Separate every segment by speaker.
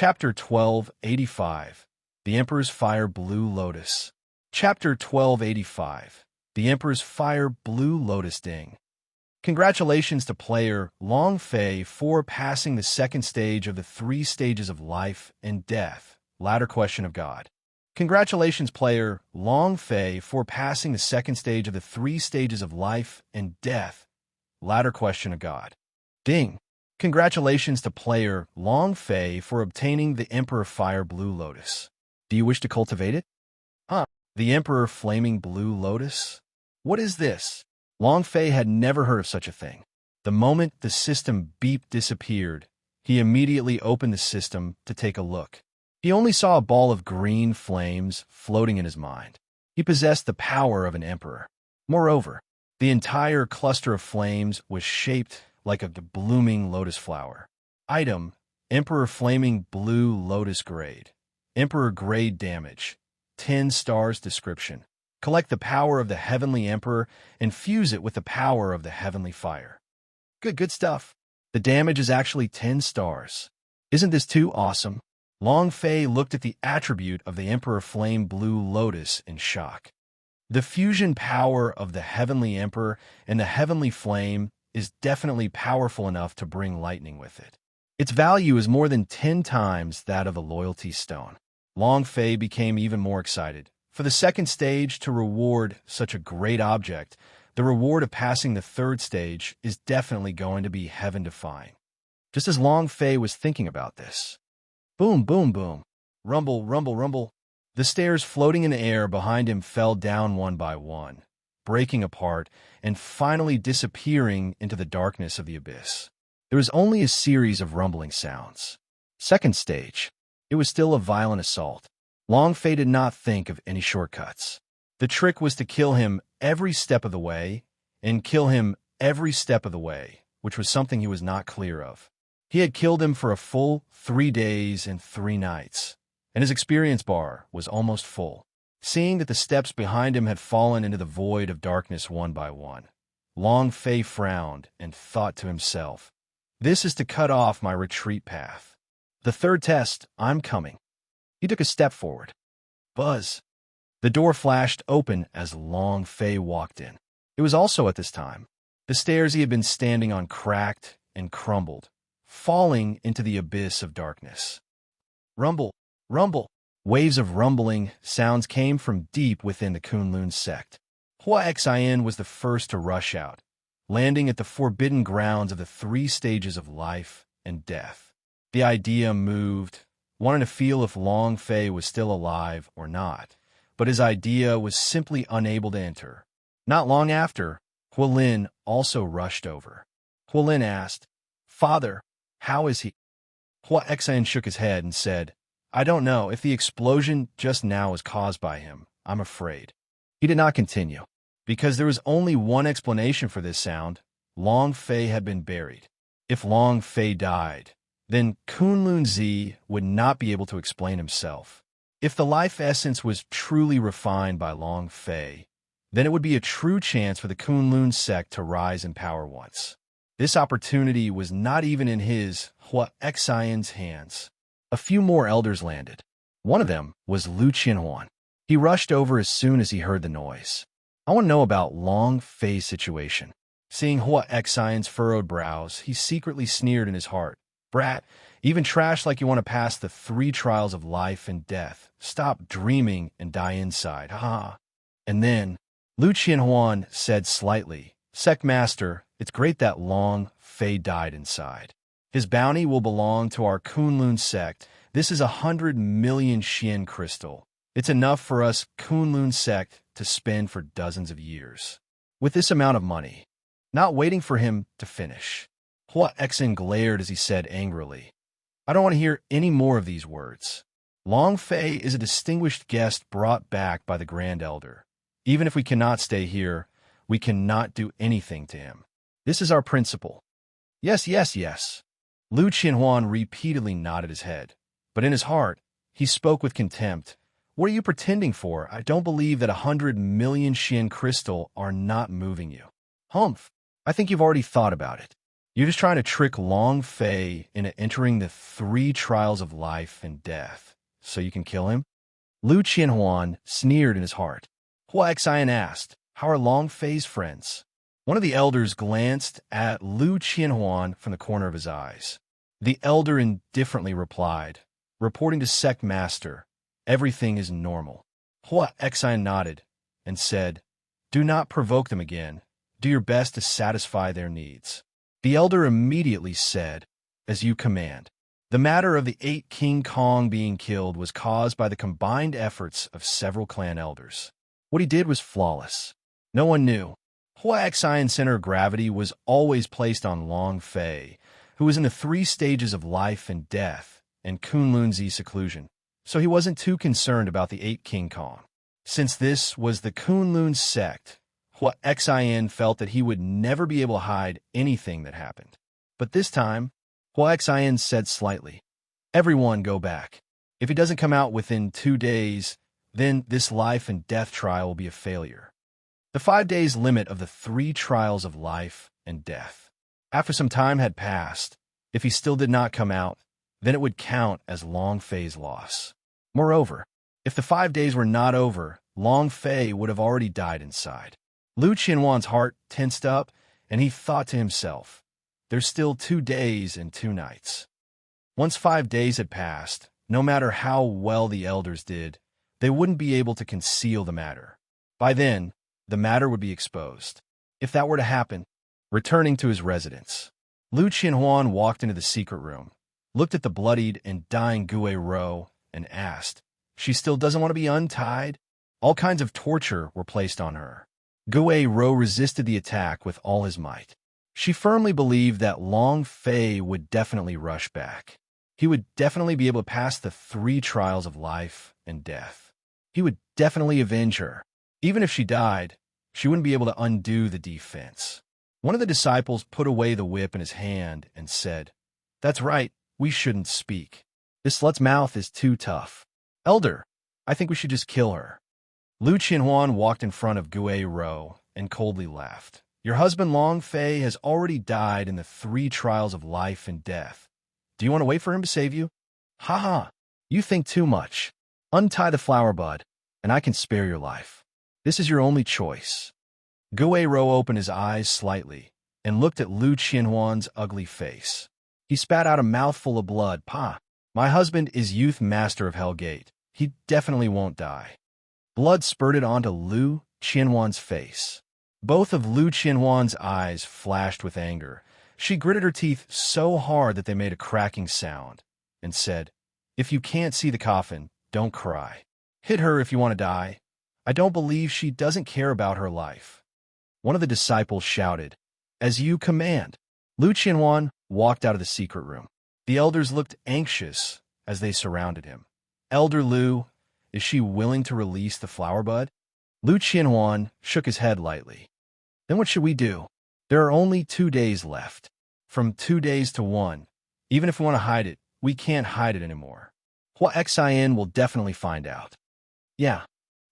Speaker 1: Chapter 1285 The Emperor's Fire Blue Lotus. Chapter 1285 The Emperor's Fire Blue Lotus Ding. Congratulations to player Long Fei for passing the second stage of the 3 stages of life and death, ladder question of God. Congratulations player Long Fei for passing the second stage of the 3 stages of life and death, ladder question of God. Ding. Congratulations to player Long Fei for obtaining the Emperor Fire Blue Lotus. Do you wish to cultivate it? The Emperor Flaming Blue Lotus? What is this? Long Fei had never heard of such a thing. The moment the system beep disappeared, he immediately opened the system to take a look. He only saw a ball of green flames floating in his mind. He possessed the power of an emperor. Moreover, the entire cluster of flames was shaped like a blooming lotus flower. Item: Emperor Flaming Blue Lotus Grade. Emperor Grade Damage. 10 stars. Description: collect the power of the Heavenly Emperor and fuse it with the power of the Heavenly Fire. Good stuff. The damage is actually 10 stars. Isn't this too awesome? Long Fei looked at the attribute of the Emperor Flame Blue Lotus in shock. The fusion power of the Heavenly Emperor and the Heavenly Flame is definitely powerful enough to bring lightning with it. Its value is more than 10 times that of the Loyalty Stone. Long Fei became even more excited. For the second stage to reward such a great object, the reward of passing the third stage is definitely going to be heaven-defying. Just as Long Fei was thinking about this, boom, boom, boom, rumble, rumble, rumble, the stairs floating in the air behind him fell down one by one, breaking apart and finally disappearing into the darkness of the abyss. There was only a series of rumbling sounds. Second stage. It was still a violent assault. Long Fei did not think of any shortcuts. The trick was to kill him every step of the way, and kill him every step of the way, which was something he was not clear of. He had killed him for a full 3 days and 3 nights, and his experience bar was almost full. Seeing that the steps behind him had fallen into the void of darkness one by one, Long Fei frowned and thought to himself, "This is to cut off my retreat path. The third test, I'm coming." He took a step forward. Buzz. The door flashed open as Long Fei walked in. It was also at this time. The stairs he had been standing on cracked and crumbled, falling into the abyss of darkness. Rumble, rumble. Waves of rumbling sounds came from deep within the Kunlun sect. Hua Xin was the first to rush out, landing at the forbidden grounds of the 3 stages of life and death. The idea moved, wanting to feel if Long Fei was still alive or not, but his idea was simply unable to enter. Not long after, Hualin also rushed over. Hualin asked, "Father, how is he?" Hua Xin shook his head and said, "I don't know if the explosion just now was caused by him. I'm afraid." He did not continue, because there was only one explanation for this sound. Long Fei had been buried. If Long Fei died, then Kunlun Zi would not be able to explain himself. If the life essence was truly refined by Long Fei, then it would be a true chance for the Kunlun sect to rise in power once. This opportunity was not even in his, Hua Xin's, hands. A few more elders landed. One of them was Lu Qianhuan. He rushed over as soon as he heard the noise. "I want to know about Long Fei's situation." Seeing Hua Xin's furrowed brows, he secretly sneered in his heart. "Brat, even trash like you want to pass the 3 trials of life and death. Stop dreaming and die inside, ha." And then, Lu Qianhuan said slightly, "Sect Master, it's great that Long Fei died inside. His bounty will belong to our Kunlun sect. This is 100 million Xian crystal. It's enough for us Kunlun sect to spend for dozens of years. With this amount of money." Not waiting for him to finish, Hua Xin glared as he said angrily, "I don't want to hear any more of these words. Long Fei is a distinguished guest brought back by the Grand Elder. Even if we cannot stay here, we cannot do anything to him. This is our principle." "Yes, yes, yes." Lu Qianhuan repeatedly nodded his head, but in his heart, he spoke with contempt. "What are you pretending for? I don't believe that 100 million Xian crystal are not moving you." "Humph, I think you've already thought about it. You're just trying to trick Long Fei into entering the 3 trials of life and death, so you can kill him? Lu Qianhuan sneered in his heart. Hua Xian asked, how are Long Fei's friends? One of the elders glanced at Lu Qianhuan from the corner of his eyes. The elder indifferently replied, reporting to Sect Master, everything is normal. Hua Xian nodded and said, do not provoke them again. Do your best to satisfy their needs. The elder immediately said, as you command. The matter of the 8 King Kong being killed was caused by the combined efforts of several clan elders. What he did was flawless. No one knew. Hua Xian's center of gravity was always placed on Long Fei, who was in the 3 stages of life and death and Kunlun's seclusion, so he wasn't too concerned about the 8 King Kong. Since this was the Kunlun sect, Hua Xian felt that he would never be able to hide anything that happened. But this time, Hua Xian said slightly, everyone go back. If he doesn't come out within 2 days, then this life and death trial will be a failure. The 5 days limit of the 3 trials of life and death. After some time had passed, if he still did not come out, then it would count as Long Fei's loss. Moreover, if the 5 days were not over, Long Fei would have already died inside. Lu Qianhuan's heart tensed up, and he thought to himself, there's still 2 days and 2 nights. Once 5 days had passed, no matter how well the elders did, they wouldn't be able to conceal the matter. By then, the matter would be exposed. If that were to happen, returning to his residence, Lu Qianhuan walked into the secret room, looked at the bloodied and dying Gue Rou, and asked, she still doesn't want to be untied? All kinds of torture were placed on her. Gue Rou resisted the attack with all his might. She firmly believed that Long Fei would definitely rush back. He would definitely be able to pass the 3 trials of life and death. He would definitely avenge her. Even if she died, she wouldn't be able to undo the defense. One of the disciples put away the whip in his hand and said, that's right, we shouldn't speak. This slut's mouth is too tough. Elder, I think we should just kill her. Lu Qianhuan walked in front of Gue Rou and coldly laughed. Your husband Long Fei has already died in the 3 trials of life and death. Do you want to wait for him to save you? Ha ha, you think too much. Untie the flower bud, and I can spare your life. This is your only choice. Gue Rou opened his eyes slightly and looked at Lu Qianhuan's ugly face. He spat out a mouthful of blood. Pa, my husband is youth master of Hellgate. He definitely won't die. Blood spurted onto Lu Qianhuan's face. Both of Lu Qianhuan's eyes flashed with anger. She gritted her teeth so hard that they made a cracking sound and said, if you can't see the coffin, don't cry. Hit her if you want to die. I don't believe she doesn't care about her life. One of the disciples shouted, as you command. Lu Qianhuan walked out of the secret room. The elders looked anxious as they surrounded him. Elder Lu, is she willing to release the flower bud? Lu Qianhuan shook his head lightly. Then what should we do? There are only 2 days left. From 2 days to 1. Even if we want to hide it, we can't hide it anymore. Hua Xian will definitely find out. Yeah.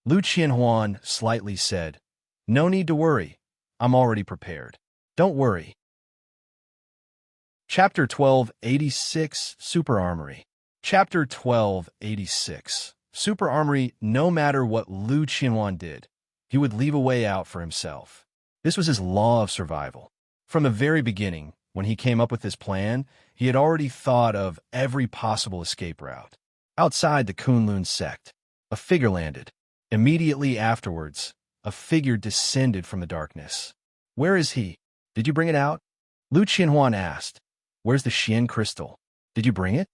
Speaker 1: Lu Qianhuan slightly said, no need to worry. I'm already prepared. Don't worry. Chapter 1286, Super Armory. Chapter 1286, Super Armory. No matter what Lu Qianhuan did, he would leave a way out for himself. This was his law of survival. From the very beginning, when he came up with this plan, he had already thought of every possible escape route. Outside the Kunlun sect, a figure landed. Immediately afterwards, a figure descended from the darkness. Where is he? Did you bring it out? Lu Qianhuan asked. Where's the Xian crystal? Did you bring it?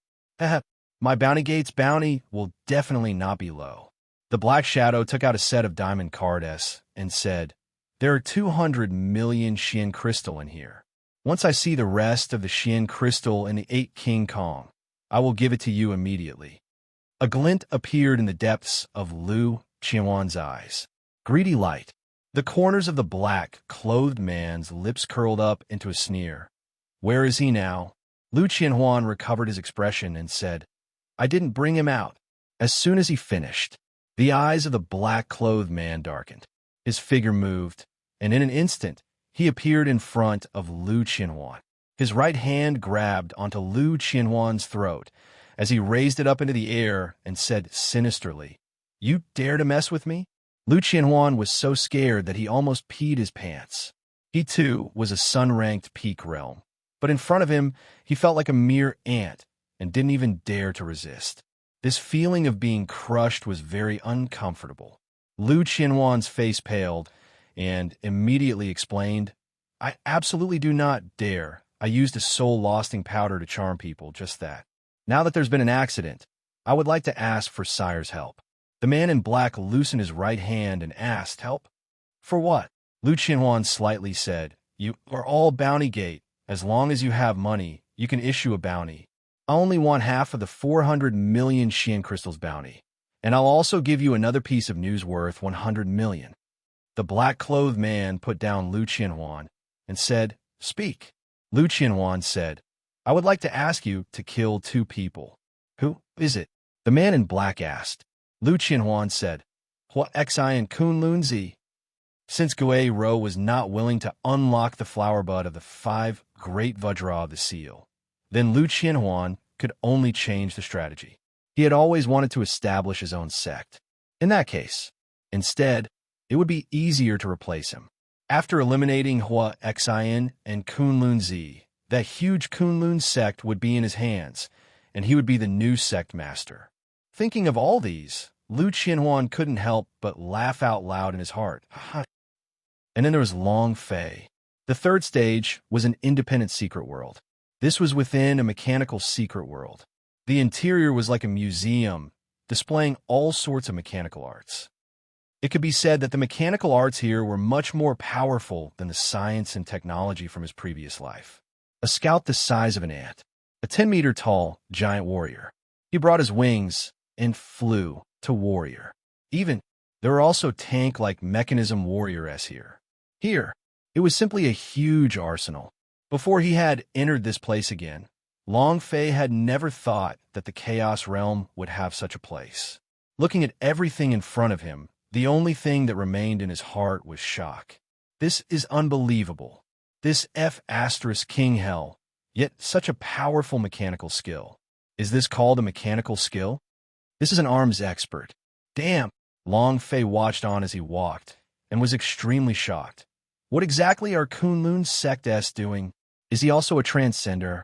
Speaker 1: My bounty gate's bounty will definitely not be low. The Black Shadow took out a set of diamond cards and said, there are 200 million Xian crystal in here. Once I see the rest of the Xian crystal in the 8 King Kong, I will give it to you immediately. A glint appeared in the depths of Lu Qianhuan's eyes. Greedy light. The corners of the black-clothed man's lips curled up into a sneer. Where is he now? Lu Qianhuan recovered his expression and said, I didn't bring him out. As soon as he finished, the eyes of the black-clothed man darkened. His figure moved, and in an instant, he appeared in front of Lu Qianhuan. His right hand grabbed onto Lu Qianhuan's throat as he raised it up into the air and said sinisterly, "You dare to mess with me?" Lu Qianhuan was so scared that he almost peed his pants. He, too, was a sun-ranked peak realm, but in front of him, he felt like a mere ant and didn't even dare to resist. This feeling of being crushed was very uncomfortable. Lu Qianhuan's face paled and immediately explained, "I absolutely do not dare. I used a soul-losting powder to charm people, just that. Now that there's been an accident, I would like to ask for Sire's help." The man in black loosened his right hand and asked, "Help? For what?" Lu Qianhuan slightly said, "You are all bounty gate. As long as you have money, you can issue a bounty. I only want half of the 400 million Xian crystals bounty, and I'll also give you another piece of news worth 100 million. The black-clothed man put down Lu Qianhuan and said, "Speak." Lu Qianhuan said, "I would like to ask you to kill 2 people. "Who is it?" the man in black asked. Lu Qianhuan said, "Hua Xi and Kun Lunzi." Since Gui Rou was not willing to unlock the flower bud of the 5 great Vajra of the seal, then Lu Qianhuan could only change the strategy. He had always wanted to establish his own sect. In that case, instead, it would be easier to replace him. After eliminating Hua Xian and Kunlun Zi, that huge Kunlun sect would be in his hands, and he would be the new sect master. Thinking of all these, Lu Qianhuan couldn't help but laugh out loud in his heart. And then there was Long Fei. The third stage was an independent secret world. This was within a mechanical secret world. The interior was like a museum, displaying all sorts of mechanical arts. It could be said that the mechanical arts here were much more powerful than the science and technology from his previous life. A scout the size of an ant, a 10-meter-tall giant warrior. He brought his wings and flew to warrior. Even, there were also tank-like mechanism warriors here. Here, it was simply a huge arsenal. Before he had entered this place again, Long Fei had never thought that the Chaos Realm would have such a place. Looking at everything in front of him, the only thing that remained in his heart was shock. This is unbelievable. This King Hell, yet such a powerful mechanical skill. Is this called a mechanical skill? This is an arms expert. Damn! Long Fei watched on as he walked, and was extremely shocked. What exactly are Kunlun's sects doing? Is he also a transcender?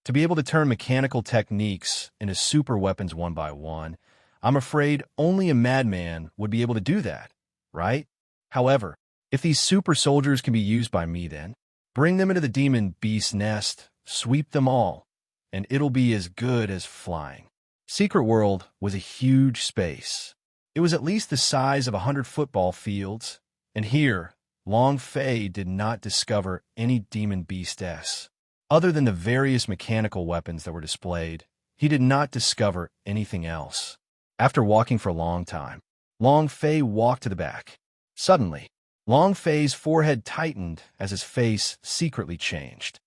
Speaker 1: To be able to turn mechanical techniques into super weapons one by one, I'm afraid only a madman would be able to do that, right? However, if these super soldiers can be used by me then, bring them into the demon beast nest, sweep them all, and it'll be as good as flying. Secret World was a huge space. It was at least the size of 100 football fields, and here, Long Fei did not discover any demon beasts. Other than the various mechanical weapons that were displayed, he did not discover anything else. After walking for a long time, Long Fei walked to the back. Suddenly, Long Fei's forehead tightened as his face secretly changed.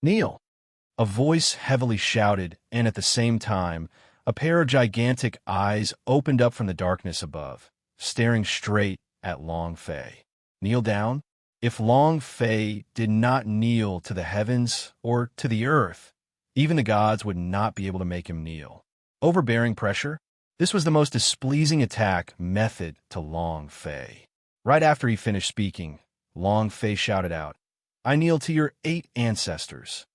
Speaker 1: "Kneel!" A voice heavily shouted, and at the same time, a pair of gigantic eyes opened up from the darkness above, staring straight at Long Fei. Kneel down? If Long Fei did not kneel to the heavens or to the earth, even the gods would not be able to make him kneel. Overbearing pressure? This was the most displeasing attack method to Long Fei. Right after he finished speaking, Long Fei shouted out, "I kneel to your 8 ancestors."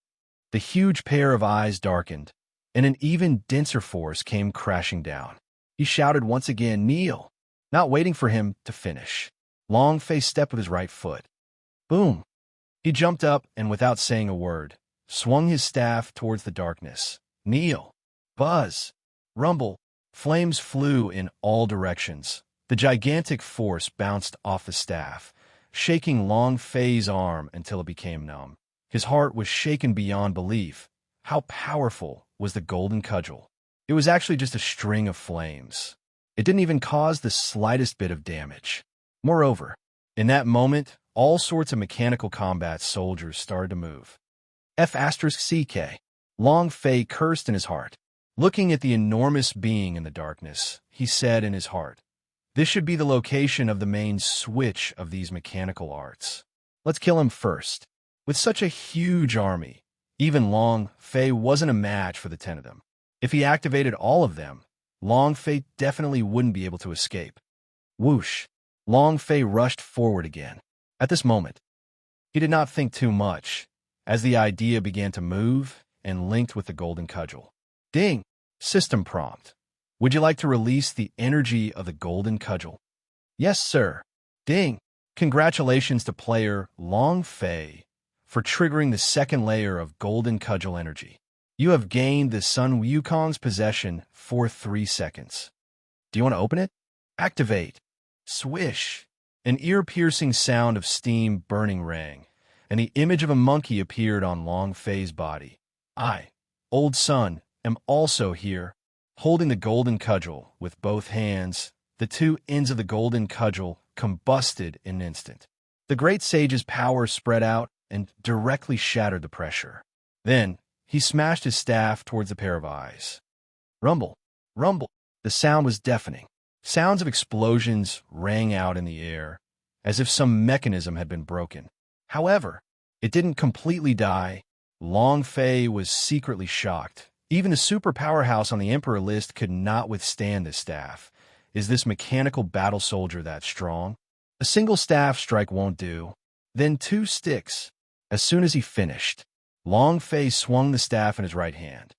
Speaker 1: The huge pair of eyes darkened, and an even denser force came crashing down. He shouted once again, "Kneel!" Not waiting for him to finish, Long Fei stepped with his right foot. Boom! He jumped up and, without saying a word, swung his staff towards the darkness. Kneel! Buzz! Rumble! Flames flew in all directions. The gigantic force bounced off the staff, shaking Long Fei's arm until it became numb. His heart was shaken beyond belief. How powerful was the golden cudgel? It was actually just a string of flames. It didn't even cause the slightest bit of damage. Moreover, in that moment, all sorts of mechanical combat soldiers started to move. F*CK. Long Fei cursed in his heart. Looking at the enormous being in the darkness, he said in his heart, "This should be the location of the main switch of these mechanical arts. Let's kill him first." With such a huge army, Even Long Fei wasn't a match for the 10 of them. If he activated all of them, Long Fei definitely wouldn't be able to escape. Whoosh! Long Fei rushed forward again. At this moment, he did not think too much, as the idea began to move and linked with the golden cudgel. Ding! System prompt. Would you like to release the energy of the golden cudgel? Yes, sir. Ding! Congratulations to player Long Fei for triggering the second layer of golden cudgel energy. You have gained the Sun Wukong's possession for 3 seconds. Do you want to open it? Activate. Swish! An ear-piercing sound of steam burning rang, and the image of a monkey appeared on Long Fei's body. I, Old Sun, am also here. Holding the golden cudgel with both hands, the 2 ends of the golden cudgel combusted in an instant. The great sage's power spread out and directly shattered the pressure. Then, he smashed his staff towards the pair of eyes. Rumble! Rumble! The sound was deafening. Sounds of explosions rang out in the air, as if some mechanism had been broken. However, it didn't completely die. Long Fei was secretly shocked. Even a super powerhouse on the Emperor list could not withstand this staff. Is this mechanical battle soldier that strong? A single staff strike won't do. Then 2 sticks. As soon as he finished, Long Fei swung the staff in his right hand.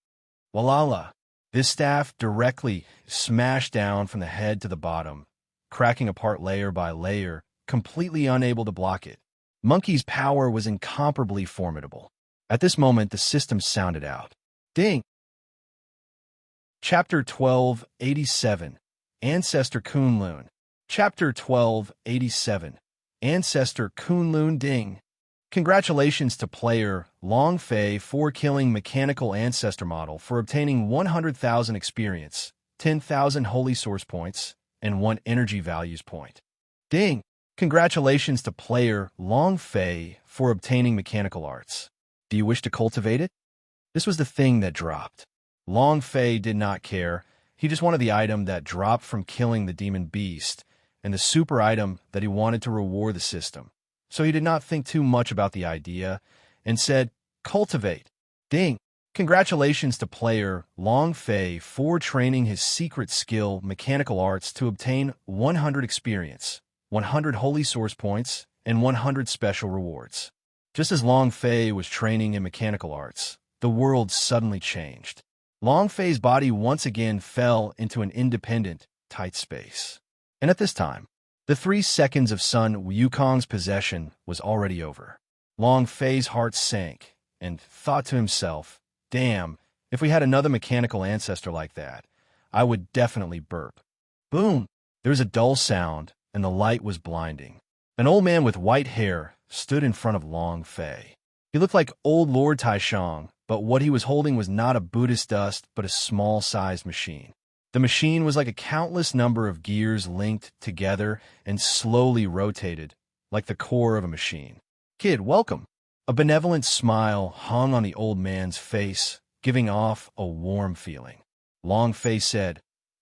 Speaker 1: Walala! This staff directly smashed down from the head to the bottom, cracking apart layer by layer, completely unable to block it. Monkey's power was incomparably formidable. At this moment, the system sounded out. Ding! Chapter 1287, Ancestor Kunlun. Chapter 1287, Ancestor Kunlun Ding. Congratulations to player Long Fei for killing Mechanical Ancestor Model for obtaining 100,000 experience, 10,000 Holy Source points, and 1 Energy Values point. Ding! Congratulations to player Long Fei for obtaining Mechanical Arts. Do you wish to cultivate it? This was the thing that dropped. Long Fei did not care. He just wanted the item that dropped from killing the demon beast, and the super item that he wanted to reward the system. So he did not think too much about the idea, and said, cultivate. Ding! Congratulations to player Long Fei for training his secret skill Mechanical Arts to obtain 100 experience, 100 Holy Source points, and 100 special rewards. Just as Long Fei was training in Mechanical Arts, the world suddenly changed. Long Fei's body once again fell into an independent, tight space. And at this time, the 3 seconds of Sun Wukong's possession was already over. Long Fei's heart sank, and thought to himself, damn, if we had another mechanical ancestor like that, I would definitely burp. Boom! There was a dull sound, and the light was blinding. An old man with white hair stood in front of Long Fei. He looked like old Lord Taishang, but what he was holding was not a Buddhist dust, but a small-sized machine. The machine was like a countless number of gears linked together and slowly rotated, like the core of a machine. Kid, welcome. A benevolent smile hung on the old man's face, giving off a warm feeling. Long Fei said,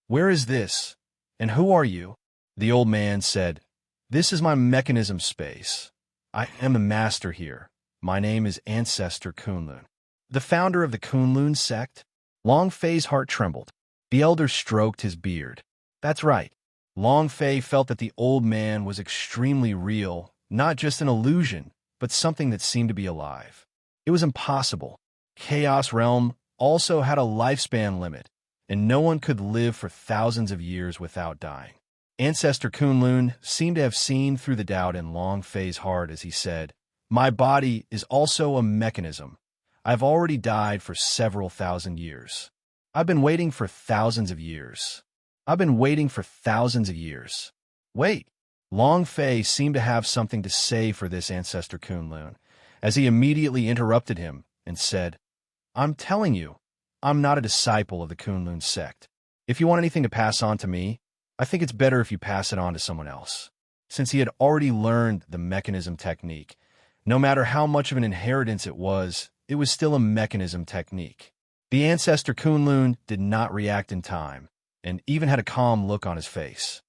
Speaker 1: where is this? And who are you? The old man said, this is my mechanism space. I am the master here. My name is Ancestor Kunlun. The founder of the Kunlun sect? Long Fei's heart trembled. The elder stroked his beard. That's right. Long Fei felt that the old man was extremely real, not just an illusion, but something that seemed to be alive. It was impossible. Chaos Realm also had a lifespan limit, and no one could live for thousands of years without dying. Ancestor Kunlun seemed to have seen through the doubt in Long Fei's heart as he said, my body is also a mechanism. I've already died for several thousand years. I've been waiting for thousands of years. I've been waiting for thousands of years. Wait. Long Fei seemed to have something to say for this Ancestor Kunlun, as he immediately interrupted him and said, I'm telling you, I'm not a disciple of the Kunlun sect. If you want anything to pass on to me, I think it's better if you pass it on to someone else. Since he had already learned the mechanism technique, no matter how much of an inheritance it was still a mechanism technique. The Ancestor Kunlun did not react in time, and even had a calm look on his face.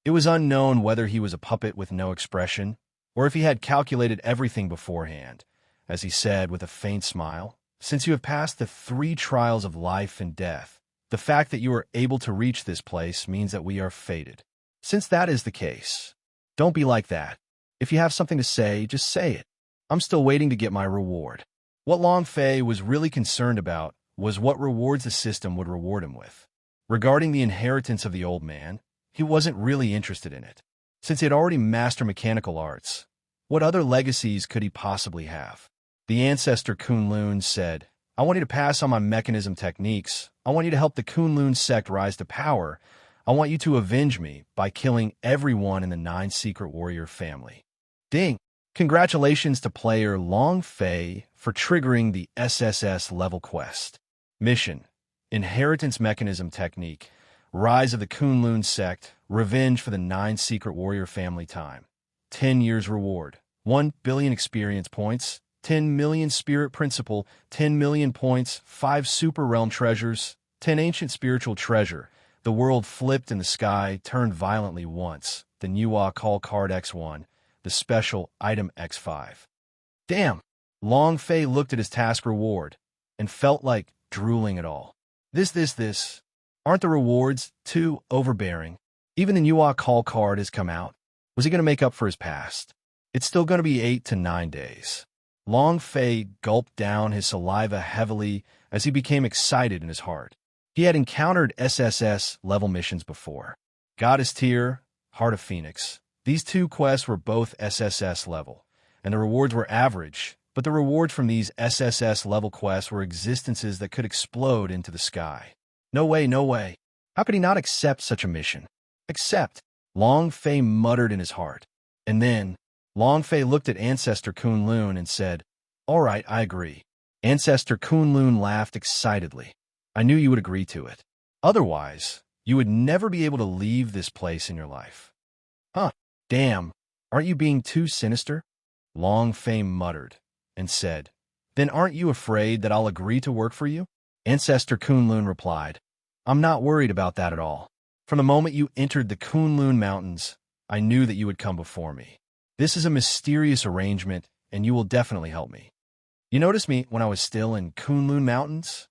Speaker 1: It was unknown whether he was a puppet with no expression, or if he had calculated everything beforehand, as he said with a faint smile. Since you have passed the 3 trials of life and death, the fact that you are able to reach this place means that we are fated. Since that is the case, don't be like that. If you have something to say, just say it. I'm still waiting to get my reward. What Long Fei was really concerned about was what rewards the system would reward him with. Regarding the inheritance of the old man, he wasn't really interested in it. Since he had already mastered mechanical arts, what other legacies could he possibly have? The ancestor Kunlun said, I want you to pass on my mechanism techniques. I want you to help the Kunlun sect rise to power. I want you to avenge me by killing everyone in the 9 Secret Warrior family. Ding! Congratulations to player Long Fei for triggering the SSS level quest. Mission: Inheritance Mechanism Technique, Rise of the Kunlun Sect, Revenge for the 9 Secret Warrior family. Time: 10 years. Reward: 1 billion experience points, 10 million spirit principle, 10 million points, 5 super realm treasures, 10 ancient spiritual treasure. The world flipped in the sky, turned violently once. The Nuwa call card X1, the special item X5. Damn! Long Fei looked at his task reward and felt like drooling it all. This. Aren't the rewards too overbearing? Even the Nuwa call card has come out. Was he going to make up for his past? It's still going to be 8 to 9 days. Long Fei gulped down his saliva heavily as he became excited in his heart. He had encountered SSS-level missions before. Goddess Tier, Heart of Phoenix. These 2 quests were both SSS level, and the rewards were average, but the rewards from these SSS-level quests were existences that could explode into the sky. No way. How could he not accept such a mission? Accept, Long Fei muttered in his heart. And then, Long Fei looked at Ancestor Kunlun and said, All right, I agree. Ancestor Kunlun laughed excitedly. I knew you would agree to it. Otherwise, you would never be able to leave this place in your life. Huh, damn, aren't you being too sinister? Long Fei muttered and said, Then aren't you afraid that I'll agree to work for you? Ancestor Kunlun replied, I'm not worried about that at all. From the moment you entered the Kunlun Mountains, I knew that you would come before me. This is a mysterious arrangement, and you will definitely help me. You noticed me when I was still in Kunlun Mountains?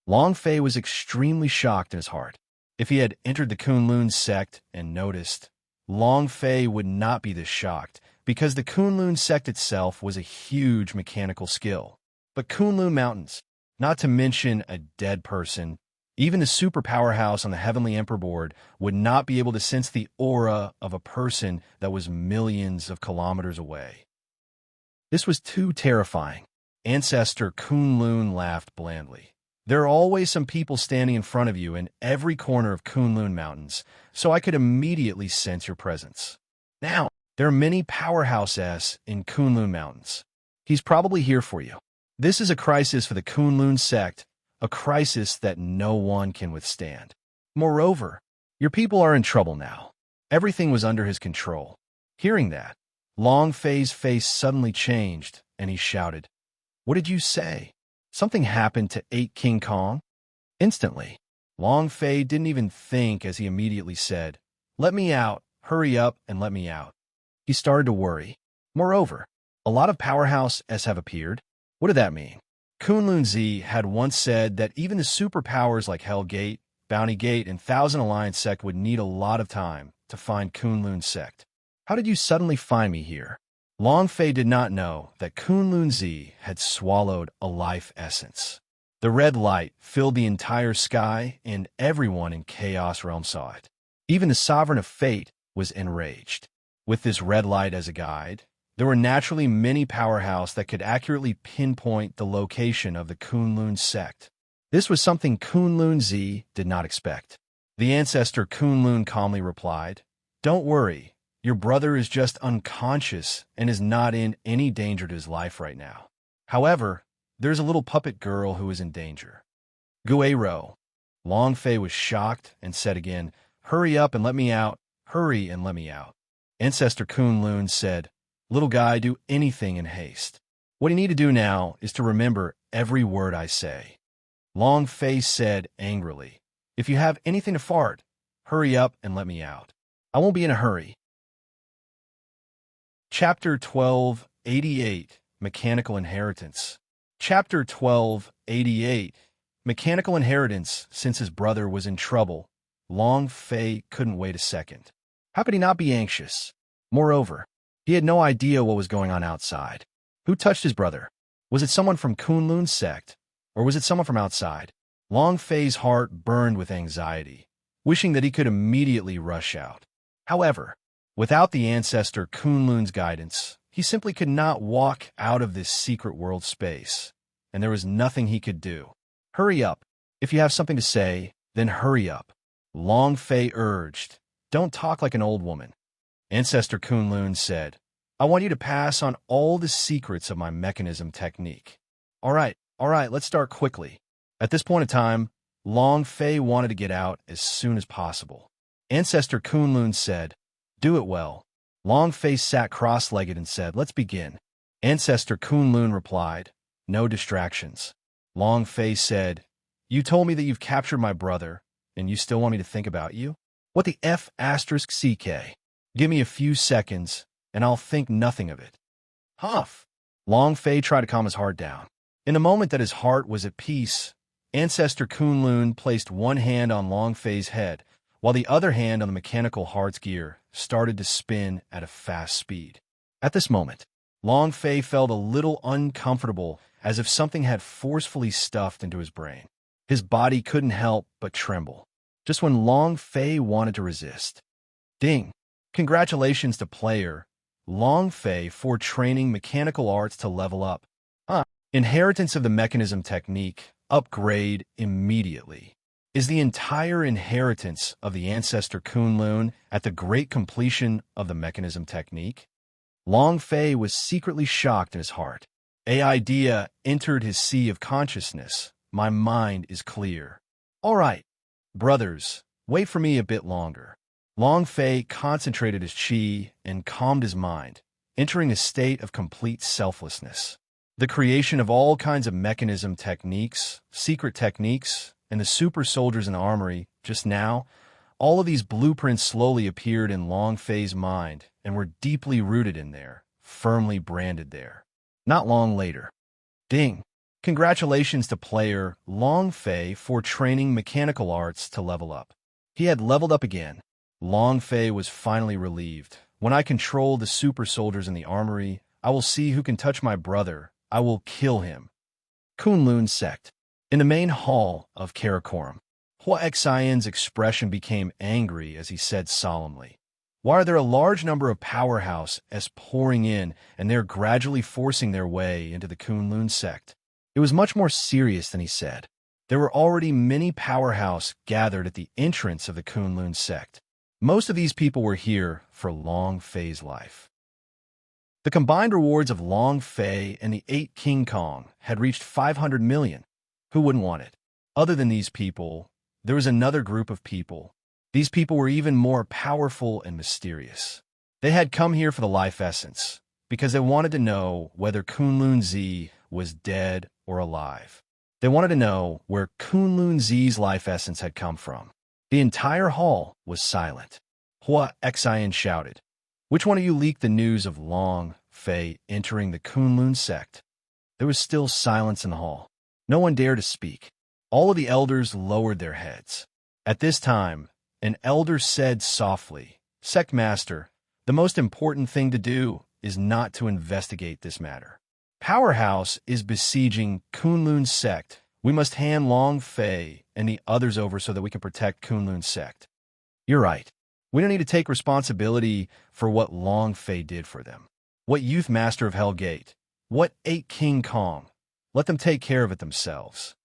Speaker 1: Long Fei was extremely shocked in his heart. If he had entered the Kunlun sect and noticed, Long Fei would not be this shocked, because the Kunlun sect itself was a huge mechanical skill. But Kunlun Mountains, not to mention a dead person, even the super powerhouse on the Heavenly Emperor board would not be able to sense the aura of a person that was millions of kilometers away. This was too terrifying. Ancestor Kunlun laughed blandly. There are always some people standing in front of you in every corner of Kunlun Mountains, so I could immediately sense your presence. Now, there are many powerhouses in Kunlun Mountains. He's probably here for you. This is a crisis for the Kunlun sect, a crisis that no one can withstand. Moreover, your people are in trouble now. Everything was under his control. Hearing that, Long Fei's face suddenly changed, and he shouted, What did you say? Something happened to 8 King Kong? Instantly, Long Fei didn't even think as he immediately said, Let me out, hurry up and let me out. He started to worry. Moreover, a lot of powerhouses have appeared. What did that mean? Kunlun Z had once said that even the superpowers like Hell Gate, Bounty Gate, and Thousand Alliance Sect would need a lot of time to find Kunlun Sect. How did you suddenly find me here? Long Fei did not know that Kunlun Z had swallowed a life essence. The red light filled the entire sky, and everyone in Chaos Realm saw it. Even the Sovereign of Fate was enraged. With this red light as a guide, there were naturally many powerhouses that could accurately pinpoint the location of the Kunlun sect. This was something Kunlun Z did not expect. The ancestor Kunlun calmly replied, Don't worry, your brother is just unconscious and is not in any danger to his life right now. However, there's a little puppet girl who is in danger. Guero. Long Fei was shocked and said again, Hurry up and let me out, hurry and let me out. Ancestor Kunlun said, Little guy, do anything in haste. What you need to do now is to remember every word I say. Long Fei said angrily, If you have anything to fart, hurry up and let me out. I won't be in a hurry. Chapter 1288, Mechanical Inheritance. Chapter 1288. Mechanical Inheritance. Since his brother was in trouble, Long Fei couldn't wait a second. How could he not be anxious? Moreover, he had no idea what was going on outside. Who touched his brother? Was it someone from Kunlun's sect, or was it someone from outside? Long Fei's heart burned with anxiety, wishing that he could immediately rush out. However, without the ancestor Kunlun's guidance, he simply could not walk out of this secret world space, and there was nothing he could do. Hurry up. If you have something to say, then hurry up. Long Fei urged. Don't talk like an old woman. Ancestor Kunlun said, I want you to pass on all the secrets of my mechanism technique. All right, let's start quickly. At this point in time, Long Fei wanted to get out as soon as possible. Ancestor Kunlun said, Do it well. Long Fei sat cross-legged and said, Let's begin. Ancestor Kunlun replied, No distractions. Long Fei said, You told me that you've captured my brother, and you still want me to think about you? What the F***CK? Give me a few seconds, and I'll think nothing of it. Huff! Long Fei tried to calm his heart down. In a moment that his heart was at peace, Ancestor Kunlun placed one hand on Long Fei's head, while the other hand on the mechanical heart's gear started to spin at a fast speed. At this moment, Long Fei felt a little uncomfortable, as if something had forcefully stuffed into his brain. His body couldn't help but tremble, just when Long Fei wanted to resist. Ding! Congratulations to player Long Fei for training mechanical arts to level up. Inheritance of the mechanism technique. Upgrade immediately. Is the entire inheritance of the ancestor Kunlun at the great completion of the mechanism technique? Long Fei was secretly shocked in his heart. A idea entered his sea of consciousness. My mind is clear. All right, brothers, wait for me a bit longer. Long Fei concentrated his chi and calmed his mind, entering a state of complete selflessness. The creation of all kinds of mechanism techniques, secret techniques, and the super soldiers in the armory just now, all of these blueprints slowly appeared in Long Fei's mind and were deeply rooted in there, firmly branded there. Not long later. Ding! Congratulations to player Long Fei for training mechanical arts to level up. He had leveled up again. Long Fei was finally relieved. When I control the super soldiers in the armory, I will see who can touch my brother. I will kill him. Kunlun sect. In the main hall of Karakoram, Hua Xian's expression became angry as he said solemnly, Why are there a large number of powerhouse as pouring in, and they're gradually forcing their way into the Kunlun sect? It was much more serious than he said. There were already many powerhouse gathered at the entrance of the Kunlun sect. Most of these people were here for Long Fei's life. The combined rewards of Long Fei and the 8 King Kong had reached 500 million. Who wouldn't want it? Other than these people, there was another group of people. These people were even more powerful and mysterious. They had come here for the life essence, because they wanted to know whether Kunlun Zi was dead or alive. They wanted to know where Kunlun Zi's life essence had come from. The entire hall was silent. Hua Xian shouted, Which one of you leaked the news of Long Fei entering the Kunlun sect? There was still silence in the hall. No one dared to speak. All of the elders lowered their heads. At this time, an elder said softly, Sect Master, the most important thing to do is not to investigate this matter. Powerhouse is besieging Kunlun sect. We must hand Long Fei and the others over so that we can protect Kunlun sect. You're right. We don't need to take responsibility for what Long Fei did for them. What Youth Master of Hell Gate? What 8 King Kong? Let them take care of it themselves.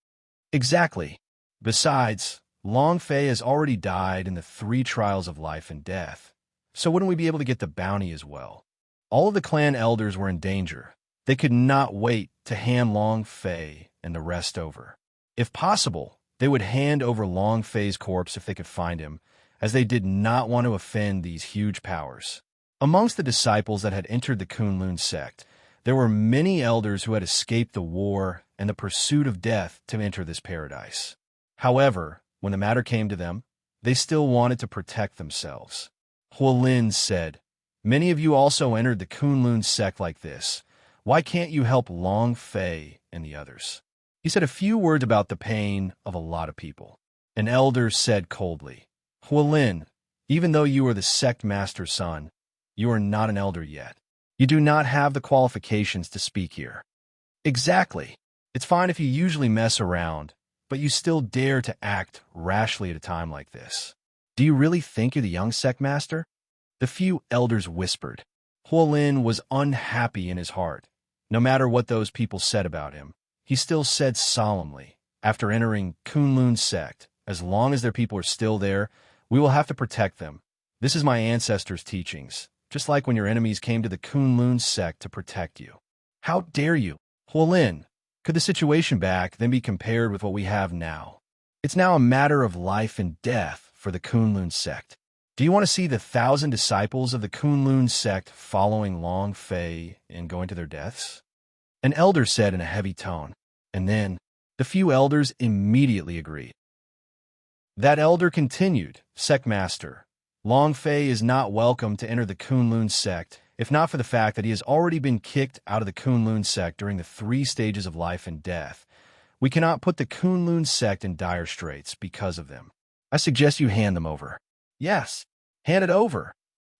Speaker 1: Exactly. Besides, Long Fei has already died in the 3 trials of life and death. So wouldn't we be able to get the bounty as well? All of the clan elders were in danger. They could not wait to hand Long Fei and the rest over. If possible, they would hand over Long Fei's corpse if they could find him, as they did not want to offend these huge powers. Amongst the disciples that had entered the Kunlun sect, there were many elders who had escaped the war and the pursuit of death to enter this paradise. However, when the matter came to them, they still wanted to protect themselves. Huolin said, Many of you also entered the Kunlun sect like this. Why can't you help Long Fei and the others? He said a few words about the pain of a lot of people. An elder said coldly, Hualin, even though you are the sect master's son, you are not an elder yet. You do not have the qualifications to speak here. Exactly. It's fine if you usually mess around, but you still dare to act rashly at a time like this. Do you really think you're the young sect master? The few elders whispered. Hualin was unhappy in his heart. No matter what those people said about him, he still said solemnly, after entering Kunlun's sect, as long as their people are still there, we will have to protect them. This is my ancestors' teachings, just like when your enemies came to the Kunlun sect to protect you. How dare you? Hualin, could the situation back then be compared with what we have now? It's now a matter of life and death for the Kunlun sect. Do you want to see the 1,000 disciples of the Kunlun sect following Long Fei and going to their deaths? An elder said in a heavy tone, and then the few elders immediately agreed. That elder continued, Sect Master, Long Fei is not welcome to enter the Kunlun sect, if not for the fact that he has already been kicked out of the Kunlun sect during the 3 stages of life and death. We cannot put the Kunlun sect in dire straits because of them. I suggest you hand them over. Yes, hand it over.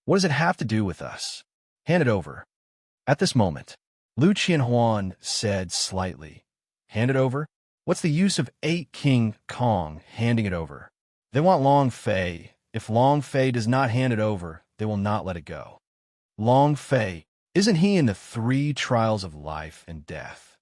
Speaker 1: What does it have to do with us? Hand it over. At this moment, Lu Qianhuan said slightly, hand it over? What's the use of 8 King Kong handing it over? They want Long Fei. If Long Fei does not hand it over, they will not let it go. Long Fei, isn't he in the 3 trials of life and death?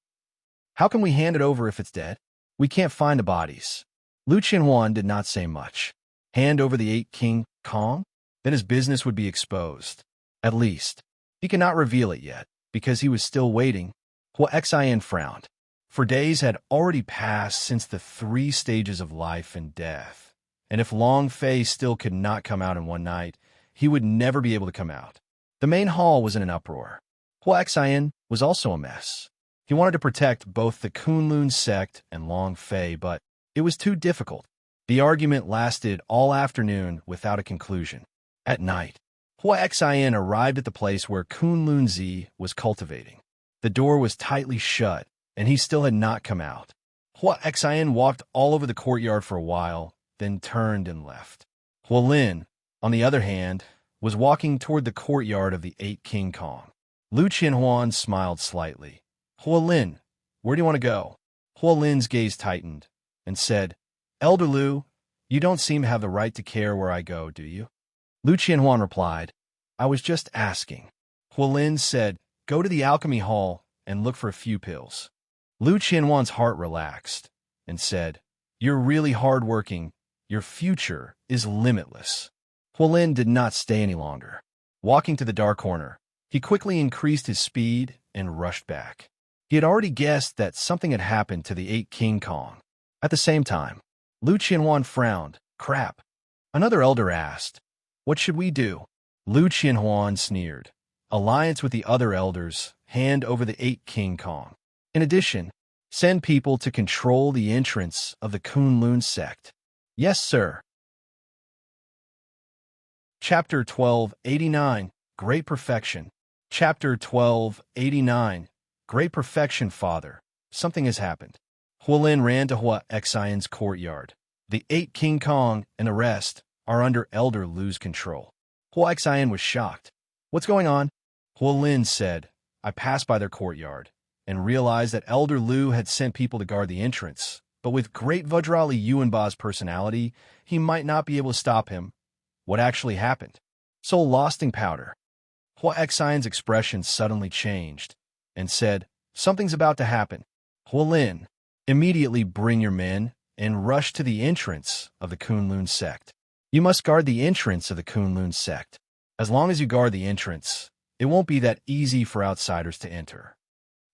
Speaker 1: How can we hand it over if it's dead? We can't find the bodies. Lu Qianhuan did not say much. Hand over the 8 King Kong? Then his business would be exposed. At least, he cannot reveal it yet, because he was still waiting. Hua Xian frowned. For days had already passed since the 3 stages of life and death, and if Long Fei still could not come out in one night, he would never be able to come out. The main hall was in an uproar. Hua Xian was also a mess. He wanted to protect both the Kunlun sect and Long Fei, but it was too difficult. The argument lasted all afternoon without a conclusion. At night, Hua Xian arrived at the place where Kunlun Zi was cultivating. The door was tightly shut, and he still had not come out. Hua Xian walked all over the courtyard for a while, then turned and left. Hualin, on the other hand, was walking toward the courtyard of the 8 King Kong. Lu Qianhuan smiled slightly. Hualin, where do you want to go? Hualin's gaze tightened and said, Elder Lu, you don't seem to have the right to care where I go, do you? Lu Qianhuan replied, I was just asking. Hualin said, go to the alchemy hall and look for a few pills. Lu Qianhuan's heart relaxed and said, you're really hardworking. Your future is limitless. Hualin did not stay any longer. Walking to the dark corner, he quickly increased his speed and rushed back. He had already guessed that something had happened to the 8 King Kong. At the same time, Lu Qianhuan frowned. Crap. Another elder asked, what should we do? Lu Qianhuan sneered. Alliance with the other elders, hand over the 8 King Kong. In addition, send people to control the entrance of the Kunlun sect. Yes, sir. Chapter 1289, Great Perfection. Chapter 1289, Great Perfection, Father. Something has happened. Hualin ran to Hua Xian's courtyard. The 8 King Kong and the rest are under Elder Lu's control. Hua Xian was shocked. What's going on? Hualin said, I passed by their courtyard and realized that Elder Lu had sent people to guard the entrance, but with great Vajrali Yuanba's personality, he might not be able to stop him. What actually happened? Soul Losting Powder. Hua Xian's expression suddenly changed and said, something's about to happen. Hualin, immediately bring your men and rush to the entrance of the Kunlun sect. You must guard the entrance of the Kunlun sect. As long as you guard the entrance, it won't be that easy for outsiders to enter.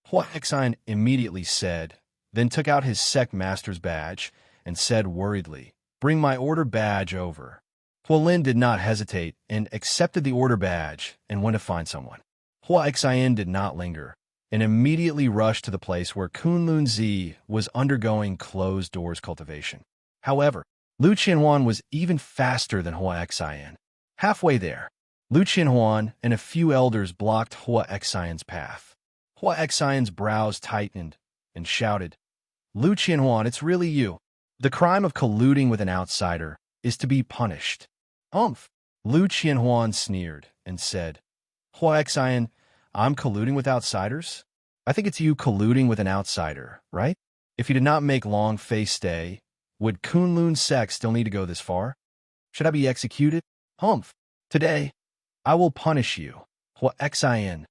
Speaker 1: Hua Xian immediately said, then took out his sect master's badge and said worriedly, bring my order badge over. Hualin did not hesitate and accepted the order badge and went to find someone. Hua Xian did not linger and immediately rushed to the place where Kunlun Zi was undergoing closed-doors cultivation. However, Lu Qianhuan was even faster than Hua Xian. Halfway there, Lu Qianhuan and a few elders blocked Hua Xian's path. Hua Xian's brows tightened and shouted, Lu Qianhuan, it's really you. The crime of colluding with an outsider is to be punished. Umph. Lu Qianhuan sneered and said, Hua Xian, I'm colluding with outsiders? I think it's you colluding with an outsider, right? If you did not make Long Fei stay, would Kunlun's sect still need to go this far? Should I be executed? Humph. Today, I will punish you. Hua Xian.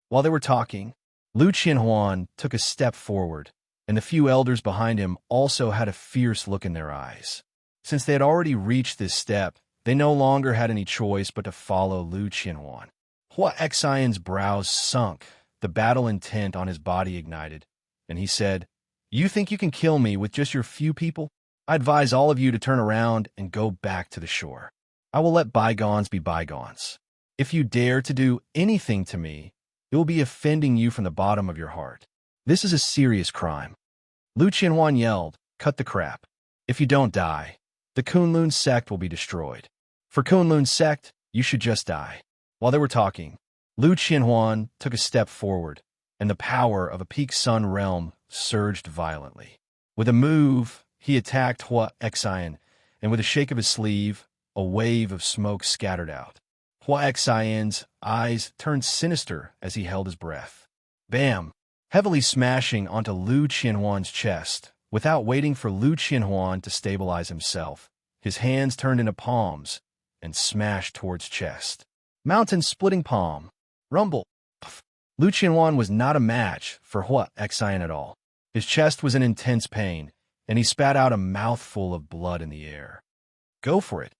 Speaker 1: While they were talking, Lu Qianhuan took a step forward, and the few elders behind him also had a fierce look in their eyes. Since they had already reached this step, they no longer had any choice but to follow Lu Qianhuan. Hua Xian's brows sunk, the battle intent on his body ignited, and he said, You think you can kill me with just your few people? I advise all of you to turn around and go back to the shore. I will let bygones be bygones. If you dare to do anything to me, it will be offending you from the bottom of your heart. This is a serious crime. Lu Qianhuan yelled, Cut the crap. If you don't die, the Kunlun sect will be destroyed. For Kunlun's sect, you should just die. While they were talking, Lu Qianhuan took a step forward, and the power of a peak sun realm surged violently. With a move, he attacked Hua Xian, and with a shake of his sleeve, a wave of smoke scattered out. Hua Xian's eyes turned sinister as he held his breath. Bam! Heavily smashing onto Lu Qianhuan's chest, without waiting for Lu Qianhuan to stabilize himself, his hands turned into palms and smashed towards chest. Mountain splitting palm. Rumble. Puff. Lu Qianhuan was not a match for Hua Xian at all. His chest was in intense pain, and he spat out a mouthful of blood in the air. Go for it.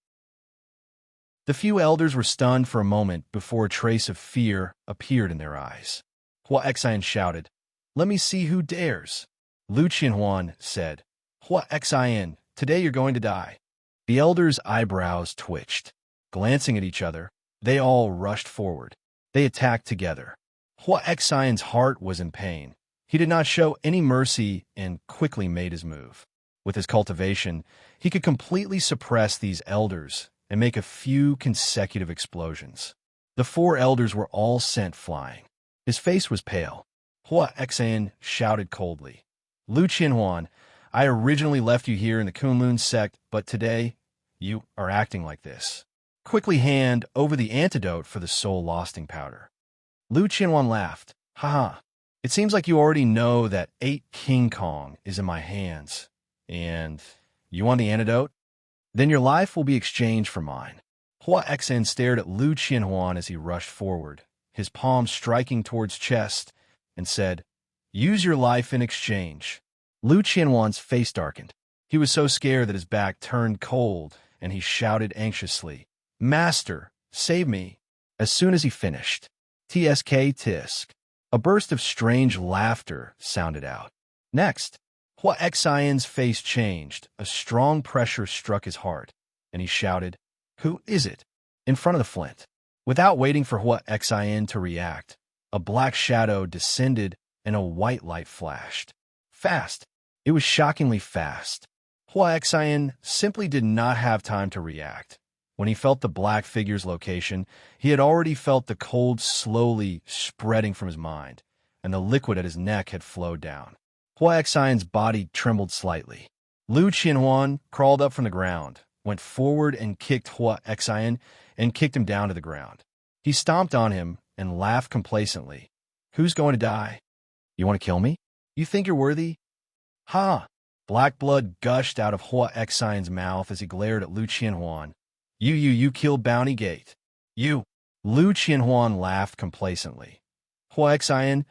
Speaker 1: The few elders were stunned for a moment before a trace of fear appeared in their eyes. Hua Xian shouted, Let me see who dares. Lu Qianhuan said, Hua Xian, today you're going to die. The elders' eyebrows twitched. Glancing at each other, they all rushed forward. They attacked together. Hua Xian's heart was in pain. He did not show any mercy and quickly made his move. With his cultivation, he could completely suppress these elders and make a few consecutive explosions. The 4 elders were all sent flying. His face was pale. Hua Xian shouted coldly, Lu Qianhuan, I originally left you here in the Kunlun sect, but today, you are acting like this. Quickly hand over the antidote for the soul-losting powder. Lu Qianhuan laughed. Haha, it seems like you already know that 8 King Kong is in my hands. And you want the antidote? Then your life will be exchanged for mine. Hua Xian stared at Lu Qianhuan as he rushed forward, his palms striking towards chest, and said, Use your life in exchange. Lu Qianhuan's face darkened. He was so scared that his back turned cold, and he shouted anxiously, Master, save me. As soon as he finished, TSK tisk. A burst of strange laughter sounded out. Next, Hua Xian's face changed. A strong pressure struck his heart, and he shouted, Who is it? In front of the flint. Without waiting for Hua Xian to react, a black shadow descended and a white light flashed. Fast. It was shockingly fast. Hua Xian simply did not have time to react. When he felt the black figure's location, he had already felt the cold slowly spreading from his mind, and the liquid at his neck had flowed down. Hua Xian's body trembled slightly. Lu Qianhuan crawled up from the ground, went forward and kicked Hua Xian, and kicked him down to the ground. He stomped on him and laughed complacently. Who's going to die? You want to kill me? You think you're worthy? Ha! Black blood gushed out of Hua Xian's mouth as he glared at Lu Qianhuan. You killed Bounty Gate. You. Lu Qianhuan laughed complacently. Hua Xian,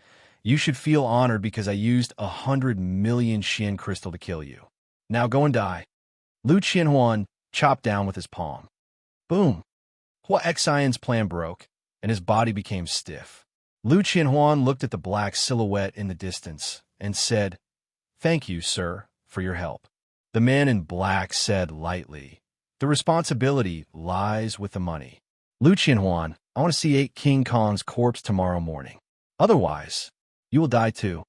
Speaker 1: you should feel honored because I used 100 million Xian crystal to kill you. Now go and die. Lu Qianhuan chopped down with his palm. Boom. Hua Xian's plan broke, and his body became stiff. Lu Qianhuan looked at the black silhouette in the distance and said, Thank you, sir, for your help. The man in black said lightly, The responsibility lies with the money. Lu Qianhuan, I want to see 8 King Kong's corpse tomorrow morning. Otherwise, you will die too.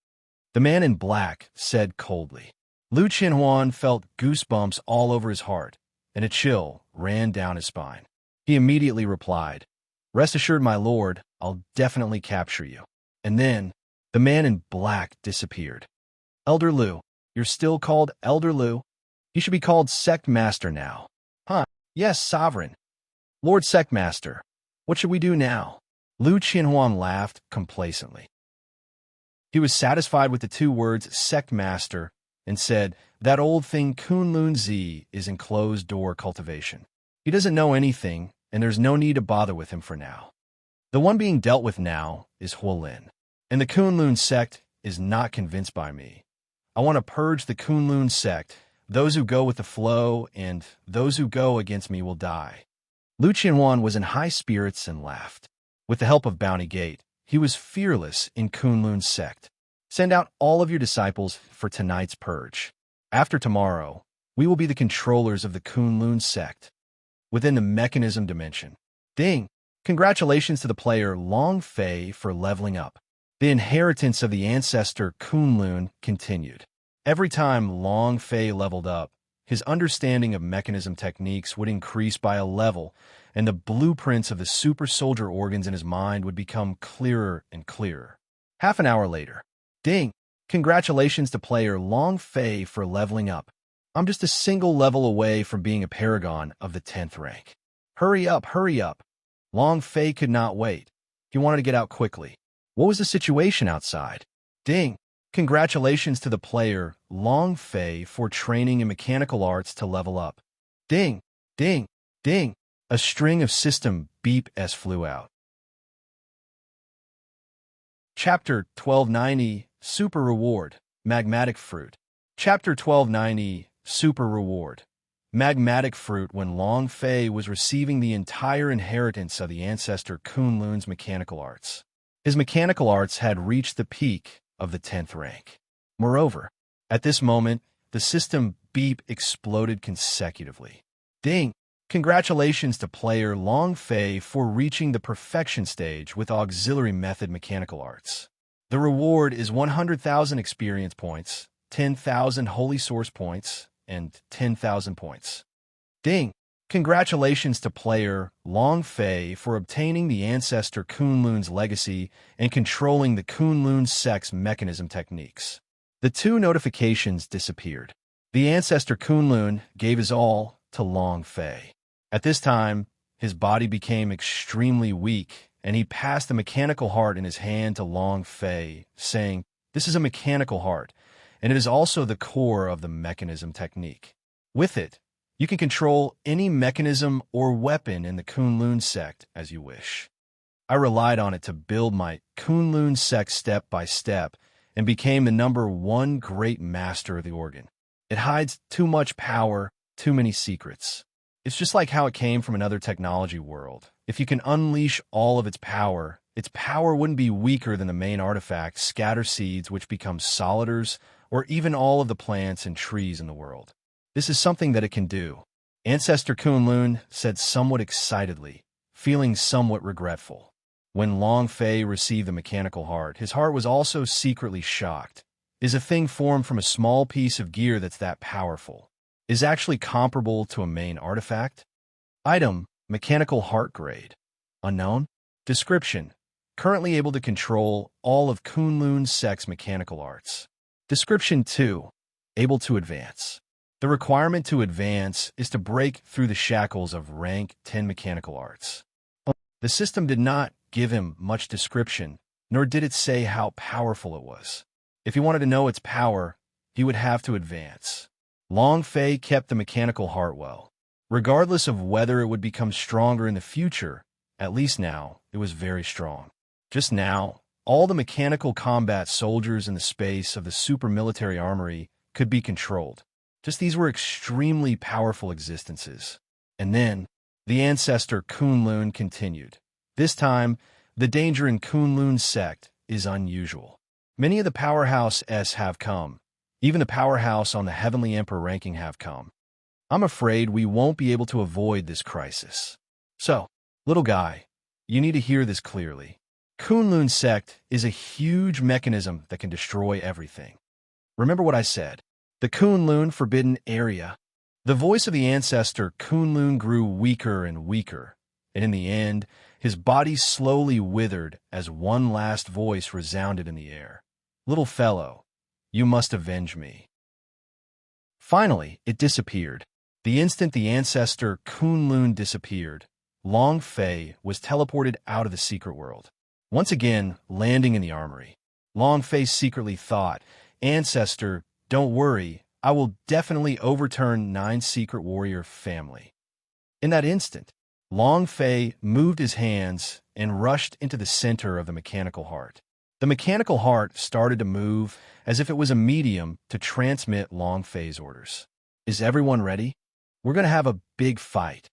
Speaker 1: The man in black said coldly. Lu Qianhuan felt goosebumps all over his heart, and a chill ran down his spine. He immediately replied, Rest assured, my lord, I'll definitely capture you. And then, The man in black disappeared. Elder Lu, you're still called Elder Lu? You should be called Sect Master now. Huh? Yes, Sovereign. Lord Sect Master, what should we do now? Lu Qianhuan laughed complacently. He was satisfied with the two words Sect Master and said, that old thing Kunlun Zi is in closed-door cultivation. He doesn't know anything, and there's no need to bother with him for now. The one being dealt with now is Huolin, and the Kunlun sect is not convinced by me. I want to purge the Kunlun sect. Those who go with the flow and those who go against me will die. Lu Qianhuan was in high spirits and laughed. With the help of Bounty Gate, he was fearless in Kunlun's sect. Send out all of your disciples for tonight's purge. After tomorrow, we will be the controllers of the Kunlun sect. Within the mechanism dimension. Ding! Congratulations to the player Long Fei for leveling up. The inheritance of the ancestor Kunlun continued. Every time Long Fei leveled up, his understanding of mechanism techniques would increase by a level, and the blueprints of the super soldier organs in his mind would become clearer and clearer. Half an hour later. Ding! Congratulations to player Long Fei for leveling up. I'm just a single level away from being a paragon of the 10th rank. Hurry up, hurry up. Long Fei could not wait. He wanted to get out quickly. What was the situation outside? Ding! Congratulations to the player Long Fei for training in mechanical arts to level up. Ding! Ding! Ding! A string of system beep-s flew out. Chapter 1290, Super Reward, Magmatic Fruit. Chapter 1290, Super Reward, Magmatic Fruit. When Long Fei was receiving the entire inheritance of the ancestor Kunlun's mechanical arts. His mechanical arts had reached the peak of the 10th rank. Moreover, at this moment, the system beep exploded consecutively. Ding! Congratulations to player Long Fei for reaching the perfection stage with auxiliary method mechanical arts. The reward is 100,000 experience points, 10,000 holy source points, and 10,000 points. Ding! Congratulations to player Long Fei for obtaining the ancestor Kunlun's legacy and controlling the Kunlun sect's mechanism techniques. The two notifications disappeared. The ancestor Kunlun gave his all to Long Fei. At this time, his body became extremely weak, and he passed the mechanical heart in his hand to Long Fei, saying, "This is a mechanical heart, and it is also the core of the mechanism technique. With it, you can control any mechanism or weapon in the Kunlun sect as you wish. I relied on it to build my Kunlun sect step by step and became the #1 great master of the organ. It hides too much power, too many secrets. It's just like how it came from another technology world. If you can unleash all of its power wouldn't be weaker than the main artifact, scatter seeds which become solidars, or even all of the plants and trees in the world. This is something that it can do." Ancestor Kunlun said somewhat excitedly, feeling somewhat regretful. When Long Fei received the mechanical heart, his heart was also secretly shocked. Is a thing formed from a small piece of gear that's that powerful? Is actually comparable to a main artifact? Item, mechanical heart grade. Unknown. Description, currently able to control all of Kunlun sect's mechanical arts. Description 2, able to advance. The requirement to advance is to break through the shackles of rank 10 mechanical arts. The system did not give him much description, nor did it say how powerful it was. If he wanted to know its power, he would have to advance. Long Fei kept the mechanical heart well. Regardless of whether it would become stronger in the future, at least now, it was very strong. Just now, all the mechanical combat soldiers in the space of the super military armory could be controlled. Just these were extremely powerful existences. And then, the ancestor Kunlun continued. This time, the danger in Kunlun's sect is unusual. Many of the powerhouses have come. Even the powerhouse on the Heavenly Emperor ranking have come. I'm afraid we won't be able to avoid this crisis. So, little guy, you need to hear this clearly. Kunlun sect is a huge mechanism that can destroy everything. Remember what I said. The Kunlun Forbidden Area. The voice of the ancestor Kunlun grew weaker and weaker, and in the end, his body slowly withered as one last voice resounded in the air. "Little fellow, you must avenge me." Finally, it disappeared. The instant the ancestor Kunlun disappeared, Long Fei was teleported out of the secret world, once again landing in the armory. Long Fei secretly thought, "Ancestor, don't worry, I will definitely overturn 9 secret warrior family." In that instant, Long Fei moved his hands and rushed into the center of the mechanical heart. The mechanical heart started to move as if it was a medium to transmit Long Fei's orders. "Is everyone ready? We're going to have a big fight."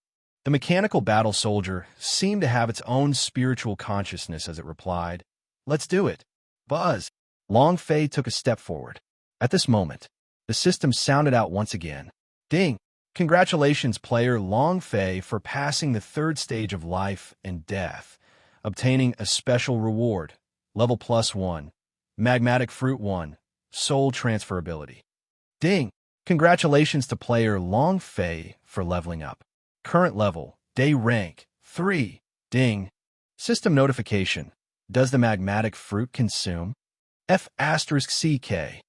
Speaker 1: The mechanical battle soldier seemed to have its own spiritual consciousness as it replied, "Let's do it." Buzz! Long Fei took a step forward. At this moment, the system sounded out once again. "Ding! Congratulations, player Long Fei, for passing the 3rd stage of life and death, obtaining a special reward, level +1, magmatic fruit 1, soul transferability." "Ding! Congratulations to player Long Fei for leveling up. Current level, day rank 3. Ding! System notification. Does the magmatic fruit consume F*CK?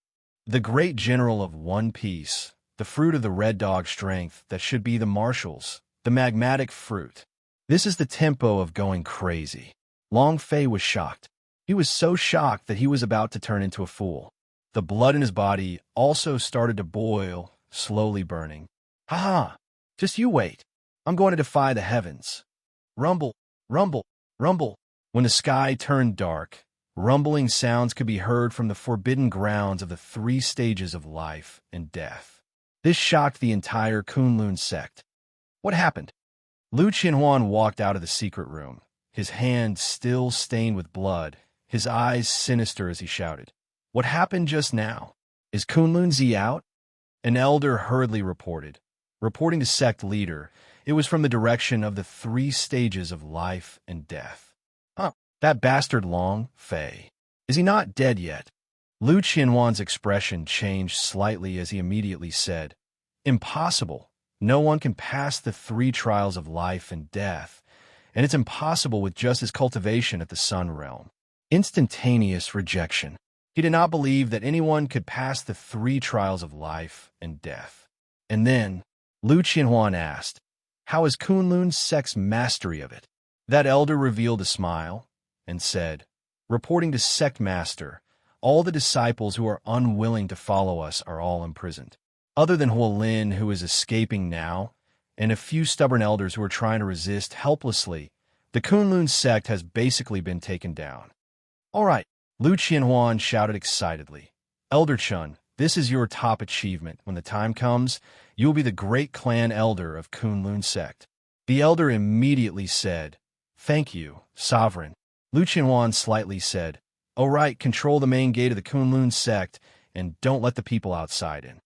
Speaker 1: The great general of One Piece, the fruit of the red dog strength that should be the marshals, the magmatic fruit. This is the tempo of going crazy." Long Fei was shocked. He was so shocked that he was about to turn into a fool. The blood in his body also started to boil, slowly burning. "Haha! Just you wait. I'm going to defy the heavens." Rumble, rumble, rumble. When the sky turned dark, rumbling sounds could be heard from the forbidden grounds of the 3 stages of life and death. This shocked the entire Kunlun sect. What happened? Lu Qianhuan walked out of the secret room, his hand still stained with blood, his eyes sinister as he shouted, "What happened just now? Is Kunlun Z out?" An elder hurriedly reported. Reporting to sect leader, it was from the direction of the 3 stages of life and death. "Huh, that bastard Long Fei. Is he not dead yet?" Lu Qianhuan's expression changed slightly as he immediately said, "Impossible. No one can pass the 3 trials of life and death, and it's impossible with just his cultivation at the Sun Realm." Instantaneous rejection. He did not believe that anyone could pass the 3 trials of life and death. And then, Lu Qianhuan asked, "How is Kunlun's sect's mastery of it?" That elder revealed a smile and said, "Reporting to sect master, all the disciples who are unwilling to follow us are all imprisoned. Other than Huolin, who is escaping now, and a few stubborn elders who are trying to resist helplessly, the Kunlun sect has basically been taken down." "All right," Lu Qianhuan shouted excitedly. "Elder Chun, this is your top achievement. When the time comes, you will be the great clan elder of Kunlun sect." The elder immediately said, "Thank you, sovereign." Lu Qianhuan slightly said, "All right, control the main gate of the Kunlun sect, and don't let the people outside in.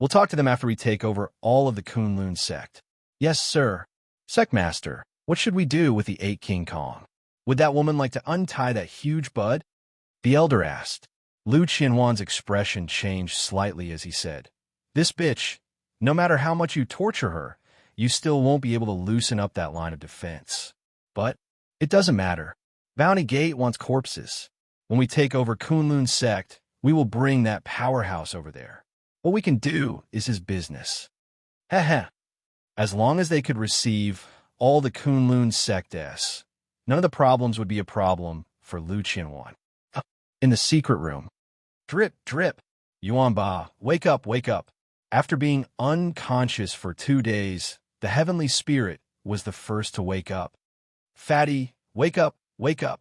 Speaker 1: We'll talk to them after we take over all of the Kunlun sect." "Yes, sir." "Sect master, what should we do with the 8 King Kong? Would that woman like to untie that huge bud?" the elder asked. Lu Qianhuan's expression changed slightly as he said, "This bitch, no matter how much you torture her, you still won't be able to loosen up that line of defense. But it doesn't matter. Bounty Gate wants corpses. When we take over Kunlun sect, we will bring that powerhouse over there. What we can do is his business." Heh. As long as they could receive all the Kunlun sect-s, none of the problems would be a problem for Lu Qianhuan. In the secret room. Drip, drip. Yuanba, wake up, wake up. After being unconscious for 2 days, the heavenly spirit was the first to wake up. "Fatty, wake up, wake up."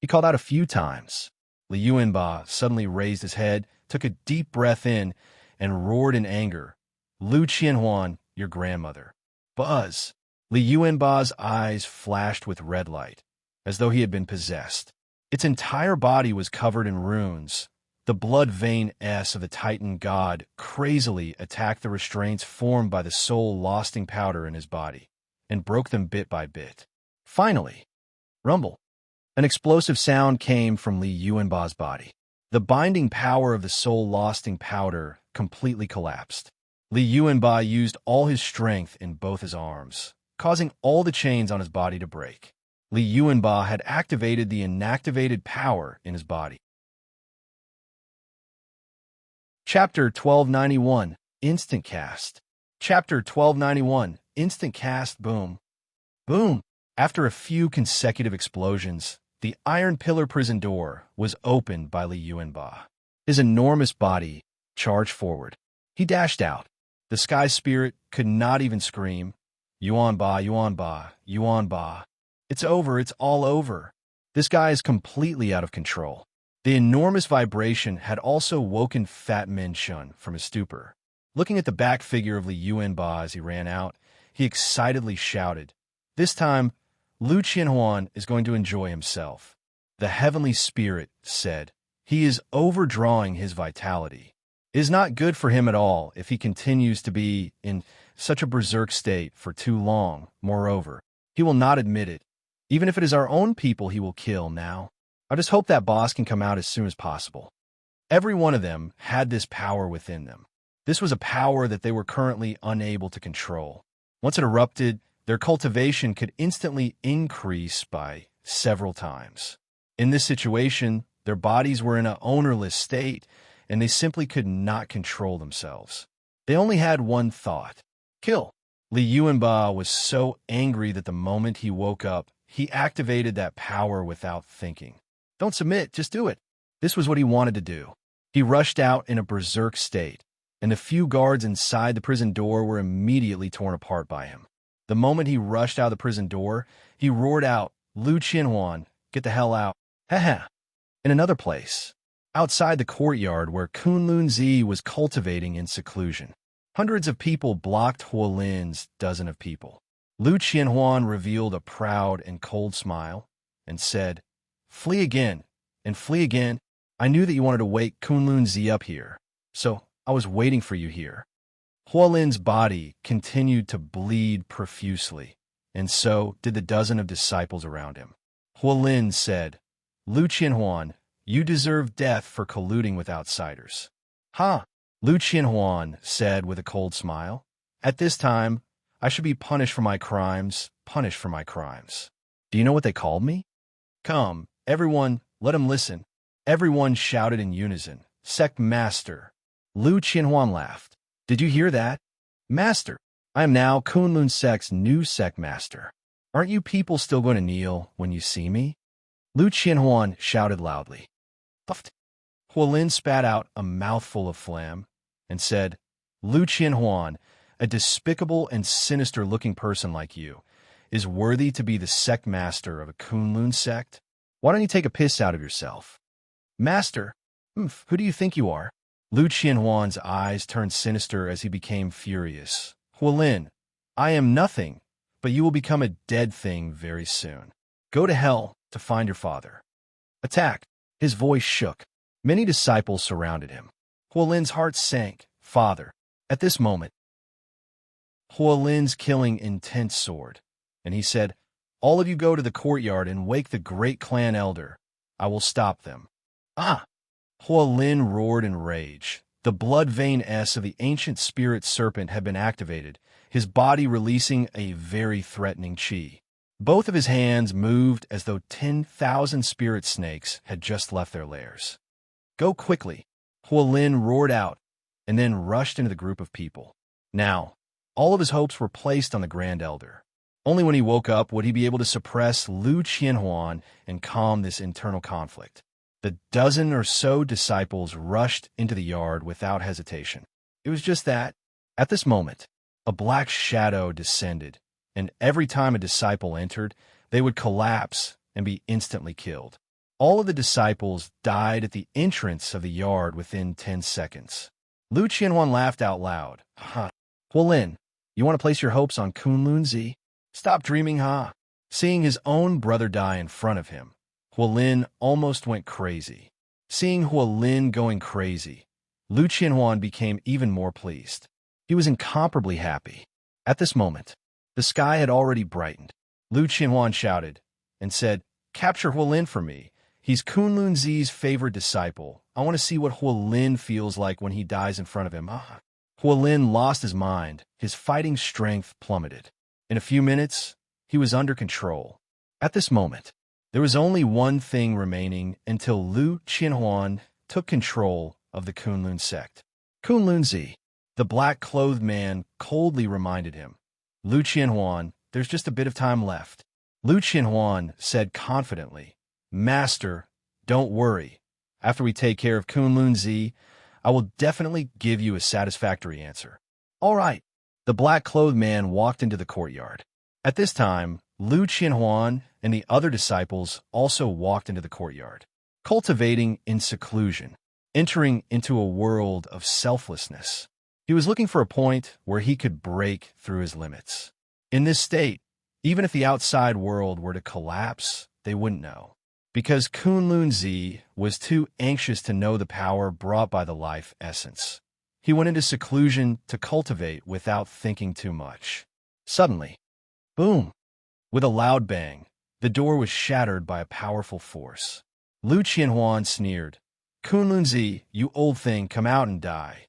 Speaker 1: He called out a few times. Li Yuanba suddenly raised his head, took a deep breath in, and roared in anger. "Lu Qianhuan, your grandmother." Buzz! Li Yuanba's eyes flashed with red light, as though he had been possessed. Its entire body was covered in runes. The blood vein S of the Titan god crazily attacked the restraints formed by the soul-losting powder in his body, and broke them bit by bit. Finally, rumble! An explosive sound came from Li Yuanba's body. The binding power of the soul-losting powder completely collapsed. Li Yuanba used all his strength in both his arms, causing all the chains on his body to break. Li Yuanba had activated the inactivated power in his body. Chapter 1291, Instant Cast. Chapter 1291, Instant Cast. Boom. Boom. After a few consecutive explosions, the iron pillar prison door was opened by Li Yuanba. His enormous body charged forward. He dashed out. The sky spirit could not even scream, Yuanba, Yuanba, Yuanba. It's over, it's all over. This guy is completely out of control. The enormous vibration had also woken Fat Min Shun from his stupor. Looking at the back figure of Li Yuanba as he ran out, he excitedly shouted, "This time, Lu Qianhuan is going to enjoy himself." The heavenly spirit said, "He is overdrawing his vitality. It is not good for him at all if he continues to be in such a berserk state for too long. Moreover, he will not admit it. Even if it is our own people he will kill now. I just hope that boss can come out as soon as possible." Every one of them had this power within them. This was a power that they were currently unable to control. Once it erupted, their cultivation could instantly increase by several times. In this situation, their bodies were in an ownerless state, and they simply could not control themselves. They only had one thought: kill. Li Yuanba was so angry that the moment he woke up, he activated that power without thinking. Don't submit, just do it. This was what he wanted to do. He rushed out in a berserk state, and the few guards inside the prison door were immediately torn apart by him. The moment he rushed out of the prison door, he roared out, "Lu Qianhuan, get the hell out." Haha. In another place, outside the courtyard where Kunlun-zi was cultivating in seclusion, hundreds of people blocked Huolin's dozen of people. Lu Qianhuan revealed a proud and cold smile and said, "Flee again, and flee again. I knew that you wanted to wake Kunlun-zi up here, so I was waiting for you here." Huolin's body continued to bleed profusely, and so did the dozen of disciples around him. Huolin said, "Lu Qianhuan, you deserve death for colluding with outsiders." "Ha!" Lu Qianhuan said with a cold smile. "At this time, I should be punished for my crimes, punished for my crimes. Do you know what they called me? Come, everyone, let him listen." Everyone shouted in unison, "Sect Master." Lu Qianhuan laughed. "Did you hear that? Master, I am now Kunlun Sect's new Sect Master. Aren't you people still going to kneel when you see me?" Lu Qianhuan shouted loudly. Puffed. Huolin spat out a mouthful of phlegm and said, "Lu Qianhuan, a despicable and sinister-looking person like you, is worthy to be the Sect Master of a Kunlun Sect? Why don't you take a piss out of yourself?" "Master? Who do you think you are?" Lu Qianhuan's eyes turned sinister as he became furious. "Huolin, I am nothing, but you will become a dead thing very soon. Go to hell to find your father." Attack! His voice shook. Many disciples surrounded him. Huolin's heart sank. "Father." At this moment, Huolin's killing intense soared, and he said, "All of you go to the courtyard and wake the great clan elder. I will stop them." "Ah!" Huolin roared in rage. The blood vein S of the ancient spirit serpent had been activated, his body releasing a very threatening chi. Both of his hands moved as though 10,000 spirit snakes had just left their lairs. "Go quickly!" Huolin roared out, and then rushed into the group of people. Now, all of his hopes were placed on the Grand Elder. Only when he woke up would he be able to suppress Lu Qianhuan and calm this internal conflict. The dozen or so disciples rushed into the yard without hesitation. It was just that, at this moment, a black shadow descended, and every time a disciple entered, they would collapse and be instantly killed. All of the disciples died at the entrance of the yard within 10 seconds. Lu Qianhuan laughed out loud. "Ha! Huolin, you want to place your hopes on Kunlun-zi? Stop dreaming, ha!" Seeing his own brother die in front of him, Huolin almost went crazy. Seeing Huolin going crazy, Lu Qianhuan became even more pleased. He was incomparably happy. At this moment, the sky had already brightened. Lu Qianhuan shouted and said, "Capture Huolin for me. He's Kunlun-zi's favorite disciple. I want to see what Huolin feels like when he dies in front of him." Huolin lost his mind. His fighting strength plummeted. In a few minutes, he was under control. At this moment, there was only one thing remaining until Lu Qianhuan took control of the Kunlun sect. Kunlunzi, the black-clothed man, coldly reminded him. Lu Qianhuan, there's just a bit of time left. Lu Qianhuan said confidently, Master, don't worry. After we take care of Kunlunzi, I will definitely give you a satisfactory answer. All right. The black-clothed man walked into the courtyard. At this time, Lu Qianhuan and the other disciples also walked into the courtyard, cultivating in seclusion, entering into a world of selflessness. He was looking for a point where he could break through his limits. In this state, even if the outside world were to collapse, they wouldn't know, because Kunlunzi was too anxious to know the power brought by the life essence. He went into seclusion to cultivate without thinking too much. Suddenly, boom! With a loud bang, the door was shattered by a powerful force. Lu Qianhuan sneered, Kunlunzi, you old thing, come out and die.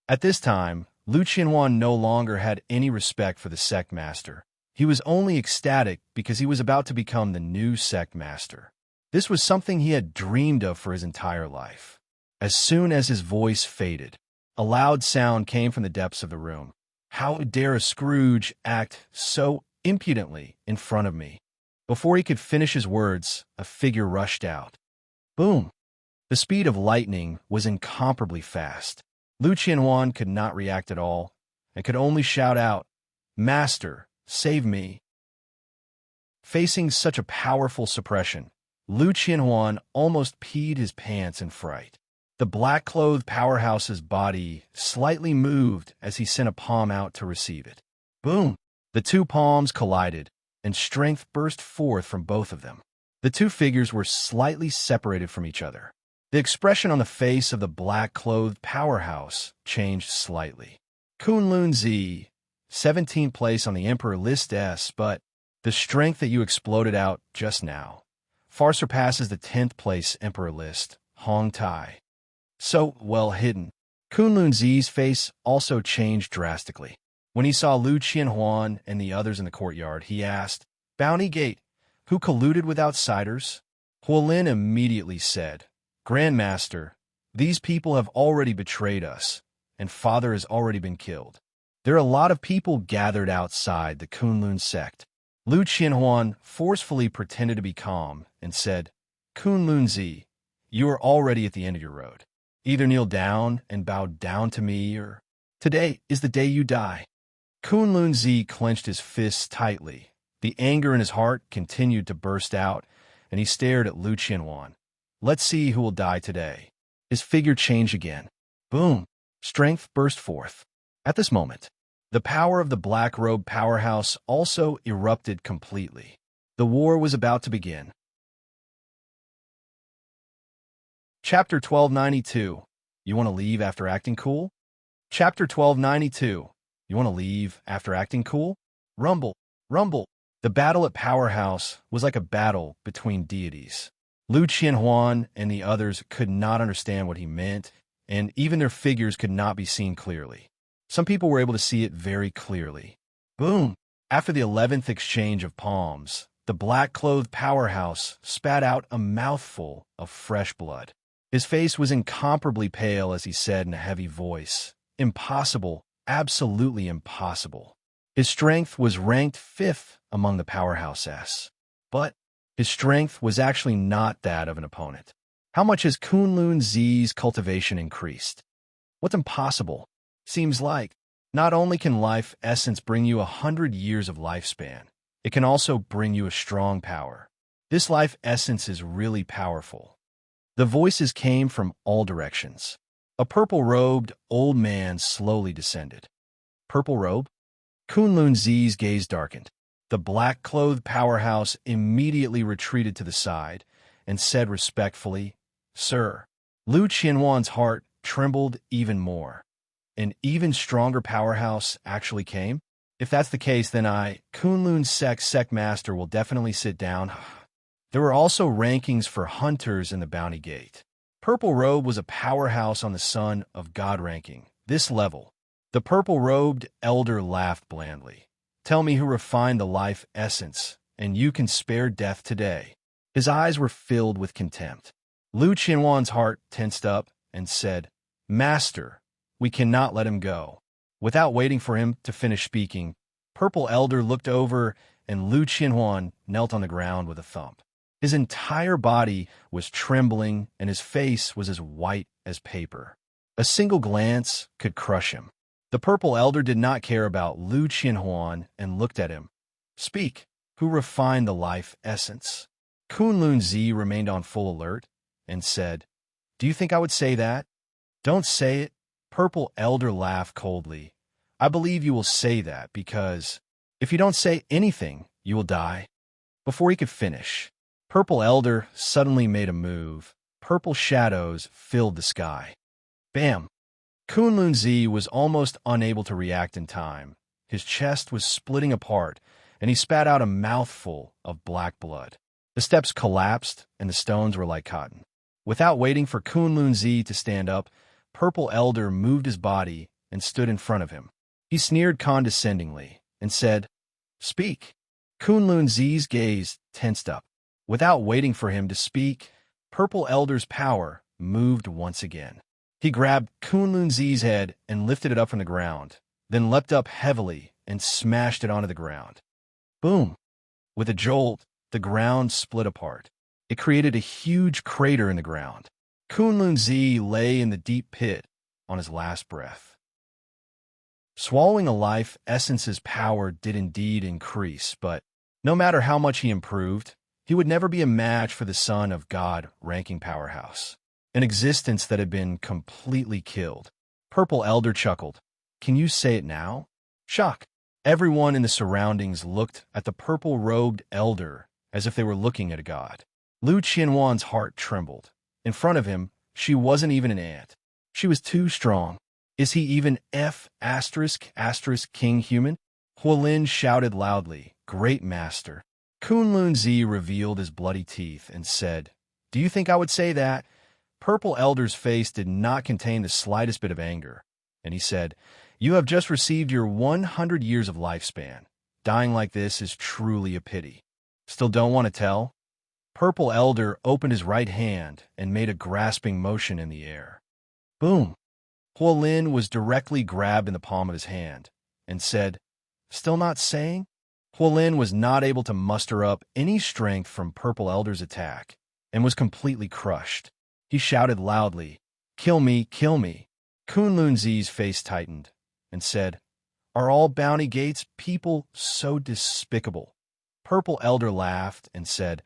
Speaker 1: At this time, Lu Qianhuan no longer had any respect for the sect master. He was only ecstatic because he was about to become the new sect master. This was something he had dreamed of for his entire life. As soon as his voice faded, a loud sound came from the depths of the room. How dare a Scrooge act so impudently in front of me? Before he could finish his words, a figure rushed out. Boom! The speed of lightning was incomparably fast. Lu Qianhuan could not react at all, and could only shout out, Master, save me. Facing such a powerful suppression, Lu Qianhuan almost peed his pants in fright. The black-clothed powerhouse's body slightly moved as he sent a palm out to receive it. Boom! The two palms collided, and strength burst forth from both of them. The two figures were slightly separated from each other. The expression on the face of the black-clothed powerhouse changed slightly. Kunlunzi, 17th place on the Emperor List S, but the strength that you exploded out just now far surpasses the 10th place Emperor List, Hong Tai. So well hidden. Kunlunzi's face also changed drastically. When he saw Lu Qianhuan and the others in the courtyard, he asked, Bounty Gate, who colluded with outsiders? Huolin immediately said, Grandmaster, these people have already betrayed us, and Father has already been killed. There are a lot of people gathered outside the Kunlun sect. Lu Qianhuan forcefully pretended to be calm and said, Kunlunzi, you are already at the end of your road. Either kneel down and bow down to me, or today is the day you die. Kunlunzi clenched his fists tightly. The anger in his heart continued to burst out, and he stared at Lu Qianhuan. Let's see who will die today. His figure changed again. Boom! Strength burst forth. At this moment, the power of the black-robed powerhouse also erupted completely. The war was about to begin. Chapter 1292. You want to leave after acting cool? Chapter 1292. You want to leave after acting cool? Rumble, rumble. The battle at Powerhouse was like a battle between deities. Lu Qianhuan and the others could not understand what he meant, and even their figures could not be seen clearly. Some people were able to see it very clearly. Boom! After the 11th exchange of palms, the black-clothed powerhouse spat out a mouthful of fresh blood. His face was incomparably pale as he said in a heavy voice, Impossible, absolutely impossible. His strength was ranked 5th among the Powerhouse S. But his strength was actually not that of an opponent. How much has Kunlunzi's cultivation increased? What's impossible? Seems like not only can life essence bring you 100 years of lifespan, it can also bring you a strong power. This life essence is really powerful. The voices came from all directions. A purple-robed old man slowly descended. Purple robe? Kunlunzi's gaze darkened. The black-clothed powerhouse immediately retreated to the side and said respectfully, Sir. Lu Qianhuan's heart trembled even more. An even stronger powerhouse actually came? If that's the case, then Kunlun's sect master, will definitely sit down. There were also rankings for hunters in the Bounty Gate. Purple Robe was a powerhouse on the Son of God ranking. This level. The purple-robed elder laughed blandly. Tell me who refined the life essence, and you can spare death today." His eyes were filled with contempt. Lu Qianhuan's heart tensed up and said, "Master, we cannot let him go." Without waiting for him to finish speaking, Purple Elder looked over and Lu Qianhuan knelt on the ground with a thump. His entire body was trembling and his face was as white as paper. A single glance could crush him. The Purple Elder did not care about Lu Qianhuan and looked at him. "Speak, who refined the life essence?" Kunlun Zi remained on full alert and said, "Do you think I would say that?" "Don't say it." Purple Elder laughed coldly. "I believe you will say that because if you don't say anything, you will die." Before he could finish, Purple Elder suddenly made a move. Purple shadows filled the sky. Bam! Kunlun Zi was almost unable to react in time. His chest was splitting apart, and he spat out a mouthful of black blood. The steps collapsed, and the stones were like cotton. Without waiting for Kunlun Zi to stand up, Purple Elder moved his body and stood in front of him. He sneered condescendingly and said, "Speak." Kunlun Zi's gaze tensed up. Without waiting for him to speak, Purple Elder's power moved once again. He grabbed Kunlun Zi's head and lifted it up from the ground, then leapt up heavily and smashed it onto the ground. Boom! With a jolt, the ground split apart. It created a huge crater in the ground. Kunlun Zi lay in the deep pit on his last breath. Swallowing a life essence's power did indeed increase, but no matter how much he improved, he would never be a match for the son of God-ranking powerhouse, an existence that had been completely killed. Purple Elder chuckled. "Can you say it now?" Shock. Everyone in the surroundings looked at the purple-robed elder as if they were looking at a god. Lu Qianhuan's heart trembled. In front of him, she wasn't even an ant. She was too strong. Is he even King human? Huolin shouted loudly, "Great master." Kunlun Zi revealed his bloody teeth and said, "Do you think I would say that?" Purple Elder's face did not contain the slightest bit of anger, and he said, "You have just received your 100 years of lifespan. Dying like this is truly a pity. Still don't want to tell?" Purple Elder opened his right hand and made a grasping motion in the air. Boom! Huolin was directly grabbed in the palm of his hand and said, "Still not saying?" Huolin was not able to muster up any strength from Purple Elder's attack and was completely crushed. He shouted loudly, "Kill me, kill me." Kunlun Zi's face tightened and said, "Are all Bounty Gate's people so despicable?" Purple Elder laughed and said,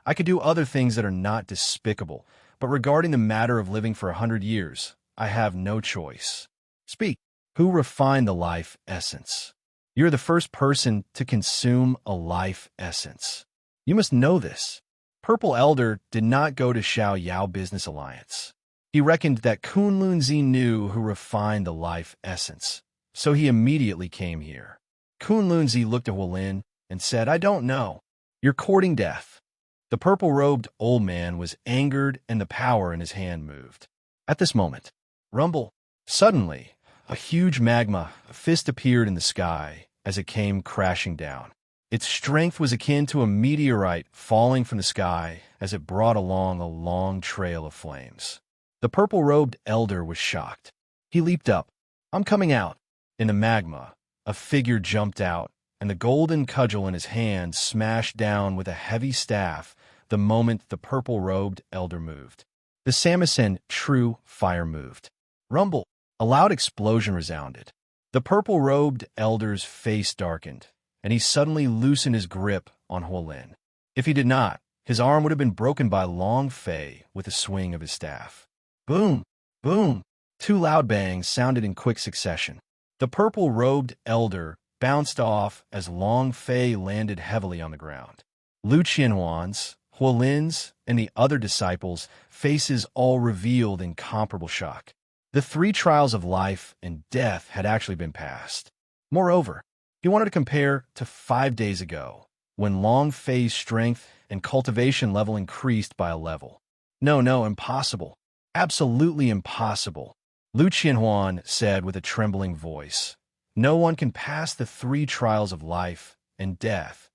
Speaker 1: "I could do other things that are not despicable, but regarding the matter of living for 100 years, I have no choice. Speak. Who refined the life essence? You're the first person to consume a life essence. You must know this." Purple Elder did not go to Xiao Yao Business Alliance. He reckoned that Kunlun Zi knew who refined the life essence, so he immediately came here. Kunlun Zi looked at Huolin and said, "I don't know. You're courting death." The purple-robed old man was angered and the power in his hand moved. At this moment, rumble! Suddenly, a huge magma fist appeared in the sky as it came crashing down. Its strength was akin to a meteorite falling from the sky as it brought along a long trail of flames. The purple-robed elder was shocked. He leaped up. "I'm coming out." In the magma, a figure jumped out, and the golden cudgel in his hand smashed down with a heavy staff the moment the purple-robed elder moved. The Samisen true fire moved. Rumble! A loud explosion resounded. The purple-robed elder's face darkened, and he suddenly loosened his grip on Huolin. If he did not, his arm would have been broken by Long Fei with a swing of his staff. Boom! Boom! Two loud bangs sounded in quick succession. The purple-robed elder bounced off as Long Fei landed heavily on the ground. Lu Qianhuan's, Huolin's, and the other disciples' faces all revealed in comparable shock. The 3 trials of life and death had actually been passed. Moreover, he wanted to compare to 5 days ago, when Long Fei's strength and cultivation level increased by a level. No, impossible. Absolutely impossible, Lu Qianhuan said with a trembling voice. No one can pass the 3 trials of life and death.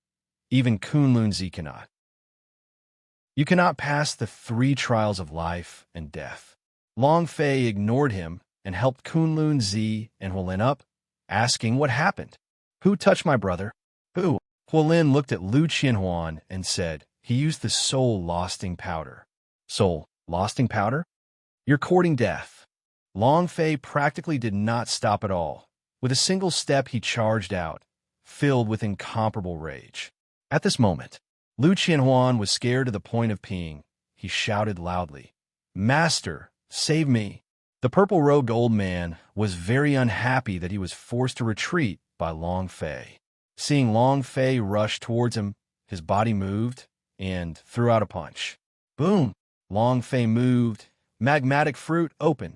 Speaker 1: Even Kunlun Z cannot. You cannot pass the 3 trials of life and death. Long Fei ignored him and helped Kunlun Z and Huolin up, asking what happened. Who touched my brother? Who? Huolin looked at Lu Qianhuan and said, he used the soul-losting powder. Soul-losting powder? You're courting death. Long Fei practically did not stop at all. With a single step, he charged out, filled with incomparable rage. At this moment, Lu Qianhuan was scared to the point of peeing. He shouted loudly, Master, save me. The purple-robed old man was very unhappy that he was forced to retreat by Long Fei. Seeing Long Fei rush towards him, his body moved and threw out a punch. Boom! Long Fei moved, magmatic fruit opened.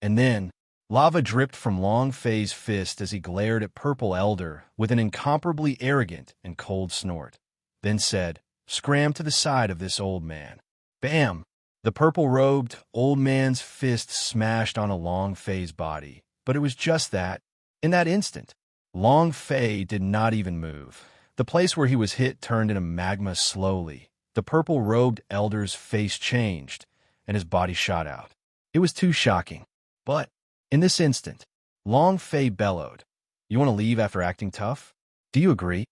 Speaker 1: And then, lava dripped from Long Fei's fist as he glared at Purple Elder with an incomparably arrogant and cold snort. Then said, Scram to the side of this old man. Bam! The purple-robed old man's fist smashed on a Long Fei's body, but it was just that. In that instant, Long Fei did not even move. The place where he was hit turned into magma slowly. The purple-robed elder's face changed, and his body shot out. It was too shocking. But, in this instant, Long Fei bellowed, You want to leave after acting tough? Do you agree?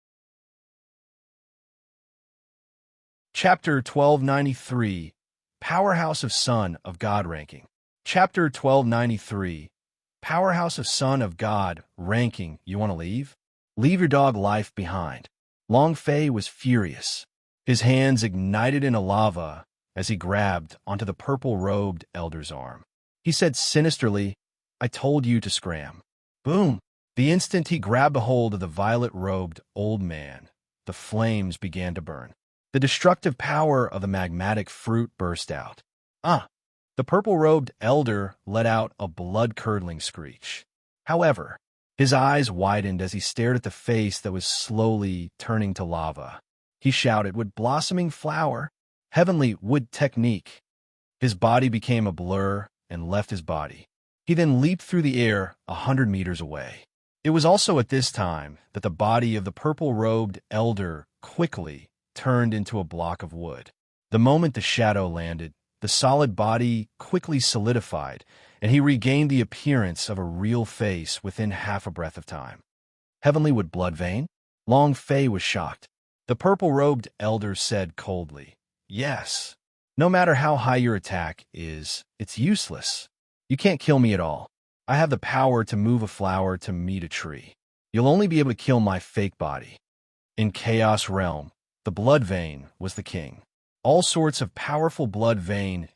Speaker 1: Chapter 1293, Powerhouse of Son of God Ranking. Chapter 1293, Powerhouse of Son of God Ranking. You want to leave? Leave your dog life behind. Long Fei was furious. His hands ignited into lava as he grabbed onto the purple-robed elder's arm. He said sinisterly, I told you to scram. Boom! The instant he grabbed a hold of the violet-robed old man, the flames began to burn. The destructive power of the magmatic fruit burst out. The purple-robed elder let out a blood-curdling screech. However, his eyes widened as he stared at the face that was slowly turning to lava. He shouted with blossoming flower, heavenly wood technique. His body became a blur and left his body. He then leaped through the air 100 meters away. It was also at this time that the body of the purple-robed elder quickly turned into a block of wood. The moment the shadow landed, the solid body quickly solidified, and he regained the appearance of a real face within half a breath of time. Heavenly wood blood vein? Long Fei was shocked. The purple-robed elder said coldly, Yes. No matter how high your attack is, it's useless. You can't kill me at all. I have the power to move a flower to meet a tree. You'll only be able to kill my fake body. In Chaos Realm, the blood vein was the king. All sorts of powerful blood veins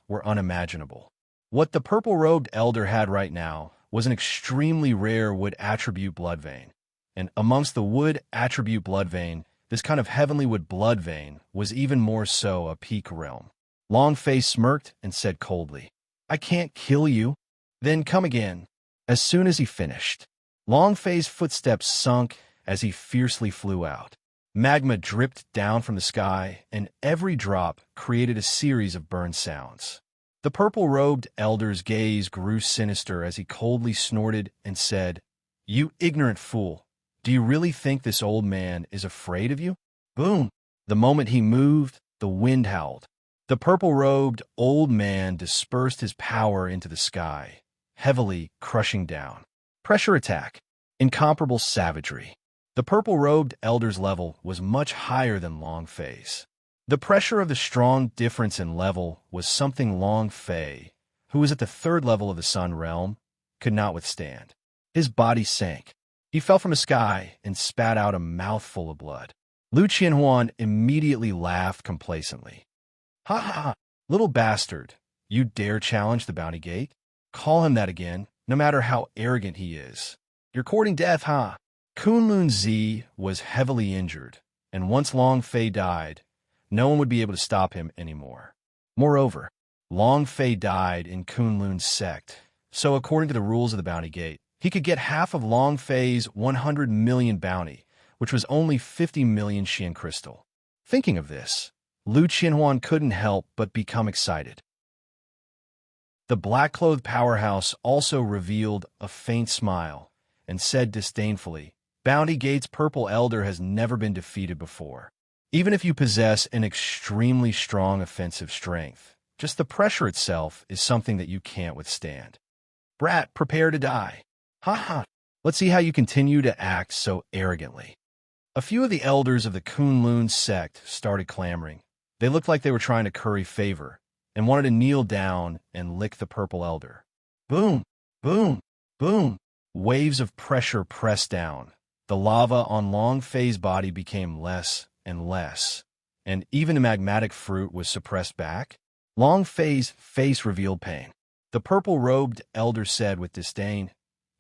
Speaker 1: were unimaginable. What the purple-robed elder had right now was an extremely rare wood attribute blood vein. And amongst the wood attribute blood vein, this kind of heavenly wood blood vein was even more so a peak realm. Long Fei smirked and said coldly, I can't kill you. Then come again. As soon as he finished, Long Fei's footsteps sunk as he fiercely flew out. Magma dripped down from the sky, and every drop created a series of burn sounds. The purple-robed elder's gaze grew sinister as he coldly snorted and said, You ignorant fool, do you really think this old man is afraid of you? Boom! The moment he moved, the wind howled. The purple-robed old man dispersed his power into the sky, heavily crushing down. Pressure attack. Incomparable savagery. The purple-robed elder's level was much higher than Long Fei's. The pressure of the strong difference in level was something Long Fei, who was at the 3rd level of the Sun Realm, could not withstand. His body sank. He fell from the sky and spat out a mouthful of blood. Lu Qianhuan immediately laughed complacently. Ha ha ha, little bastard, you dare challenge the bounty gate? Call him that again, no matter how arrogant he is. You're courting death, huh? Kunlun Z was heavily injured, and once Long Fei died, no one would be able to stop him anymore. Moreover, Long Fei died in Kunlun's sect, so according to the rules of the bounty gate, he could get half of Long Fei's 100 million bounty, which was only 50 million Xian crystal. Thinking of this, Lu Qianhuan couldn't help but become excited. The black-clothed powerhouse also revealed a faint smile and said disdainfully, Bounty Gate's purple elder has never been defeated before. Even if you possess an extremely strong offensive strength, just the pressure itself is something that you can't withstand. Brat, prepare to die. Ha ha. Let's see how you continue to act so arrogantly. A few of the elders of the Kunlun sect started clamoring. They looked like they were trying to curry favor and wanted to kneel down and lick the purple elder. Boom, boom, boom. Waves of pressure pressed down. The lava on Long Fei's body became less and less, and even the magmatic fruit was suppressed back. Long Fei's face revealed pain. The purple-robed elder said with disdain,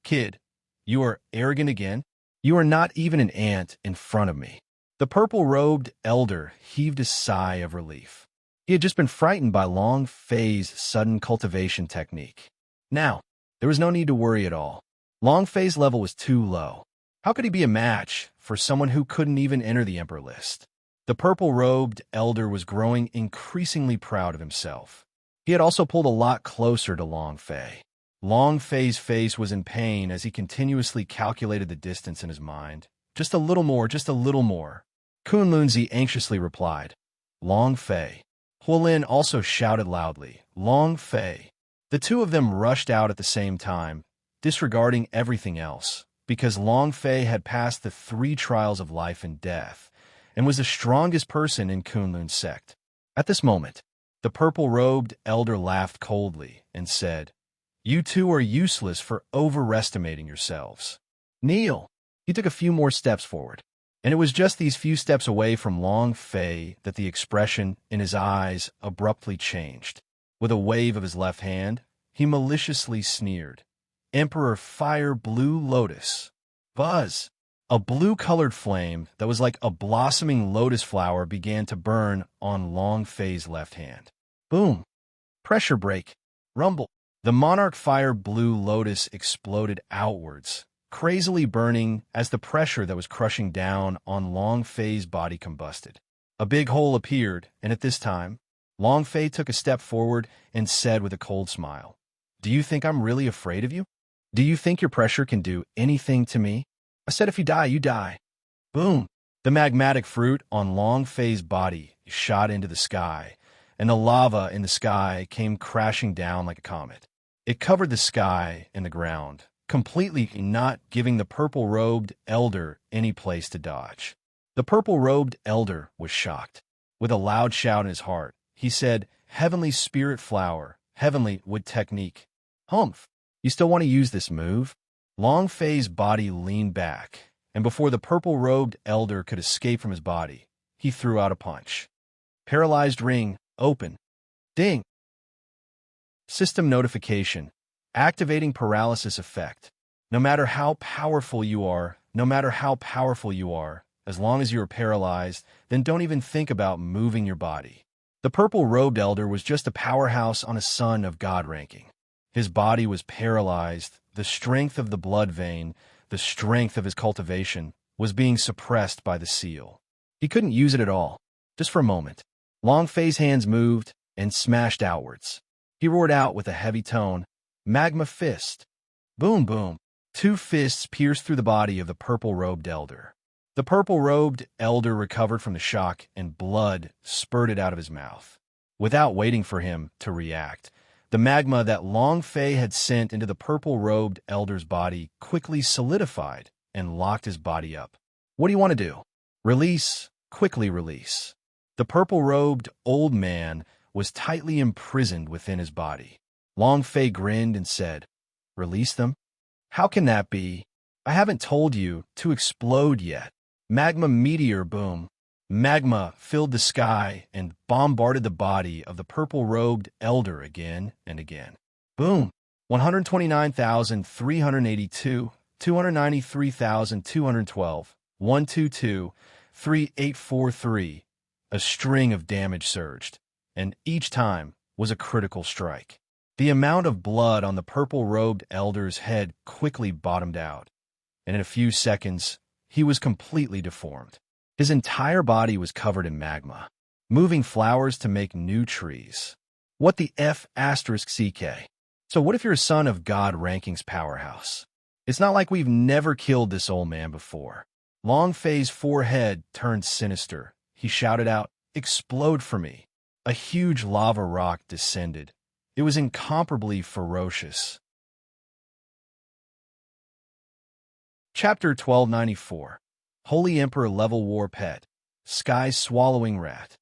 Speaker 1: Kid, you are arrogant again? You are not even an ant in front of me. The purple-robed elder heaved a sigh of relief. He had just been frightened by Long Fei's sudden cultivation technique. Now, there was no need to worry at all. Long Fei's level was too low. How could he be a match for someone who couldn't even enter the Emperor list? The purple-robed elder was growing increasingly proud of himself. He had also pulled a lot closer to Long Fei. Long Fei's face was in pain as he continuously calculated the distance in his mind. Just a little more, just a little more. Kunlunzi anxiously replied, Long Fei. Huolin also shouted loudly, Long Fei. The two of them rushed out at the same time, disregarding everything else, because Long Fei had passed the 3 trials of life and death, and was the strongest person in Kunlun's sect. At this moment, the purple-robed elder laughed coldly and said, You two are useless for overestimating yourselves. Kneel. He took a few more steps forward, and it was just these few steps away from Long Fei that the expression in his eyes abruptly changed. With a wave of his left hand, he maliciously sneered, Emperor Fire Blue Lotus. Buzz! A blue-colored flame that was like a blossoming lotus flower began to burn on Long Fei's left hand. Boom! Pressure break. Rumble. The monarch Fire Blue Lotus exploded outwards, crazily burning as the pressure that was crushing down on Long Fei's body combusted. A big hole appeared, and at this time, Long Fei took a step forward and said with a cold smile, Do you think I'm really afraid of you? Do you think your pressure can do anything to me? I said if you die, you die. Boom! The magmatic fruit on Long Fei's body shot into the sky, and the lava in the sky came crashing down like a comet. It covered the sky and the ground, completely not giving the purple-robed elder any place to dodge. The purple-robed elder was shocked. With a loud shout in his heart, he said, Heavenly Spirit Flower, Heavenly Wood Technique. Humph! You still want to use this move? Long Fei's body leaned back, and before the purple-robed elder could escape from his body, he threw out a punch. Paralyzed ring, open. Ding! System notification. Activating paralysis effect. No matter how powerful you are, as long as you are paralyzed, then don't even think about moving your body. The purple-robed elder was just a powerhouse on a son of God ranking. His body was paralyzed. The strength of the blood vein, the strength of his cultivation, was being suppressed by the seal. He couldn't use it at all. Just for a moment, Long Fei's hands moved and smashed outwards. He roared out with a heavy tone, Magma Fist. Boom, boom. 2 fists pierced through the body of the purple-robed elder. The purple-robed elder recovered from the shock, and blood spurted out of his mouth. Without waiting for him to react, the magma that Long Fei had sent into the purple-robed elder's body quickly solidified and locked his body up. What do you want to do? Release, quickly release. The purple-robed old man was tightly imprisoned within his body. Long Fei grinned and said, Release them? How can that be? I haven't told you to explode yet. Magma meteor boom. Magma filled the sky and bombarded the body of the purple-robed elder again and again. Boom! 129,382, 293,212, 122, 3843. A string of damage surged, and each time was a critical strike. The amount of blood on the purple-robed elder's head quickly bottomed out, and in a few seconds, he was completely deformed. His entire body was covered in magma, moving flowers to make new trees. What the F***CK? So what if you're a son of God rankings powerhouse? It's not like we've never killed this old man before. Long Fei's forehead turned sinister. He shouted out, "Explode for me." A huge lava rock descended. It was incomparably ferocious. Chapter 1294. Holy Emperor Level War Pet. Sky Swallowing Rat.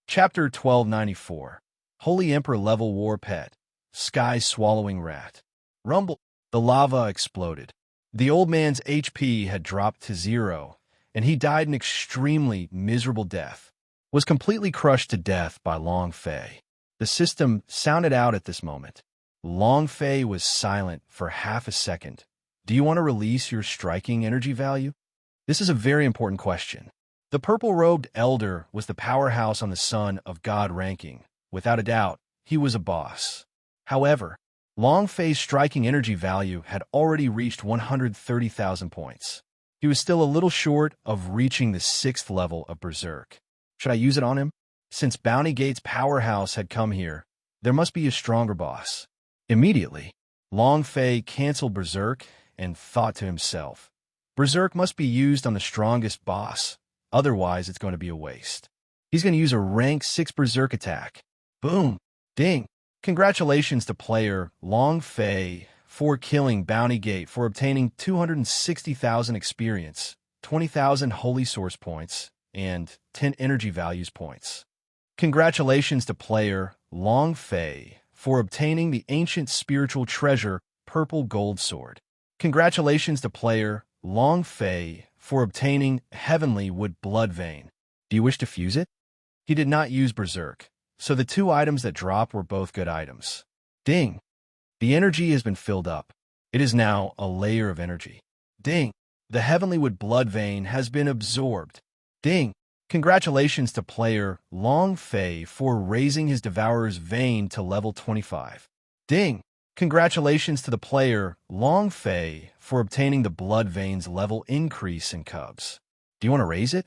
Speaker 1: Chapter 1294. Holy Emperor Level War Pet. Sky Swallowing Rat. Rumble. The lava exploded. The old man's HP had dropped to 0, and he died an extremely miserable death. Was completely crushed to death by Long Fei. The system sounded out at this moment. Long Fei was silent for half a second. Do you want to release your striking energy value? This is a very important question. The purple-robed elder was the powerhouse on the Son of God ranking. Without a doubt, he was a boss. However, Long Fei's striking energy value had already reached 130,000 points. He was still a little short of reaching the 6th level of Berserk. Should I use it on him? Since Bounty Gate's powerhouse had come here, there must be a stronger boss. Immediately, Long Fei canceled Berserk and thought to himself, Berserk must be used on the strongest boss, otherwise it's going to be a waste. He's going to use a rank 6 Berserk attack. Boom! Ding! Congratulations to player Long Fei for killing Bounty Gate for obtaining 260,000 experience, 20,000 Holy Source points, and 10 energy values points. Congratulations to player Long Fei for obtaining the ancient spiritual treasure Purple Gold Sword. Congratulations to player Long Fei for obtaining Heavenly Wood Blood Vein. Do you wish to fuse it? He did not use Berserk, so the 2 items that dropped were both good items. Ding! The energy has been filled up. It is now a layer of energy. Ding! The Heavenly Wood Blood Vein has been absorbed. Ding! Congratulations to player Long Fei for raising his Devourer's Vein to level 25. Ding! Congratulations to the player Long Fei for obtaining the Blood Vein's level increase in Cubs. Do you want to raise it?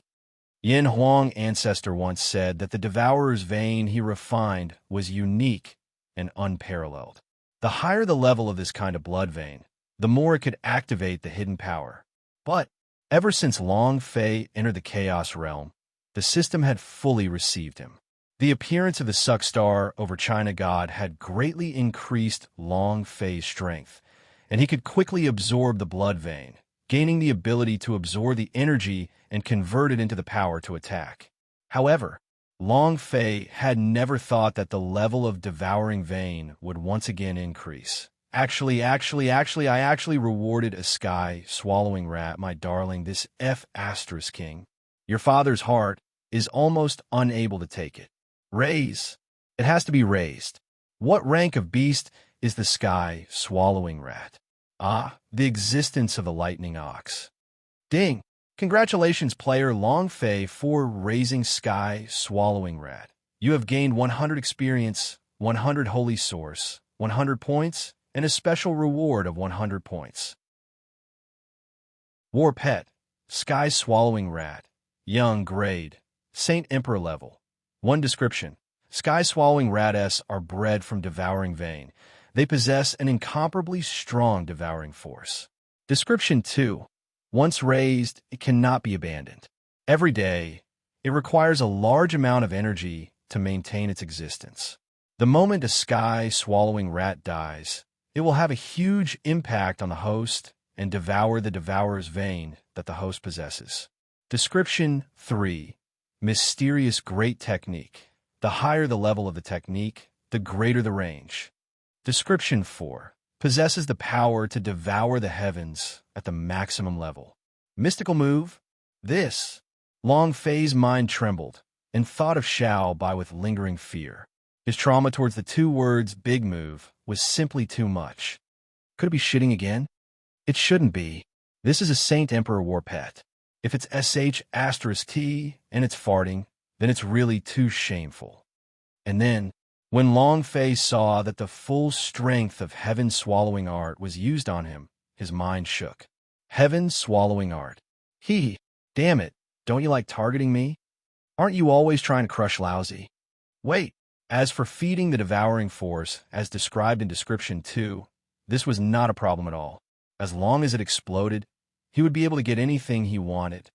Speaker 1: Yin Huang Ancestor once said that the Devourer's Vein he refined was unique and unparalleled. The higher the level of this kind of blood vein, the more it could activate the hidden power. But ever since Long Fei entered the Chaos Realm, the system had fully received him. The appearance of the Suck Star over China God had greatly increased Long Fei's strength, and he could quickly absorb the blood vein, gaining the ability to absorb the energy and convert it into the power to attack. However, Long Fei had never thought that the level of devouring vein would once again increase. I actually rewarded a sky swallowing rat, my darling, this F** king. Your father's heart is almost unable to take it. Raise. It has to be raised. What rank of beast is the sky swallowing rat? Ah, the existence of the lightning ox. Ding! Congratulations, player Long Fei, for raising sky swallowing rat. You have gained 100 experience, 100 holy source, 100 points, and a special reward of 100 points. War Pet, Sky Swallowing Rat, Young Grade, Saint Emperor Level. 1 description. Sky Swallowing Rats are bred from devouring vein. They possess an incomparably strong devouring force. Description 2. Once raised, it cannot be abandoned. Every day, it requires a large amount of energy to maintain its existence. The moment a sky swallowing rat dies, it will have a huge impact on the host and devour the devourer's vein that the host possesses. Description 3. Mysterious great technique. The higher the level of the technique, the greater the range. Description 4. Possesses the power to devour the heavens at the maximum level. Mystical move. This. Long Fei's mind trembled and thought of Shao Bai with lingering fear. His trauma towards the 2 words big move was simply too much. Could it be shitting again? It shouldn't be. This is a Saint Emperor War Pet. If it's SH*T and it's farting, then it's really too shameful. And then, when Long Fei saw that the full strength of Heaven Swallowing Art was used on him, his mind shook. Heaven Swallowing Art. Damn it, don't you like targeting me? Aren't you always trying to crush Lousy? Wait, as for feeding the devouring force, as described in description 2, this was not a problem at all. As long as it exploded, he would be able to get anything he wanted.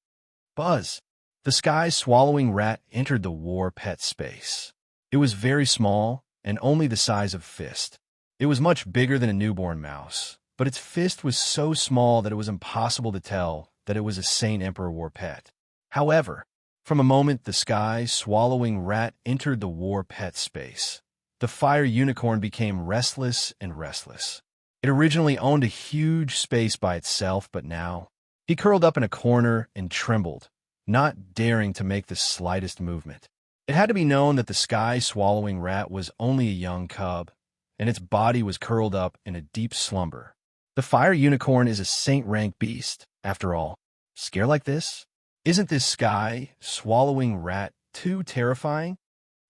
Speaker 1: Buzz, the sky-swallowing rat, entered the war pet space. It was very small and only the size of a fist. It was much bigger than a newborn mouse, but its fist was so small that it was impossible to tell that it was a Saint Emperor war pet. However, from a moment the sky-swallowing rat entered the war pet space, the fire unicorn became restless and restless. It originally owned a huge space by itself, but now he curled up in a corner and trembled, not daring to make the slightest movement. It had to be known that the sky-swallowing rat was only a young cub, and its body was curled up in a deep slumber. The fire unicorn is a saint-rank beast, after all. Scare like this? Isn't this sky-swallowing rat too terrifying?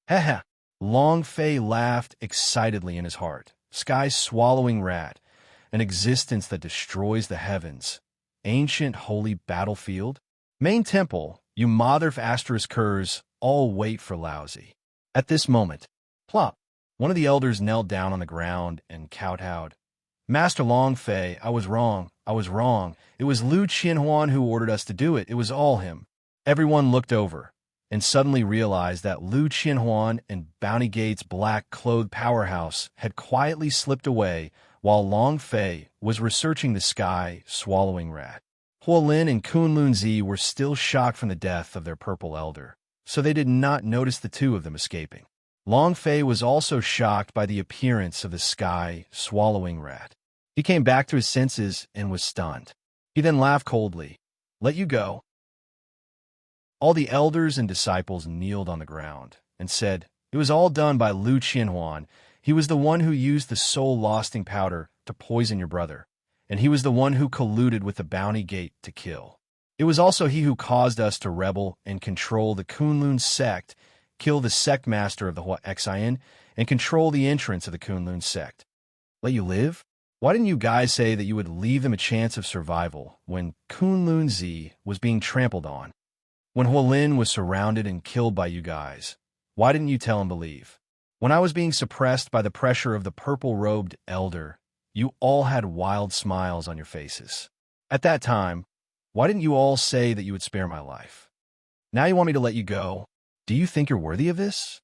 Speaker 1: Haha! Long Fei laughed excitedly in his heart. Sky-swallowing rat, an existence that destroys the heavens. Ancient holy battlefield? Main temple, you motherf asterisk curs, all wait for lousy. At this moment, plop, one of the elders knelt down on the ground and kowtowed. Master Long Fei, I was wrong. It was Lu Qianhuan who ordered us to do it. It was all him. Everyone looked over and suddenly realized that Lu Qianhuan and Bounty Gate's black-clothed powerhouse had quietly slipped away while Long Fei was researching the sky-swallowing rat. Huolin and Kunlun Zi were still shocked from the death of their purple elder, so they did not notice the two of them escaping. Long Fei was also shocked by the appearance of the sky-swallowing rat. He came back to his senses and was stunned. He then laughed coldly. Let you go. All the elders and disciples kneeled on the ground and said, it was all done by Lu Qianhuan. He was the one who used the soul-losting powder to poison your brother, and he was the one who colluded with the Bounty Gate to kill. It was also he who caused us to rebel and control the Kunlun sect, kill the sect master of the Huaxian, and control the entrance of the Kunlun sect. Let you live? Why didn't you guys say that you would leave them a chance of survival when Kunlun Zi was being trampled on? When Huolin was surrounded and killed by you guys, why didn't you tell him to leave? When I was being suppressed by the pressure of the purple-robed elder, you all had wild smiles on your faces. At that time, why didn't you all say that you would spare my life? Now you want me to let you go? Do you think you're worthy of this?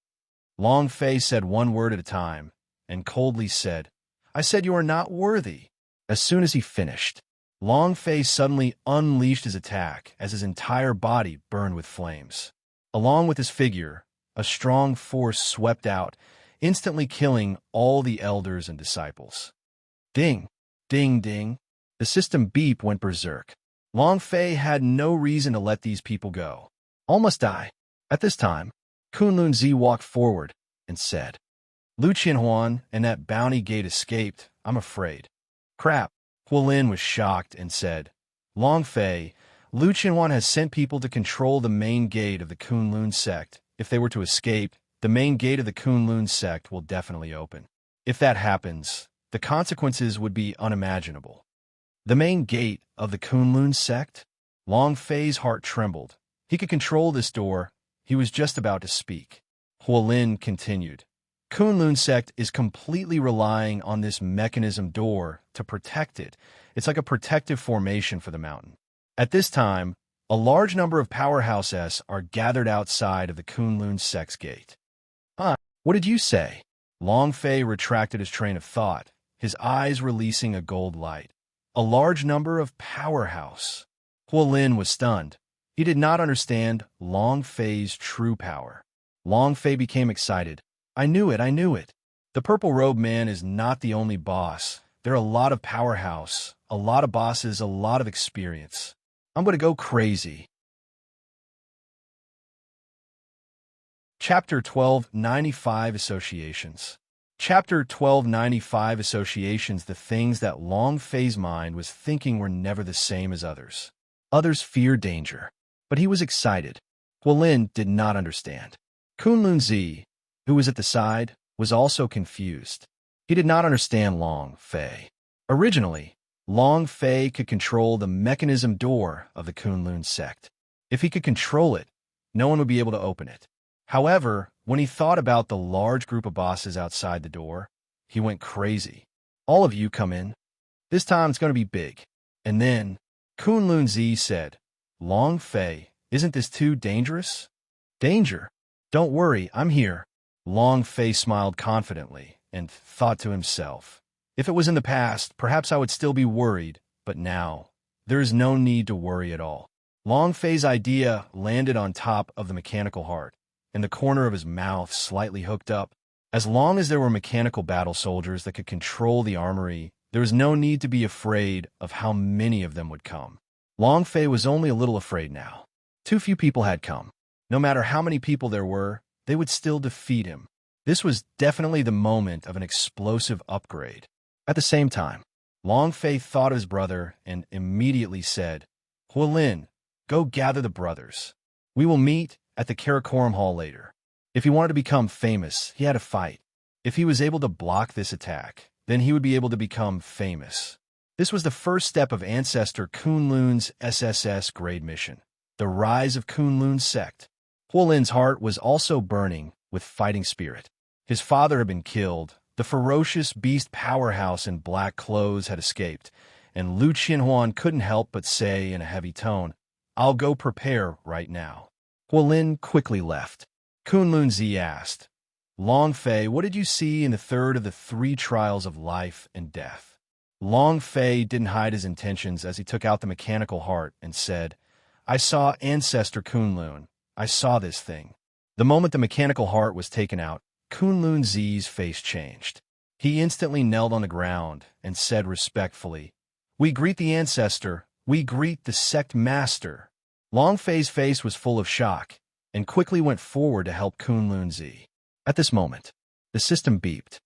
Speaker 1: Long Fei said one word at a time, and coldly said, I said you are not worthy. As soon as he finished, Long Fei suddenly unleashed his attack as his entire body burned with flames. Along with his figure, a strong force swept out, instantly killing all the elders and disciples. Ding, ding, ding. The system beep went berserk. Long Fei had no reason to let these people go. All must die. At this time, Kunlun Zi walked forward and said, Lu Qianhuan and that Bounty Gate escaped, I'm afraid. Crap. Huolin was shocked and said, Long Fei, Lu Qianhuan has sent people to control the main gate of the Kunlun sect. If they were to escape, the main gate of the Kunlun sect will definitely open. If that happens, the consequences would be unimaginable. The main gate of the Kunlun sect? Long Fei's heart trembled. He could control this door. He was just about to speak. Huolin continued. Kunlun sect is completely relying on this mechanism door to protect it. It's like a protective formation for the mountain. At this time, a large number of powerhouses are gathered outside of the Kunlun sect's gate. Huh? What did you say? Long Fei retracted his train of thought, his eyes releasing a gold light. A large number of powerhouse. Huolin was stunned. He did not understand Long Fei's true power. Long Fei became excited. I knew it. The Purple Robe Man is not the only boss. There are a lot of powerhouse, a lot of bosses, a lot of experience. I'm going to go crazy. Chapter 1295 Associations. Chapter 1295 Associations. The things that Long Fei's mind was thinking were never the same as others. Others feared danger, but he was excited. Huolin did not understand. Kunlun Zi, who was at the side, was also confused. He did not understand Long Fei. Originally, Long Fei could control the mechanism door of the Kunlun sect. If he could control it, no one would be able to open it. However, when he thought about the large group of bosses outside the door, he went crazy. All of you come in. This time it's going to be big. And then Kunlun Zi said, Long Fei, isn't this too dangerous? Danger? Don't worry, I'm here. Long Fei smiled confidently and thought to himself, if it was in the past, perhaps I would still be worried, but now, there is no need to worry at all. Long Fei's idea landed on top of the mechanical heart, and the corner of his mouth slightly hooked up. As long as there were mechanical battle soldiers that could control the armory, there was no need to be afraid of how many of them would come. Long Fei was only a little afraid now. Too few people had come. No matter how many people there were, they would still defeat him. This was definitely the moment of an explosive upgrade. At the same time, Long Fei thought of his brother and immediately said, Huolin, go gather the brothers. We will meet at the Karakoram Hall later. If he wanted to become famous, he had to fight. If he was able to block this attack, then he would be able to become famous. This was the first step of Ancestor Kunlun's SSS grade mission, the rise of Kunlun's sect. Huolin's heart was also burning with fighting spirit. His father had been killed, the ferocious beast powerhouse in black clothes had escaped, and Lu Qianhuan couldn't help but say in a heavy tone, I'll go prepare right now. Huolin quickly left. Kunlun Zi asked, Long Fei, what did you see in the third of the 3 trials of life and death? Long Fei didn't hide his intentions as he took out the mechanical heart and said, I saw Ancestor Kunlun. I saw this thing. The moment the mechanical heart was taken out, Kunlun Zi's face changed. He instantly knelt on the ground and said respectfully, We greet the Ancestor. We greet the sect master. Long Fei's face was full of shock and quickly went forward to help Kunlun Zi. At this moment, the system beeped.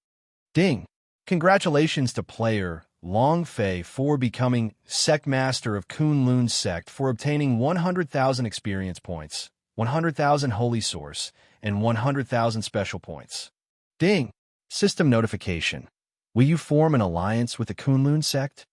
Speaker 1: Ding! Congratulations to player Long Fei for becoming sect master of Kunlun's sect for obtaining 100,000 experience points, 100,000 holy source, and 100,000 special points. Ding! System notification. Will you form an alliance with the Kunlun sect?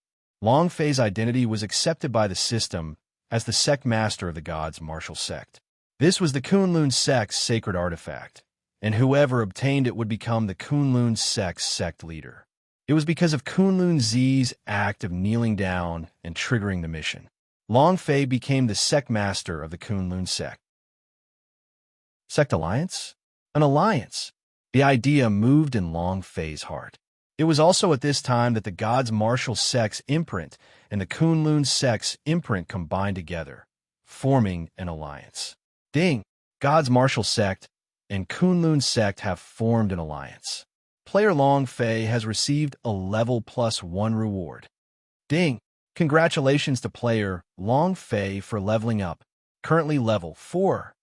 Speaker 1: Long Fei's identity was accepted by the system as the sect master of the gods' martial sect. This was the Kunlun sect's sacred artifact, and whoever obtained it would become the Kunlun sect's sect leader. It was because of Kunlun Zi's act of kneeling down and triggering the mission. Long Fei became the sect master of the Kunlun sect. Sect alliance? An alliance. The idea moved in Long Fei's heart. It was also at this time that the gods' martial sect's imprint and the Kunlun sect's imprint combined together, forming an alliance. Ding! Gods' martial sect and Kunlun sect have formed an alliance. Player Long Fei has received a level +1 reward. Ding! Congratulations to player Long Fei for leveling up, currently level 4.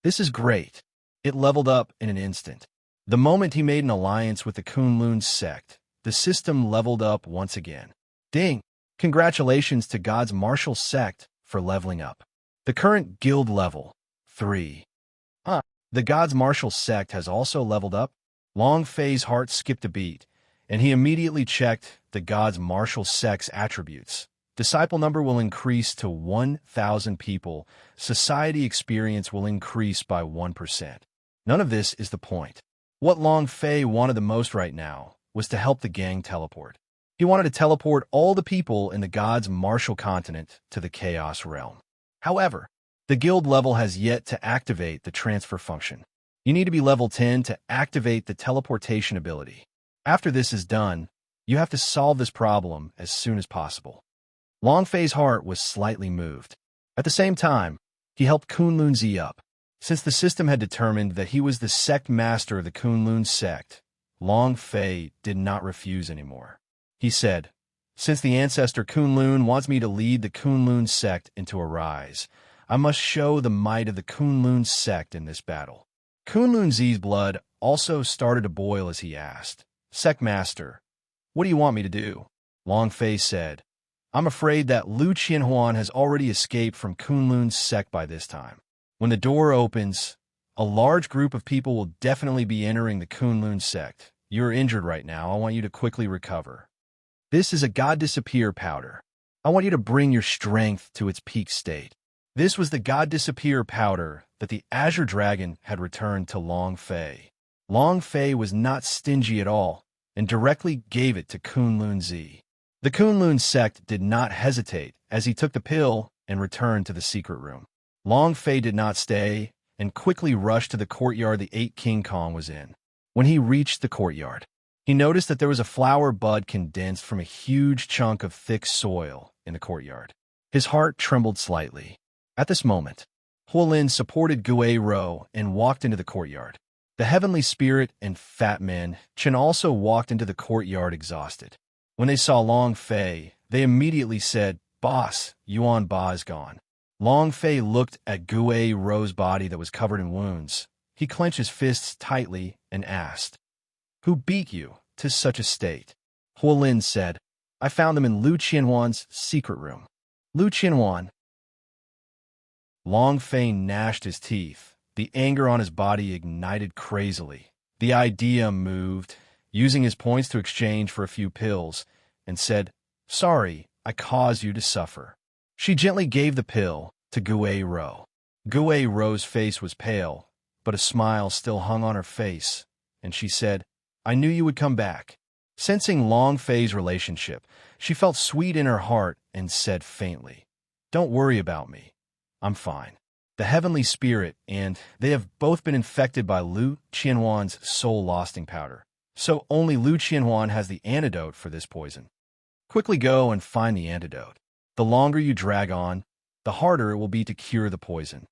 Speaker 1: This is great. It leveled up in an instant. The moment he made an alliance with the Kunlun sect, the system leveled up once again. Ding! Congratulations to God's martial sect for leveling up. The current guild level, 3. The God's martial sect has also leveled up. Long Fei's heart skipped a beat, and he immediately checked the God's martial sect's attributes. Disciple number will increase to 1,000 people. Society experience will increase by 1%. None of this is the point. What Long Fei wanted the most right now was to help the gang teleport. He wanted to teleport all the people in the God's martial continent to the Chaos Realm. However, the guild level has yet to activate the transfer function. You need to be level 10 to activate the teleportation ability. After this is done, you have to solve this problem as soon as possible. Long Fei's heart was slightly moved. At the same time, he helped Kunlun Zi up. Since the system had determined that he was the sect master of the Kunlun sect, Long Fei did not refuse anymore. He said, Since the ancestor Kunlun wants me to lead the Kunlun sect into a rise, I must show the might of the Kunlun sect in this battle. Kunlun Zi's blood also started to boil as he asked, Sect Master, what do you want me to do? Long Fei said, I'm afraid that Lu Qianhuan has already escaped from Kunlun's sect by this time. When the door opens, a large group of people will definitely be entering the Kunlun sect. You're injured right now. I want you to quickly recover. This is a God Disappear powder. I want you to bring your strength to its peak state. This was the God Disappear powder that the Azure Dragon had returned to Long Fei. Long Fei was not stingy at all and directly gave it to Kunlun Zi. The Kunlun sect did not hesitate as he took the pill and returned to the secret room. Long Fei did not stay and quickly rushed to the courtyard the 8 King Kong was in. When he reached the courtyard, he noticed that there was a flower bud condensed from a huge chunk of thick soil in the courtyard. His heart trembled slightly. At this moment, Huolin supported Gui Ro and walked into the courtyard. The heavenly spirit and fat man, Chen, also walked into the courtyard exhausted. When they saw Long Fei, they immediately said, "Boss, Yuan Ba is gone." Long Fei looked at Gui Ro's body that was covered in wounds. He clenched his fists tightly and asked, "Who beat you to such a state?" Huolin said, "I found them in Lu Qianhuan's secret room." Lu Qianhuan. Long Fei gnashed his teeth. The anger on his body ignited crazily. The idea moved, using his points to exchange for a few pills, and said, "Sorry, I caused you to suffer." She gently gave the pill to Gui Ro. Gui Ro's face was pale, but a smile still hung on her face, and she said, "I knew you would come back." Sensing Long Fei's relationship, she felt sweet in her heart and said faintly, "Don't worry about me. I'm fine." The heavenly spirit and they have both been infected by Lu Qianhuan's soul-lasting powder, so only Lu Qianhuan has the antidote for this poison. Quickly go and find the antidote. The longer you drag on, the harder it will be to cure the poison.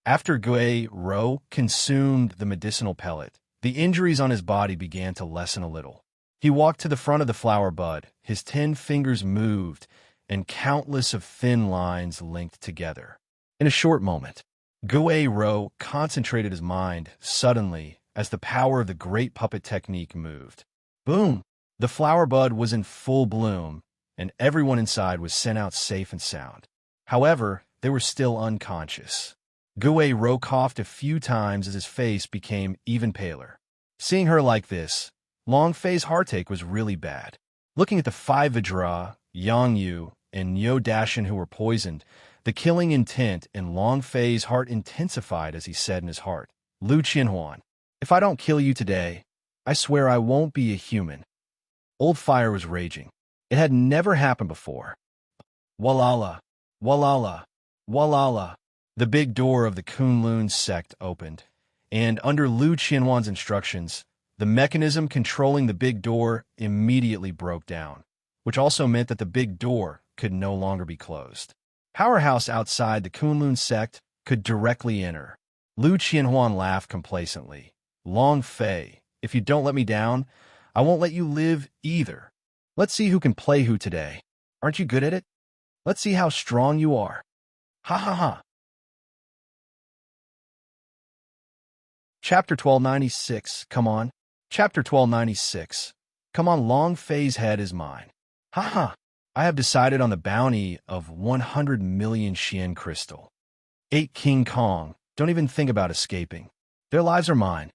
Speaker 1: After Gui Ro consumed the medicinal pellet, the injuries on his body began to lessen a little. He walked to the front of the flower bud, his 10 fingers moved, and countless of thin lines linked together. In a short moment, Gui Ro concentrated his mind suddenly as the power of the great puppet technique moved. Boom! The flower bud was in full bloom, and everyone inside was sent out safe and sound. However, they were still unconscious. Gui Ro coughed a few times as his face became even paler. Seeing her like this, Long Fei's heartache was really bad. Looking at the 5 Vajra, Yang Yu, and Niu Dashan who were poisoned, the killing intent in Long Fei's heart intensified as he said in his heart, "Lu Qianhuan, if I don't kill you today, I swear I won't be a human." Old fire was raging. It had never happened before. Walala, walala, walala. The big door of the Kunlun sect opened, and under Lu Qianhuan's instructions, the mechanism controlling the big door immediately broke down, which also meant that the big door could no longer be closed. Powerhouse outside the Kunlun sect could directly enter. Lu Qianhuan laughed complacently. "Long Fei, if you don't let me down, I won't let you live either. Let's see who can play who today. Aren't you good at it? Let's see how strong you are. Ha ha ha." Chapter 1296, come on. Chapter 1296, come on, Long Fei's head is mine. Ha ha, I have decided on the bounty of 100 million Xian crystal. 8 King Kong, don't even think about escaping. Their lives are mine.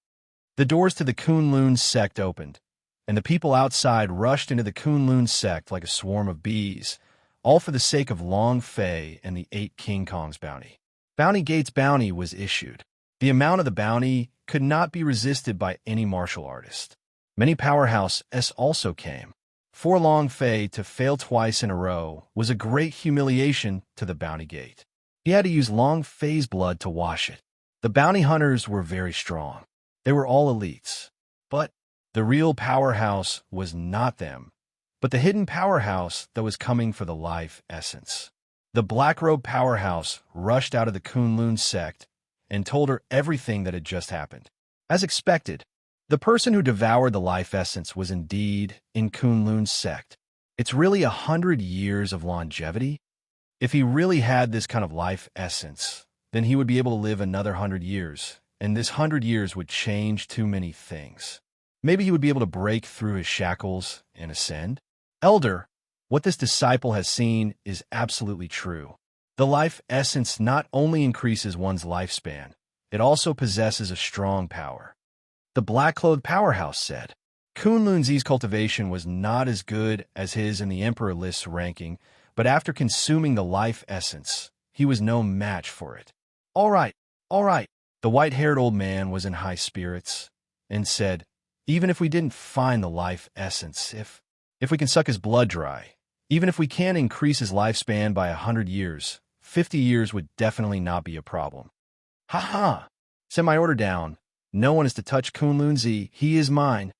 Speaker 1: The doors to the Kunlun sect opened, and the people outside rushed into the Kunlun sect like a swarm of bees, all for the sake of Long Fei and the 8 King Kong's bounty. Bounty Gate's bounty was issued. The amount of the bounty could not be resisted by any martial artist. Many powerhouses also came. For Long Fei to fail twice in a row was a great humiliation to the Bounty Gate. He had to use Long Fei's blood to wash it. The bounty hunters were very strong. They were all elites. But the real powerhouse was not them, but the hidden powerhouse that was coming for the life essence. The Black Robe powerhouse rushed out of the Kunlun sect and told her everything that had just happened. As expected, the person who devoured the life essence was indeed in Kunlun's sect. It's really 100 years of longevity. If he really had this kind of life essence, then he would be able to live another 100 years, and this 100 years would change too many things. Maybe he would be able to break through his shackles and ascend. Elder, what this disciple has seen is absolutely true. The life essence not only increases one's lifespan, it also possesses a strong power. The black-clothed powerhouse said. Kunlun's cultivation was not as good as his in the Emperor list's ranking, but after consuming the life essence, he was no match for it. All right. The white-haired old man was in high spirits and said, even if we didn't find the life essence, if we can suck his blood dry, Even if we can increase his lifespan by 100 years, 50 years would definitely not be a problem. Ha ha! Send my order down. No one is to touch Kunlun-Z. He is mine.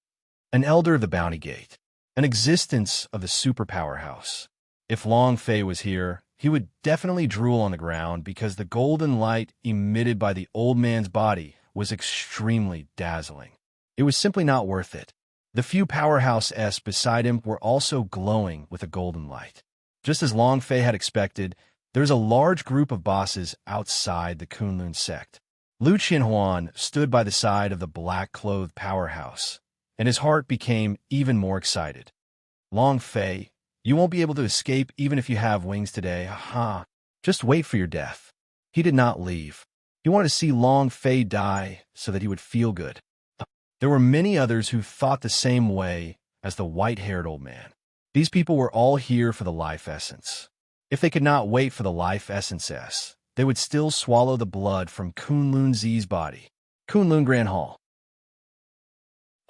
Speaker 1: An elder of the Bounty Gate. An existence of the superpower house. If Long Fei was here, he would definitely drool on the ground because the golden light emitted by the old man's body was extremely dazzling. It was simply not worth it. The few powerhouse-s beside him were also glowing with a golden light. Just as Long Fei had expected, there's a large group of bosses outside the Kunlun sect. Lu Qinhuan stood by the side of the black-clothed powerhouse, and his heart became even more excited. Long Fei, you won't be able to escape even if you have wings today. Ha! Just wait for your death. He did not leave. He wanted to see Long Fei die so that he would feel good. There were many others who thought the same way as the white-haired old man. These people were all here for the life essence. If they could not wait for the life essence, they would still swallow the blood from Kunlun-Z's body. Kunlun Grand Hall.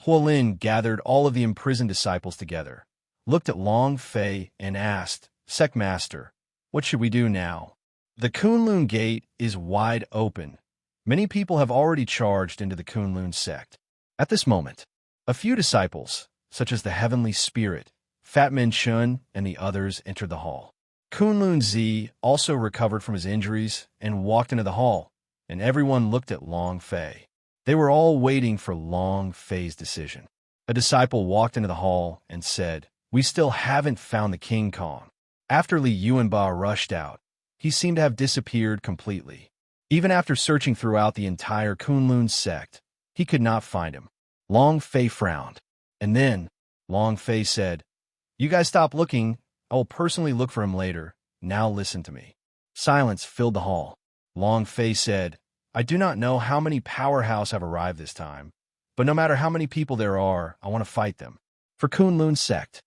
Speaker 1: Huolin gathered all of the imprisoned disciples together, looked at Long Fei, and asked, Sect Master, what should we do now? The Kunlun Gate is wide open. Many people have already charged into the Kunlun sect. At this moment, a few disciples, such as the Heavenly Spirit, Fat Man Chun, and the others entered the hall. Kunlun-Z also recovered from his injuries and walked into the hall, and everyone looked at Long Fei. They were all waiting for Long Fei's decision. A disciple walked into the hall and said, We still haven't found the King Kong. After Li Yuanba rushed out, he seemed to have disappeared completely. Even after searching throughout the entire Kunlun sect, he could not find him. Long Fei frowned. And then, Long Fei said, You guys stop looking. I will personally look for him later. Now listen to me. Silence filled the hall. Long Fei said, I do not know how many powerhouse have arrived this time, but no matter how many people there are, I want to fight them. For Kunlun sect.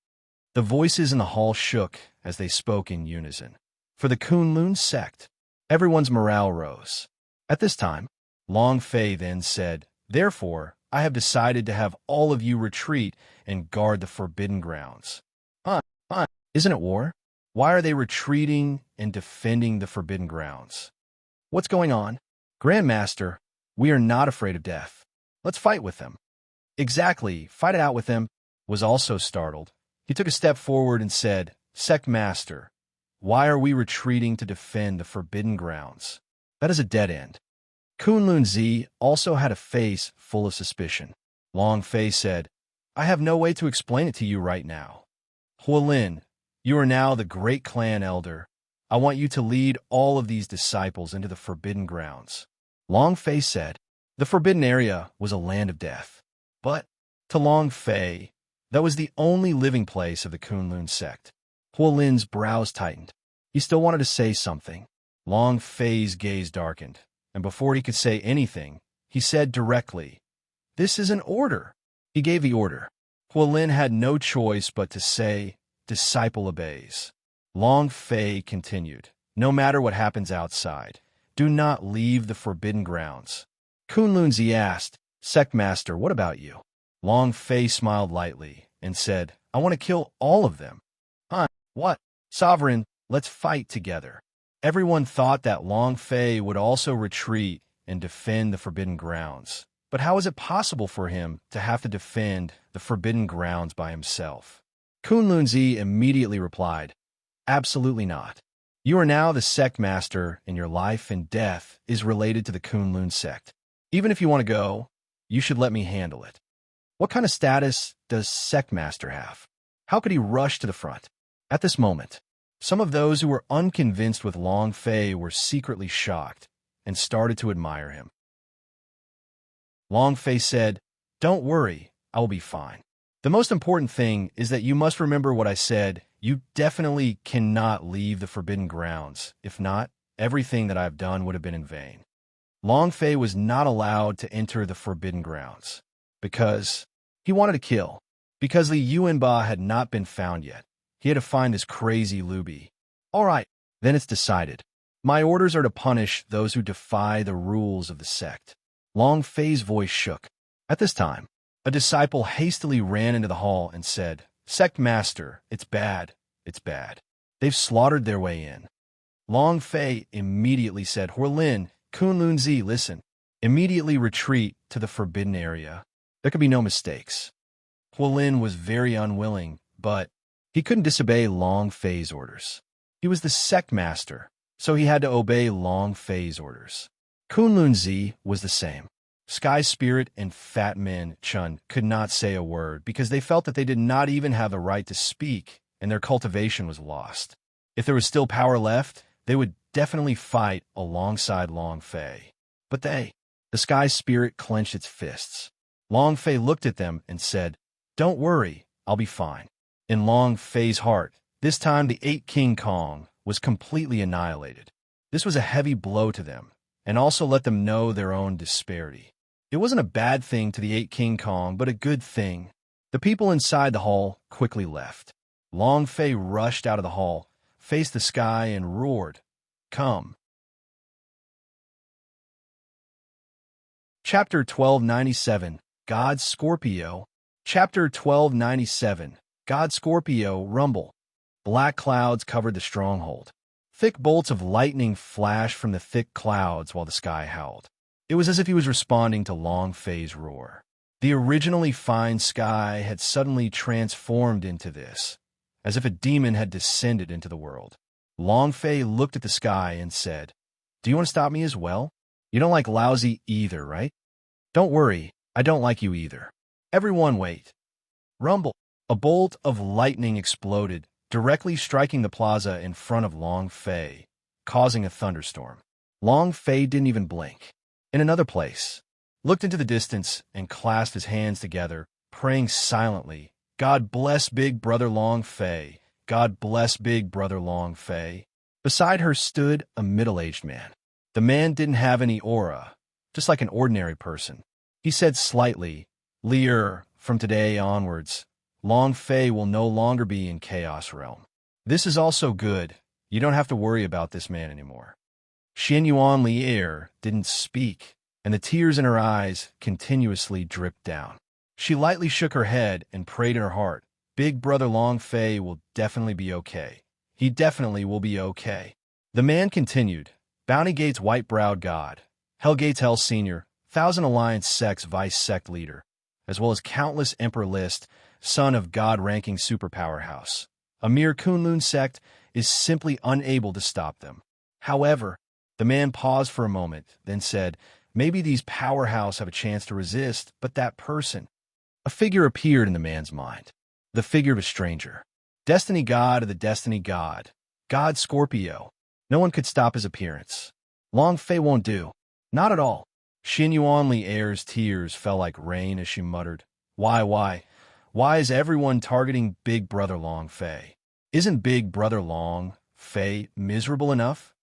Speaker 1: The voices in the hall shook as they spoke in unison. For the Kunlun sect. Everyone's morale rose. At this time, Long Fei then said, Therefore, I have decided to have all of you retreat and guard the forbidden grounds. Isn't it war? Why are they retreating and defending the forbidden grounds? What's going on? Grandmaster, we are not afraid of death. Let's fight with them. Exactly, fight it out with them. Was also startled. He took a step forward and said, Sect Master, why are we retreating to defend the forbidden grounds? That is a dead end. Kunlun-Z also had a face full of suspicion. Long Fei said, I have no way to explain it to you right now. Huolin, you are now the great clan elder. I want you to lead all of these disciples into the forbidden grounds. Long Fei said, the forbidden area was a land of death. But, to Long Fei, that was the only living place of the Kunlun sect. Huolin's brows tightened. He still wanted to say something. Long Fei's gaze darkened, and before he could say anything, he said directly, This is an order. He gave the order. Huolin had no choice but to say, Disciple obeys. Long Fei continued, No matter what happens outside, do not leave the forbidden grounds. Kunlun-Z asked, Sect Master, what about you? Long Fei smiled lightly and said, I want to kill all of them. What? Sovereign, let's fight together. Everyone thought that Long Fei would also retreat and defend the forbidden grounds. But how is it possible for him to have to defend the forbidden grounds by himself? Kunlun-Z immediately replied, Absolutely not. You are now the sect master, and your life and death is related to the Kunlun sect. Even if you want to go, you should let me handle it. What kind of status does sect master have? How could he rush to the front? At this moment, some of those who were unconvinced with Long Fei were secretly shocked and started to admire him. Long Fei said, Don't worry, I will be fine. The most important thing is that you must remember what I said. You definitely cannot leave the forbidden grounds. If not, everything that I have done would have been in vain. Long Fei was not allowed to enter the forbidden grounds because he wanted to kill. Because Li Yuanba had not been found yet, he had to find this crazy Luby. All right, then it's decided. My orders are to punish those who defy the rules of the sect. Long Fei's voice shook. At this time, a disciple hastily ran into the hall and said, Sect Master, it's bad. It's bad. They've slaughtered their way in. Long Fei immediately said, Huolin, Kunlun Zi, listen. Immediately retreat to the forbidden area. There could be no mistakes. Huolin was very unwilling, but he couldn't disobey Long Fei's orders. He was the sect master, so he had to obey Long Fei's orders. Kunlun Zi was the same. Sky Spirit and Fat Min Chun could not say a word because they felt that they did not even have the right to speak, and their cultivation was lost. If there was still power left, they would definitely fight alongside Long Fei. But the Sky Spirit clenched its fists. Long Fei looked at them and said, Don't worry, I'll be fine. In Long Fei's heart, this time the 8 King Kong was completely annihilated. This was a heavy blow to them, and also let them know their own disparity. It wasn't a bad thing to the 8 King Kong, but a good thing. The people inside the hall quickly left. Long Fei rushed out of the hall, faced the sky, and roared, Come. Chapter 1297, God Scorpio. Chapter 1297, God Scorpio, Rumble. Black clouds covered the stronghold. Thick bolts of lightning flashed from the thick clouds while the sky howled. It was as if he was responding to Long Fei's roar. The originally fine sky had suddenly transformed into this, as if a demon had descended into the world. Long Fei looked at the sky and said, Do you want to stop me as well? You don't like lousy either, right? Don't worry, I don't like you either. Everyone wait. Rumble. A bolt of lightning exploded, directly striking the plaza in front of Long Fei, causing a thunderstorm. Long Fei didn't even blink. In another place, looked into the distance and clasped his hands together, praying silently, God bless Big Brother Long Fei. God bless Big Brother Long Fei. Beside her stood a middle-aged man. The man didn't have any aura, just like an ordinary person. He said slightly, Lear, from today onwards, Long Fei will no longer be in Chaos Realm. This is also good. You don't have to worry about this man anymore. Xianyuan Lier didn't speak, and the tears in her eyes continuously dripped down. She lightly shook her head and prayed in her heart, Big Brother Long Fei will definitely be okay. He definitely will be okay. The man continued, Bounty Gate's white-browed god, Hellgate's Hell Senior, Thousand Alliance Sect's vice sect leader, as well as countless Emperor List, son of God-ranking superpower house. A mere Kunlun sect is simply unable to stop them. However, the man paused for a moment, then said, Maybe these powerhouse have a chance to resist, but that person. A figure appeared in the man's mind. The figure of a stranger. Destiny God of the Destiny God. God Scorpio. No one could stop his appearance. Long Fei won't do. Not at all. Xianyuan Lier's tears fell like rain as she muttered, Why is everyone targeting Big Brother Long Fei? Isn't Big Brother Long Fei miserable enough?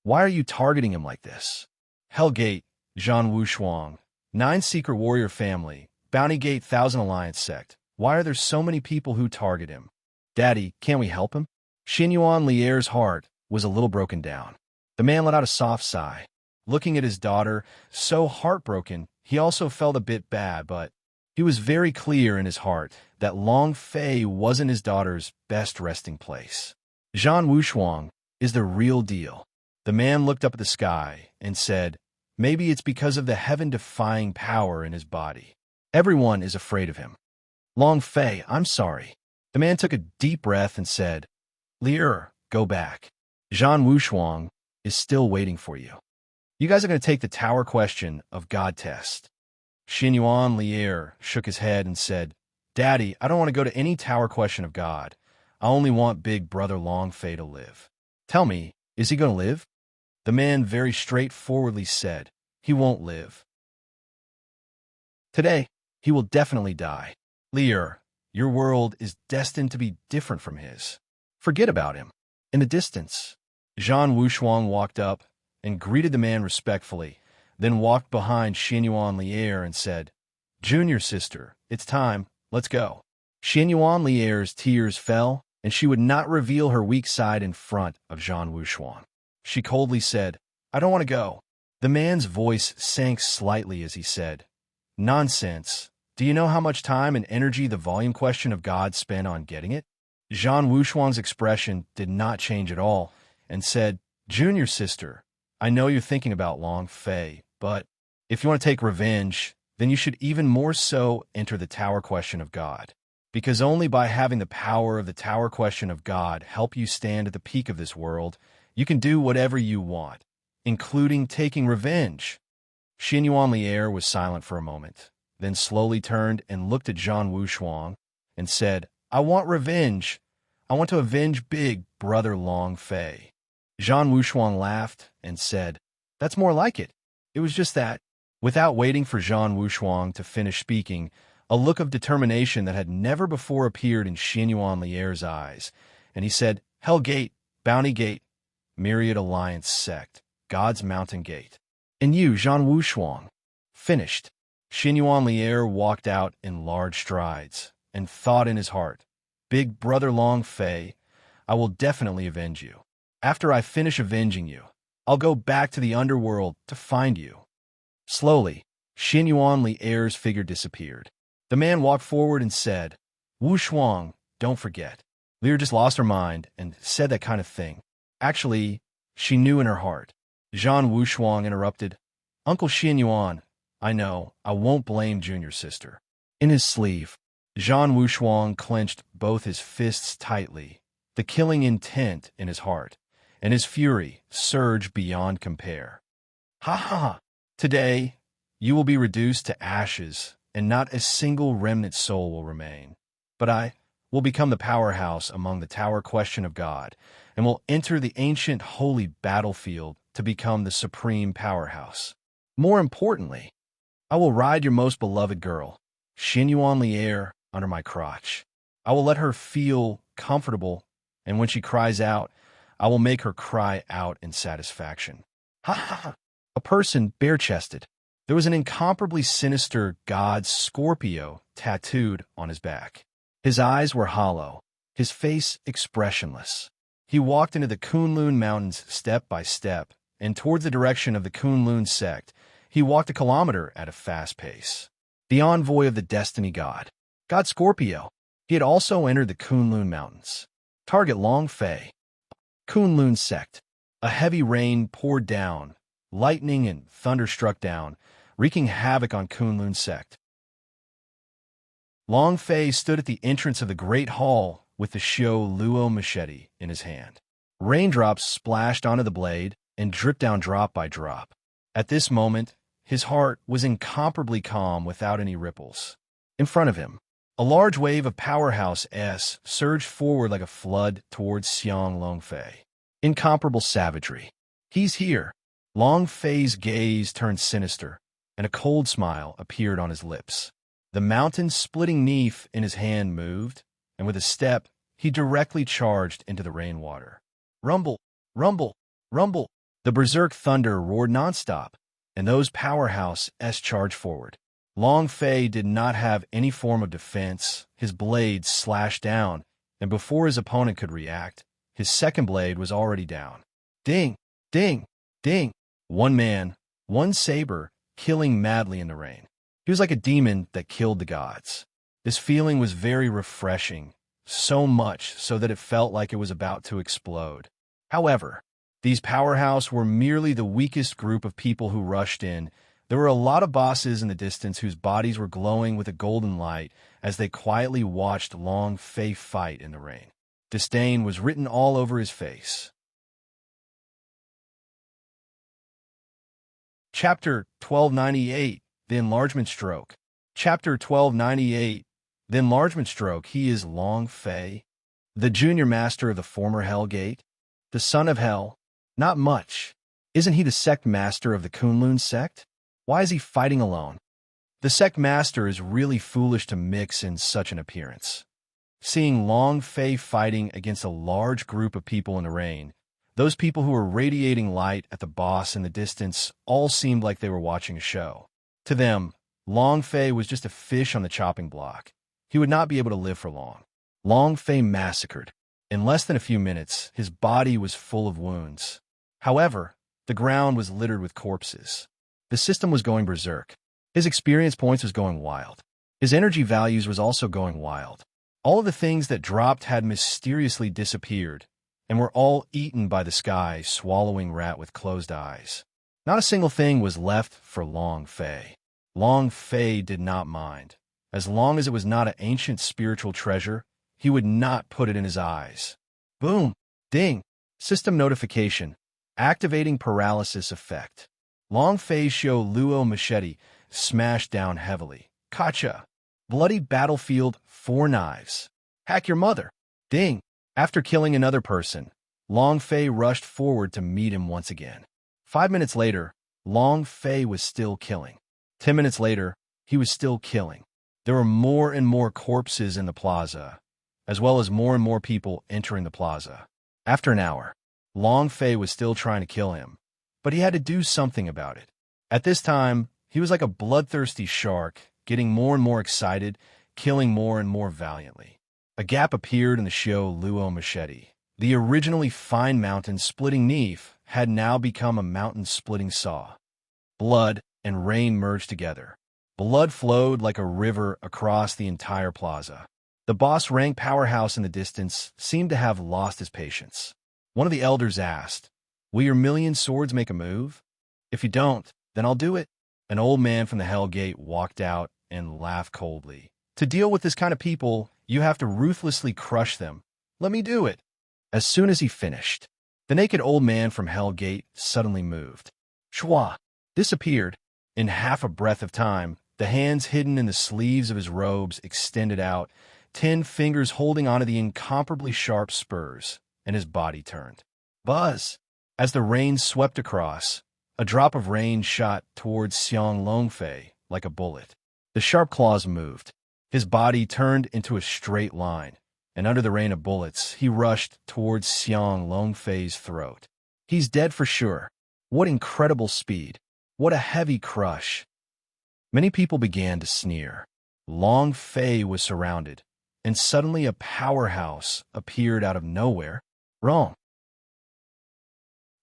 Speaker 1: Why are you targeting him like this? Hellgate, Zhan Wushuang, 9 Secret Warrior Family, Bounty Gate 1000 Alliance Sect. Why are there so many people who target him? Daddy, can't we help him? Xianyuan Lier's heart was a little broken down. The man let out a soft sigh. Looking at his daughter, so heartbroken, he also felt a bit bad, but he was very clear in his heart that Long Fei wasn't his daughter's best resting place. Zhan Wushuang is the real deal. The man looked up at the sky and said, Maybe it's because of the heaven-defying power in his body. Everyone is afraid of him. Long Fei, I'm sorry. The man took a deep breath and said, Lier, go back. Zhan Wushuang is still waiting for you. You guys are going to take the tower question of God test. Xianyuan Lier shook his head and said, Daddy, I don't want to go to any tower question of God. I only want Big Brother Long Fei to live. Tell me, is he going to live? The man very straightforwardly said, He won't live. Today, he will definitely die. Lier, your world is destined to be different from his. Forget about him. In the distance, Zhan Wushuang walked up and greeted the man respectfully, then walked behind Xianyuan Lier and said, Junior sister, it's time, let's go. Xianyuan Lier's tears fell, and she would not reveal her weak side in front of Zhan Wushuang. She coldly said, I don't want to go. The man's voice sank slightly as he said, Nonsense. Do you know how much time and energy the volume question of God spent on getting it? Zhang Wushuang's expression did not change at all and said, "Junior sister, I know you're thinking about Long Fei, but if you want to take revenge, then you should even more so enter the Tower Question of God. Because only by having the power of the Tower Question of God help you stand at the peak of this world, you can do whatever you want, including taking revenge." Xin Yuan Lier was silent for a moment, then slowly turned and looked at Zhang Wushuang and said, "I want revenge. I want to avenge big brother Long Fei." Zhang Wushuang laughed and said, "That's more like it. It was just that." Without waiting for Zhang Wushuang to finish speaking, a look of determination that had never before appeared in Xin Yuan Lier's eyes, and he said, "Hell Gate, Bounty Gate, Myriad Alliance Sect, God's Mountain Gate. And you, Zhang Wushuang." Finished. Xin Yuan Lier walked out in large strides and thought in his heart, "Big brother Long Fei, I will definitely avenge you. After I finish avenging you, I'll go back to the underworld to find you." Slowly, Xin Yuan Lier's figure disappeared. The man walked forward and said, "Wushuang, don't forget. Lier just lost her mind and said that kind of thing. Actually, she knew in her heart." Zhang Wushuang interrupted, "Uncle Xin Yuan, I know, I won't blame junior sister." In his sleeve, Zhang Wushuang clenched both his fists tightly, the killing intent in his heart, and his fury surged beyond compare. "Ha ha! Today, you will be reduced to ashes, and not a single remnant soul will remain. But I will become the powerhouse among the Tower Question of God, and will enter the ancient holy battlefield to become the supreme powerhouse. More importantly, I will ride your most beloved girl, Xin Yuan Lier, under my crotch. I will let her feel comfortable, and when she cries out, I will make her cry out in satisfaction." Ha ha ha! A person bare-chested. There was an incomparably sinister god Scorpio tattooed on his back. His eyes were hollow, his face expressionless. He walked into the Kunlun Mountains step by step, and towards the direction of the Kunlun sect, he walked a kilometer at a fast pace. The envoy of the destiny god, God Scorpio. He had also entered the Kunlun Mountains. Target Long Fei. Kunlun sect. A heavy rain poured down, lightning and thunder struck down, wreaking havoc on Kunlun sect. Long Fei stood at the entrance of the Great Hall with the Xiao Luo machete in his hand. Raindrops splashed onto the blade and dripped down drop by drop. At this moment, his heart was incomparably calm without any ripples. In front of him, a large wave of Powerhouse S surged forward like a flood towards Xiang Longfei. Incomparable savagery. "He's here." Long Fei's gaze turned sinister, and a cold smile appeared on his lips. The mountain-splitting knife in his hand moved, and with a step, he directly charged into the rainwater. Rumble, rumble, rumble. The berserk thunder roared nonstop, and those Powerhouse S charged forward. Long Fei did not have any form of defense. His blade slashed down, and before his opponent could react, his second blade was already down. Ding, ding, ding. One man, one saber, killing madly in the rain. He was like a demon that killed the gods. This feeling was very refreshing, so much so that it felt like it was about to explode. However, these Powerhouse were merely the weakest group of people who rushed in. There were a lot of bosses in the distance whose bodies were glowing with a golden light as they quietly watched Long Fei fight in the rain. Disdain was written all over his face. Chapter 1298, The Enlargement Stroke. Chapter 1298, The Enlargement Stroke. He is Long Fei, the junior master of the former Hell Gate, the son of Hell. Not much. Isn't he the sect master of the Kunlun sect? Why is he fighting alone? The sect master is really foolish to mix in such an appearance. Seeing Long Fei fighting against a large group of people in the rain, those people who were radiating light at the boss in the distance all seemed like they were watching a show. To them, Long Fei was just a fish on the chopping block. He would not be able to live for long. Long Fei massacred. In less than a few minutes, his body was full of wounds. However, the ground was littered with corpses. The system was going berserk. His experience points was going wild. His energy values was also going wild. All of the things that dropped had mysteriously disappeared, and were all eaten by the sky, swallowing rat with closed eyes. Not a single thing was left for Long Fei. Long Fei did not mind. As long as it was not an ancient spiritual treasure, he would not put it in his eyes. Boom! Ding! System notification. Activating paralysis effect. Long Fei's show Luo machete smashed down heavily. Gotcha! Bloody battlefield, 4 knives. Hack your mother. Ding! After killing another person, Long Fei rushed forward to meet him once again. 5 minutes later, Long Fei was still killing. 10 minutes later, he was still killing. There were more and more corpses in the plaza, as well as more and more people entering the plaza. After an hour, Long Fei was still trying to kill him, but he had to do something about it. At this time, he was like a bloodthirsty shark, getting more and more excited, killing more and more valiantly. A gap appeared in the show Luo machete. The originally fine mountain-splitting knife had now become a mountain-splitting saw. Blood and rain merged together. Blood flowed like a river across the entire plaza. The boss rank powerhouse in the distance seemed to have lost his patience. One of the elders asked, "Will your million swords make a move? If you don't, then I'll do it." An old man from the Hell Gate walked out and laughed coldly. "To deal with this kind of people, you have to ruthlessly crush them. Let me do it." As soon as he finished, the naked old man from Hell Gate suddenly moved. Shwa! Disappeared. In half a breath of time, the hands hidden in the sleeves of his robes extended out, 10 fingers holding onto the incomparably sharp spurs, and his body turned. Buzz! As the rain swept across, a drop of rain shot towards Xiang Longfei like a bullet. The sharp claws moved. His body turned into a straight line, and under the rain of bullets, he rushed towards Xiang Longfei's throat. He's dead for sure. What incredible speed. What a heavy crush. Many people began to sneer. Long Fei was surrounded, and suddenly a powerhouse appeared out of nowhere. Wrong.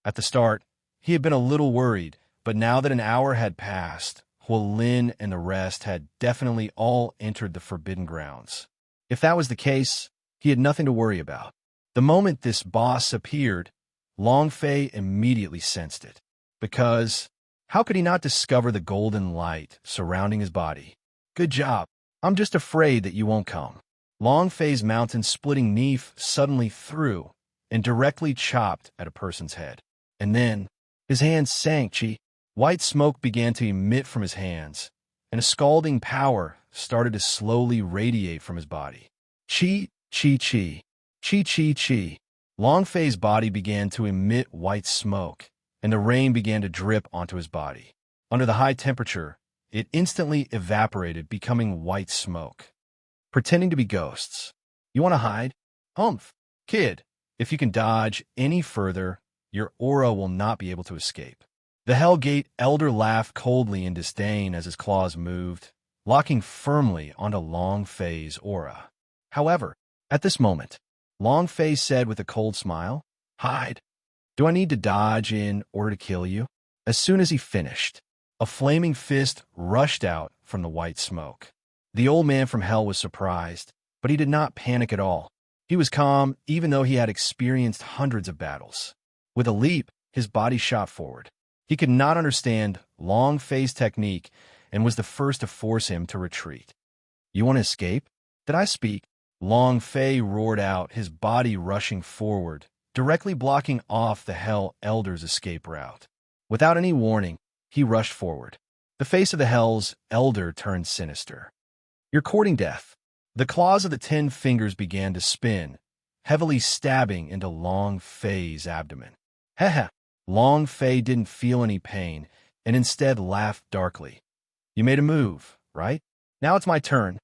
Speaker 1: At the start, he had been a little worried, but now that an hour had passed, Huolin and the rest had definitely all entered the Forbidden Grounds. If that was the case, he had nothing to worry about. The moment this boss appeared, Long Fei immediately sensed it. Because how could he not discover the golden light surrounding his body? Good job. I'm just afraid that you won't come. Long Fei's mountain-splitting knife suddenly threw and directly chopped at a person's head. And then his hands sank. White smoke began to emit from his hands, and a scalding power started to slowly radiate from his body. Chi, chi, chi, chi, chi, chi. Long Fei's body began to emit white smoke, and the rain began to drip onto his body. Under the high temperature, it instantly evaporated, becoming white smoke. Pretending to be ghosts. You want to hide? Humph. Kid, if you can dodge any further, your aura will not be able to escape. The Hell Gate elder laughed coldly in disdain as his claws moved, locking firmly onto Long Fei's aura. However, at this moment, Long Fei said with a cold smile, "Hide. Do I need to dodge in order to kill you?" As soon as he finished, a flaming fist rushed out from the white smoke. The old man from hell was surprised, but he did not panic at all. He was calm, even though he had experienced hundreds of battles. With a leap, his body shot forward. He could not understand Long Fei's technique and was the first to force him to retreat. "You want to escape? Did I speak?" Long Fei roared out, his body rushing forward, directly blocking off the Hell Elder's escape route. Without any warning, he rushed forward. The face of the Hell's Elder turned sinister. "You're courting death." The claws of the 10 fingers began to spin, heavily stabbing into Long Fei's abdomen. Heh. Long Fei didn't feel any pain, and instead laughed darkly. "You made a move, right? Now it's my turn.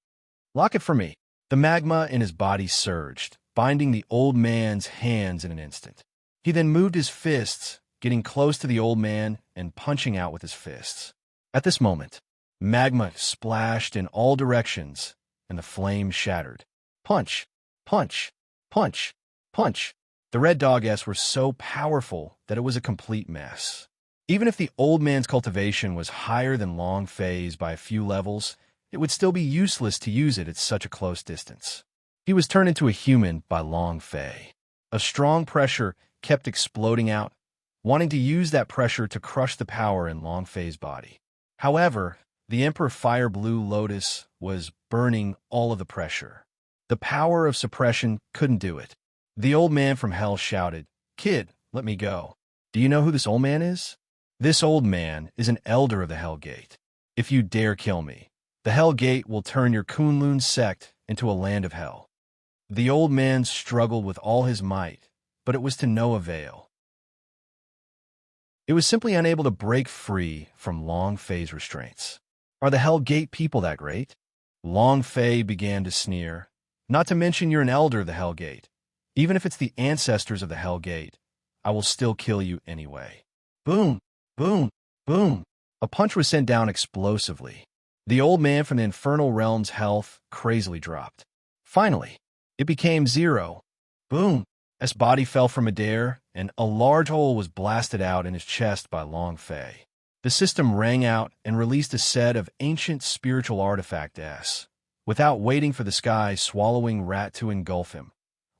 Speaker 1: Lock it for me." The magma in his body surged, binding the old man's hands in an instant. He then moved his fists, getting close to the old man and punching out with his fists. At this moment, magma splashed in all directions, and the flame shattered. Punch, punch, punch, punch. The red dog-s were so powerful that it was a complete mess. Even if the old man's cultivation was higher than Long Fei's by a few levels, it would still be useless to use it at such a close distance. He was turned into a human by Long Fei. A strong pressure kept exploding out, wanting to use that pressure to crush the power in Long Fei's body. However, the Emperor Fire Blue Lotus was burning all of the pressure. The power of suppression couldn't do it. The old man from hell shouted, "Kid, let me go." Do you know who this old man is? This old man is an elder of the Hell Gate. If you dare kill me, the Hell Gate will turn your Kunlun sect into a land of hell. The old man struggled with all his might, but it was to no avail. It was simply unable to break free from Long Fei's restraints. Are the Hell Gate people that great? Long Fei began to sneer. Not to mention you're an elder of the Hell Gate. Even if it's the ancestors of the Hell Gate, I will still kill you anyway. Boom, boom, boom. A punch was sent down explosively. The old man from the infernal realm's health crazily dropped. Finally, it became 0. Boom. His body fell from midair, and a large hole was blasted out in his chest by Long Fei. The system rang out and released a set of ancient spiritual artifact S. Without waiting for the sky swallowing rat to engulf him,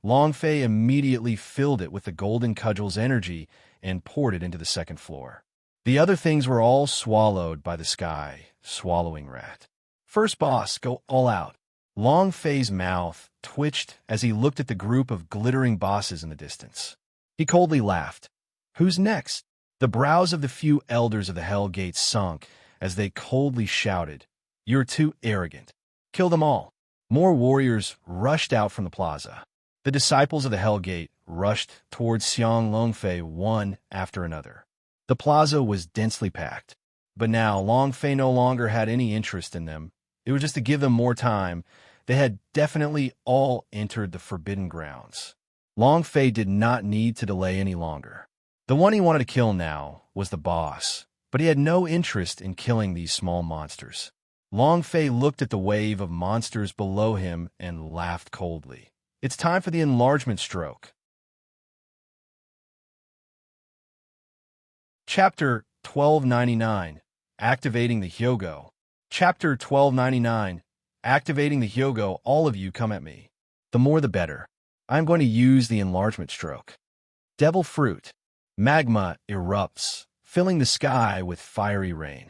Speaker 1: Long Fei immediately filled it with the golden cudgel's energy and poured it into the second floor. The other things were all swallowed by the sky swallowing rat. First boss, go all out. Long Fei's mouth twitched as he looked at the group of glittering bosses in the distance. He coldly laughed. Who's next? The brows of the few elders of the Hell Gate sunk as they coldly shouted, "You're too arrogant. Kill them all." More warriors rushed out from the plaza. The disciples of the Hell Gate rushed towards Xiang Longfei one after another. The plaza was densely packed. But now Long Fei no longer had any interest in them. It was just to give them more time. They had definitely all entered the forbidden grounds. Long Fei did not need to delay any longer. The one he wanted to kill now was the boss, but he had no interest in killing these small monsters. Long Fei looked at the wave of monsters below him and laughed coldly. It's time for the enlargement stroke. Chapter 1299, Activating the Hyogo. Chapter 1299, Activating the Hyogo. All of you come at me. The more the better. I'm going to use the enlargement stroke. Devil Fruit. Magma erupts, filling the sky with fiery rain.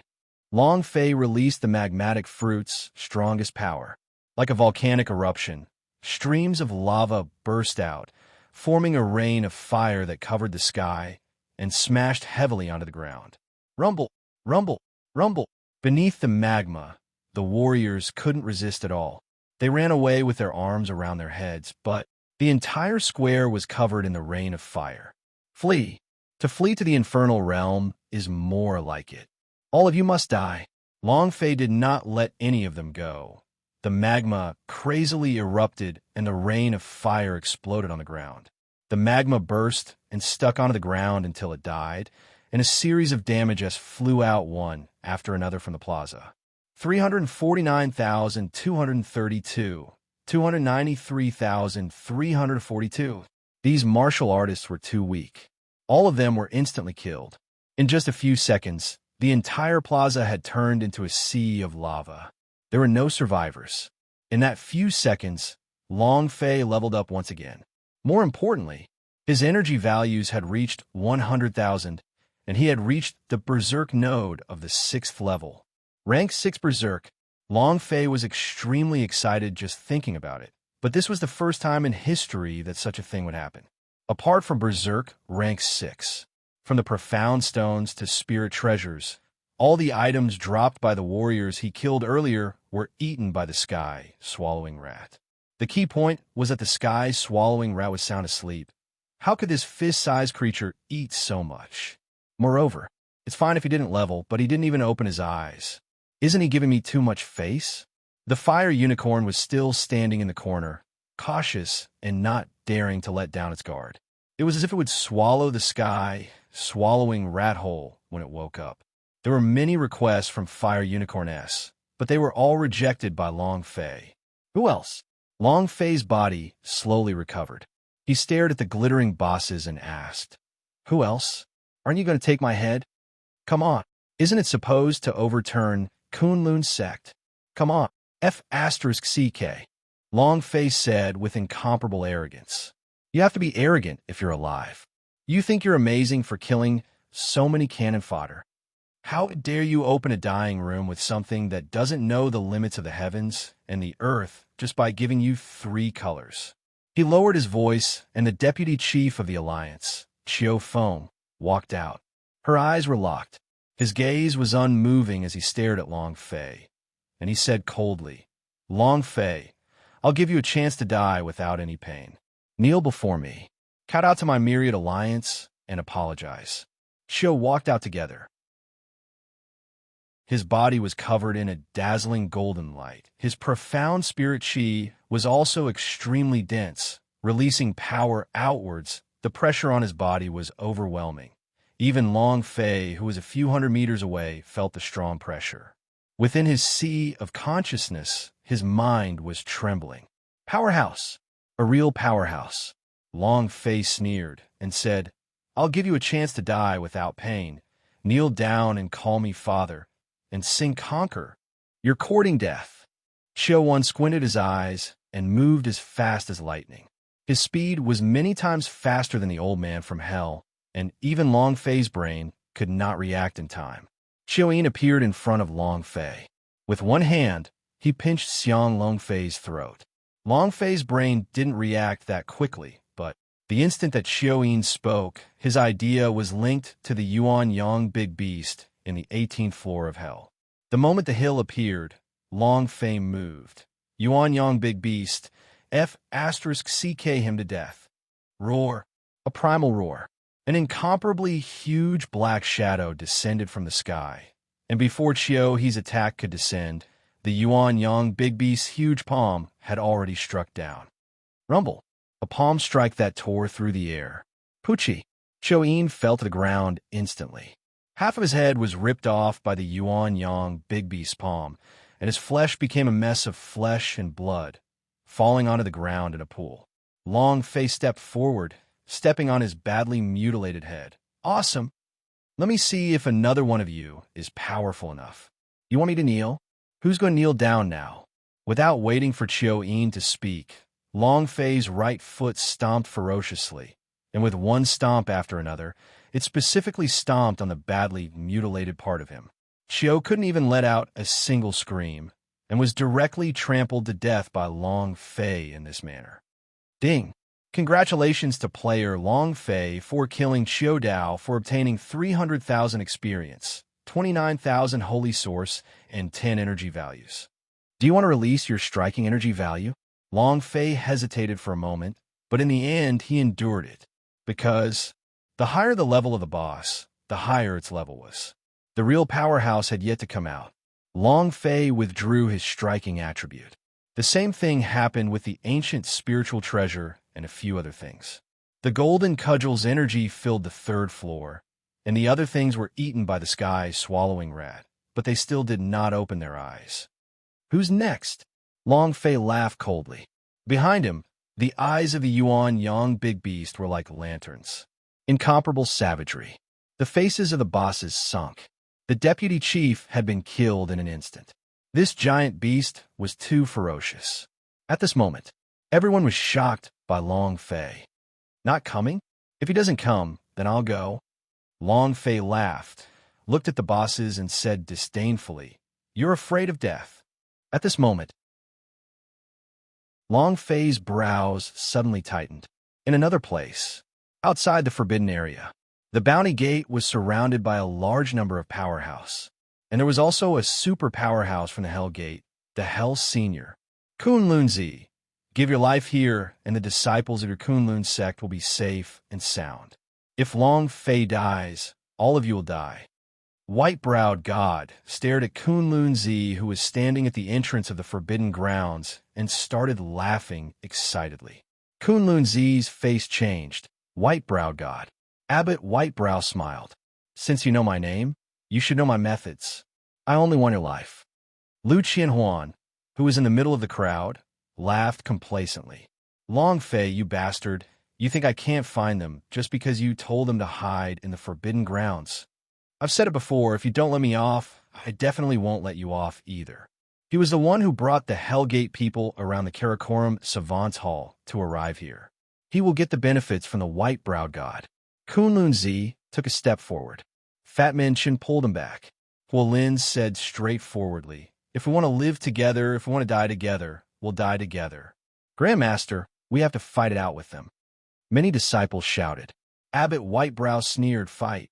Speaker 1: Long Fei released the magmatic fruit's strongest power. Like a volcanic eruption, streams of lava burst out, forming a rain of fire that covered the sky and smashed heavily onto the ground. Rumble, rumble, rumble. Beneath the magma, the warriors couldn't resist at all. They ran away with their arms around their heads, but the entire square was covered in the rain of fire. Flee. To flee to the infernal realm is more like it. All of you must die. Long Fei did not let any of them go. The magma crazily erupted and the rain of fire exploded on the ground. The magma burst and stuck onto the ground until it died, and a series of damages flew out one after another from the plaza. 349,232, 293,342. These martial artists were too weak. All of them were instantly killed. In just a few seconds, the entire plaza had turned into a sea of lava. There were no survivors. In that few seconds, Long Fei leveled up once again. More importantly, his energy values had reached 100,000, and he had reached the Berserk node of the 6th level. Rank 6 Berserk. Long Fei was extremely excited just thinking about it, but this was the first time in history that such a thing would happen. Apart from Berserk, rank 6. From the profound stones to spirit treasures, all the items dropped by the warriors he killed earlier were eaten by the sky swallowing rat. The key point was that the sky swallowing rat was sound asleep. How could this fist-sized creature eat so much? Moreover, it's fine if he didn't level, but he didn't even open his eyes. Isn't he giving me too much face? The fire unicorn was still standing in the corner, cautious and not daring to let down its guard. It was as if it would swallow the sky, swallowing rat whole when it woke up. There were many requests from Fire Unicorn S, but they were all rejected by Long Fei. Who else? Long Fei's body slowly recovered. He stared at the glittering bosses and asked, "Who else? Aren't you going to take my head? Come on. Isn't it supposed to overturn Kunlun sect? Come on. F***CK. Long Fei said with incomparable arrogance. You have to be arrogant if you're alive. You think you're amazing for killing so many cannon fodder. How dare you open a dying room with something that doesn't know the limits of the heavens and the earth just by giving you 3 colors? He lowered his voice, and the deputy chief of the alliance, Chiu Feng, walked out. Her eyes were locked. His gaze was unmoving as he stared at Long Fei, and he said coldly, Long Fei, I'll give you a chance to die without any pain. Kneel before me. Cut out to my myriad alliance and apologize. Chiu walked out together. His body was covered in a dazzling golden light. His profound spirit chi was also extremely dense, releasing power outwards. The pressure on his body was overwhelming. Even Long Fei, who was a few hundred meters away, felt the strong pressure. Within his sea of consciousness, his mind was trembling. Powerhouse! A real powerhouse. Long Fei sneered and said, I'll give you a chance to die without pain. Kneel down and call me father, and sing conquer. You're courting death. Chiu squinted his eyes and moved as fast as lightning. His speed was many times faster than the old man from hell, and even Long Fei's brain could not react in time. Chiu appeared in front of Long Fei. With one hand, he pinched Xiang Long Fei's throat. Long Fei's brain didn't react that quickly, but the instant that Chiu spoke, his idea was linked to the Yuan Yang big beast in the 18th floor of hell. The moment the hill appeared, Long Fei moved. Yuan Yang big beast, F***ck him to death. Roar. A primal roar. An incomparably huge black shadow descended from the sky, and before Chiu's attack could descend, the Yuan Yang big beast's huge palm had already struck down. Rumble. A palm strike that tore through the air. Poochie. Chiu fell to the ground instantly. Half of his head was ripped off by the Yuan Yang big beast's palm, and his flesh became a mess of flesh and blood, falling onto the ground in a pool. Long Fei stepped forward, stepping on his badly mutilated head. Awesome. Let me see if another one of you is powerful enough. You want me to kneel? Who's going to kneel down now? Without waiting for Chiu to speak, Long Fei's right foot stomped ferociously, and with one stomp after another, it specifically stomped on the badly mutilated part of him. Chiu couldn't even let out a single scream, and was directly trampled to death by Long Fei in this manner. Ding! Congratulations to player Long Fei for killing Chiu Dao for obtaining 300,000 experience, 29,000 holy source, and 10 energy values. Do you want to release your striking energy value? Long Fei hesitated for a moment, but in the end he endured it, because the higher the level of the boss, the higher its level was. The real powerhouse had yet to come out. Long Fei withdrew his striking attribute. The same thing happened with the ancient spiritual treasure and a few other things. The golden cudgel's energy filled the 3rd floor, and the other things were eaten by the sky swallowing rat, but they still did not open their eyes. Who's next? Long Fei laughed coldly. Behind him, the eyes of the Yuan Yang big beast were like lanterns. Incomparable savagery. The faces of the bosses sunk. The deputy chief had been killed in an instant. This giant beast was too ferocious. At this moment, everyone was shocked by Long Fei. Not coming? If he doesn't come, then I'll go. Long Fei laughed, looked at the bosses, and said disdainfully, You're afraid of death. At this moment, Long Fei's brows suddenly tightened. In another place, outside the forbidden area, the bounty gate was surrounded by a large number of powerhouse, and there was also a super powerhouse from the Hell Gate, the Hell Senior. Kunlun Zi, give your life here, and the disciples of your Kunlun sect will be safe and sound. If Long Fei dies, all of you will die. White-browed God stared at Kunlun Zi, who was standing at the entrance of the forbidden grounds, and started laughing excitedly. Kunlun Zi's face changed. White-browed God. Abbot Whitebrow smiled. Since you know my name, you should know my methods. I only want your life. Lu Qianhuan, who was in the middle of the crowd, laughed complacently. Long Fei, you bastard, you think I can't find them just because you told them to hide in the forbidden grounds. I've said it before, if you don't let me off, I definitely won't let you off either. He was the one who brought the Hellgate people around the Karakoram Savants Hall to arrive here. He will get the benefits from the white-browed god. Kunlun Zi took a step forward. Fat Minchin pulled him back. Huolin said straightforwardly, "If we want to live together, if we want to die together, we'll die together. Grandmaster, we have to fight it out with them." Many disciples shouted. Abbot Whitebrow sneered, "Fight?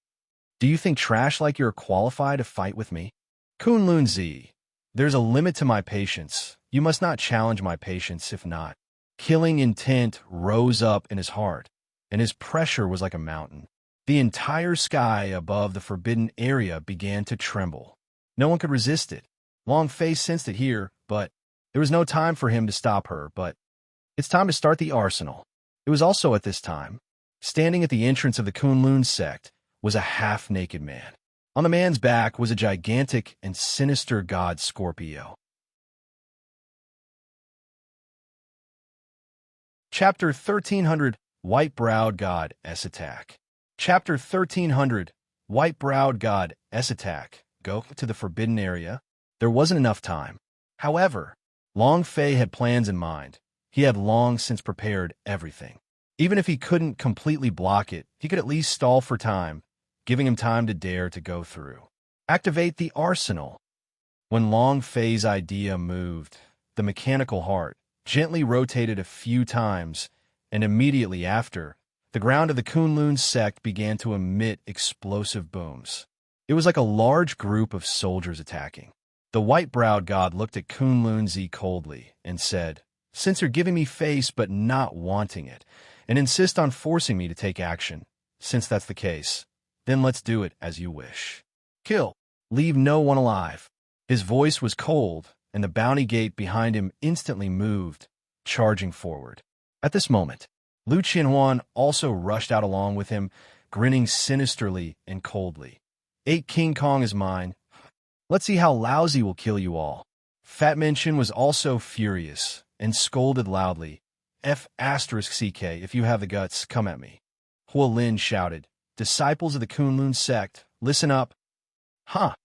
Speaker 1: Do you think trash like you're qualified to fight with me?" Kunlun Zi, "There's a limit to my patience. You must not challenge my patience, if not." Killing intent rose up in his heart, and his pressure was like a mountain. The entire sky above the forbidden area began to tremble. No one could resist it. Long Fei sensed it here, but there was no time for him to stop her. But it's time to start the arsenal. It was also at this time. Standing at the entrance of the Kunlun sect was a half-naked man. On the man's back was a gigantic and sinister god Scorpio. Chapter 1300, White-Browed God S Attack. Chapter 1300, White-Browed God S Attack. Go to the forbidden area. There wasn't enough time. However, Long Fei had plans in mind. He had long since prepared everything. Even if he couldn't completely block it, he could at least stall for time, giving him time to dare to go through. Activate the arsenal. When Long Fei's idea moved, the mechanical heart gently rotated a few times, and immediately after, the ground of the Kunlun sect began to emit explosive booms. It was like a large group of soldiers attacking. The white-browed god looked at Kunlun Zi coldly and said, "Since you're giving me face but not wanting it, and insist on forcing me to take action, since that's the case, then let's do it as you wish. Kill. Leave no one alive." His voice was cold, and the bounty gate behind him instantly moved, charging forward. At this moment, Lu Qianhuan also rushed out along with him, grinning sinisterly and coldly. "King Kong is mine. Let's see how lousy will kill you all." Fat Minchin was also furious and scolded loudly. "F***CK, if you have the guts, come at me." Huolin shouted, "Disciples of the Kunlun sect, listen up." Huh!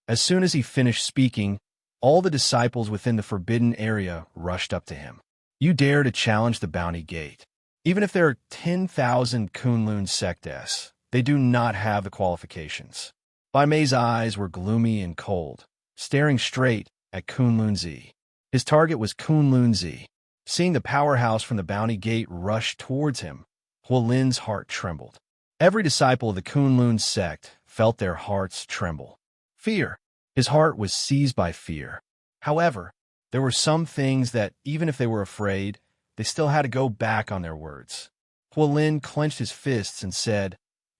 Speaker 1: As soon as he finished speaking, all the disciples within the forbidden area rushed up to him. "You dare to challenge the bounty gate. Even if there are 10,000 Kunlun sects, they do not have the qualifications." Bai Mei's eyes were gloomy and cold, staring straight at Kunlun Zi. His target was Kunlun Zi. Seeing the powerhouse from the bounty gate rush towards him, Huolin's heart trembled. Every disciple of the Kunlun sect felt their hearts tremble. Fear. His heart was seized by fear. However, there were some things that, even if they were afraid, they still had to go back on their words. Huolin clenched his fists and said,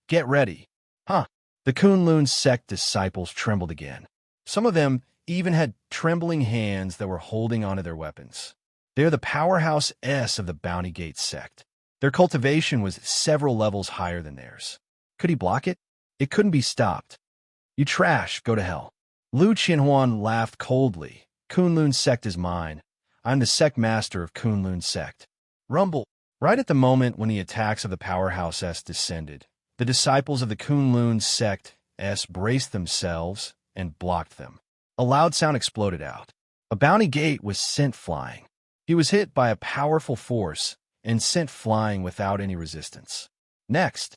Speaker 1: "Get ready." Huh. The Kunlun sect disciples trembled again. Some of them even had trembling hands that were holding onto their weapons. They're the powerhouse S of the Bounty Gate sect. Their cultivation was several levels higher than theirs. Could he block it? It couldn't be stopped. "You trash, go to hell." Lu Qianhuan laughed coldly. "Kunlun sect is mine. I'm the sect master of Kunlun sect." Rumble. Right at the moment when the attacks of the powerhouse S descended, the disciples of the Kunlun sect S braced themselves and blocked them. A loud sound exploded out. A bounty gate was sent flying. He was hit by a powerful force and sent flying without any resistance. Next,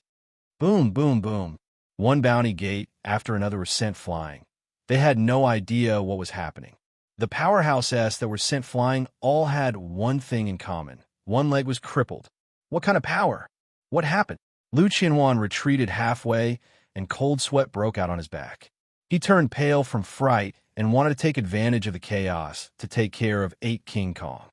Speaker 1: boom, boom, boom. One bounty gate after another was sent flying. They had no idea what was happening. The powerhouse S that were sent flying all had one thing in common. One leg was crippled. What kind of power? What happened? Lu Qianhuan retreated halfway, and cold sweat broke out on his back. He turned pale from fright and wanted to take advantage of the chaos to take care of King Kong.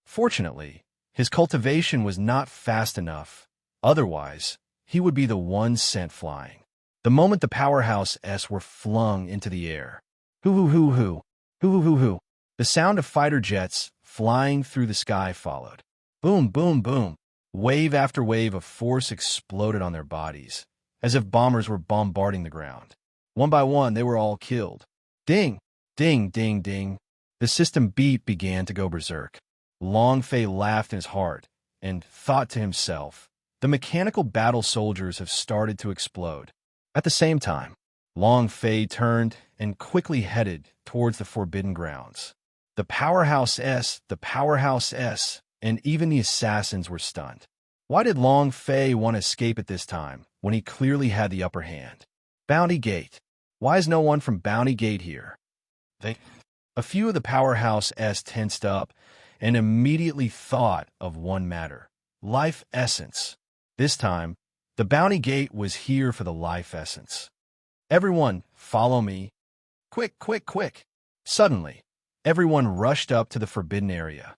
Speaker 1: Fortunately, his cultivation was not fast enough. Otherwise, he would be the one sent flying. The moment the powerhouse S were flung into the air. Hoo-hoo-hoo-hoo, hoo-hoo-hoo-hoo. The sound of fighter jets flying through the sky followed. Boom, boom, boom. Wave after wave of force exploded on their bodies, as if bombers were bombarding the ground. One by one, they were all killed. Ding, ding, ding, ding. The system beat began to go berserk. Long Fei laughed in his heart and thought to himself, the mechanical battle soldiers have started to explode. At the same time, Long Fei turned and quickly headed towards the forbidden grounds. The Powerhouse S, and even the assassins were stunned. Why did Long Fei want to escape at this time, when he clearly had the upper hand? Bounty Gate. Why is no one from Bounty Gate here? A few of the Powerhouse S tensed up and immediately thought of one matter: life essence. This time, the Bounty Gate was here for the life essence. Everyone, follow me. Quick, quick, quick. Suddenly, everyone rushed up to the forbidden area.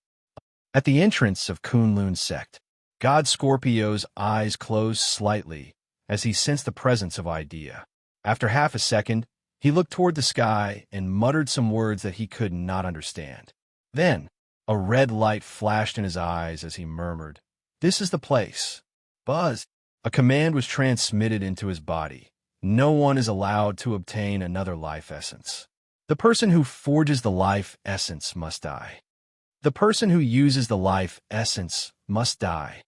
Speaker 1: At the entrance of Kunlun's sect, God Scorpio's eyes closed slightly as he sensed the presence of Idea. After half a second, he looked toward the sky and muttered some words that he could not understand. Then, a red light flashed in his eyes as he murmured, "This is the place." Buzz. A command was transmitted into his body. No one is allowed to obtain another life essence. The person who forges the life essence must die. The person who uses the life essence must die.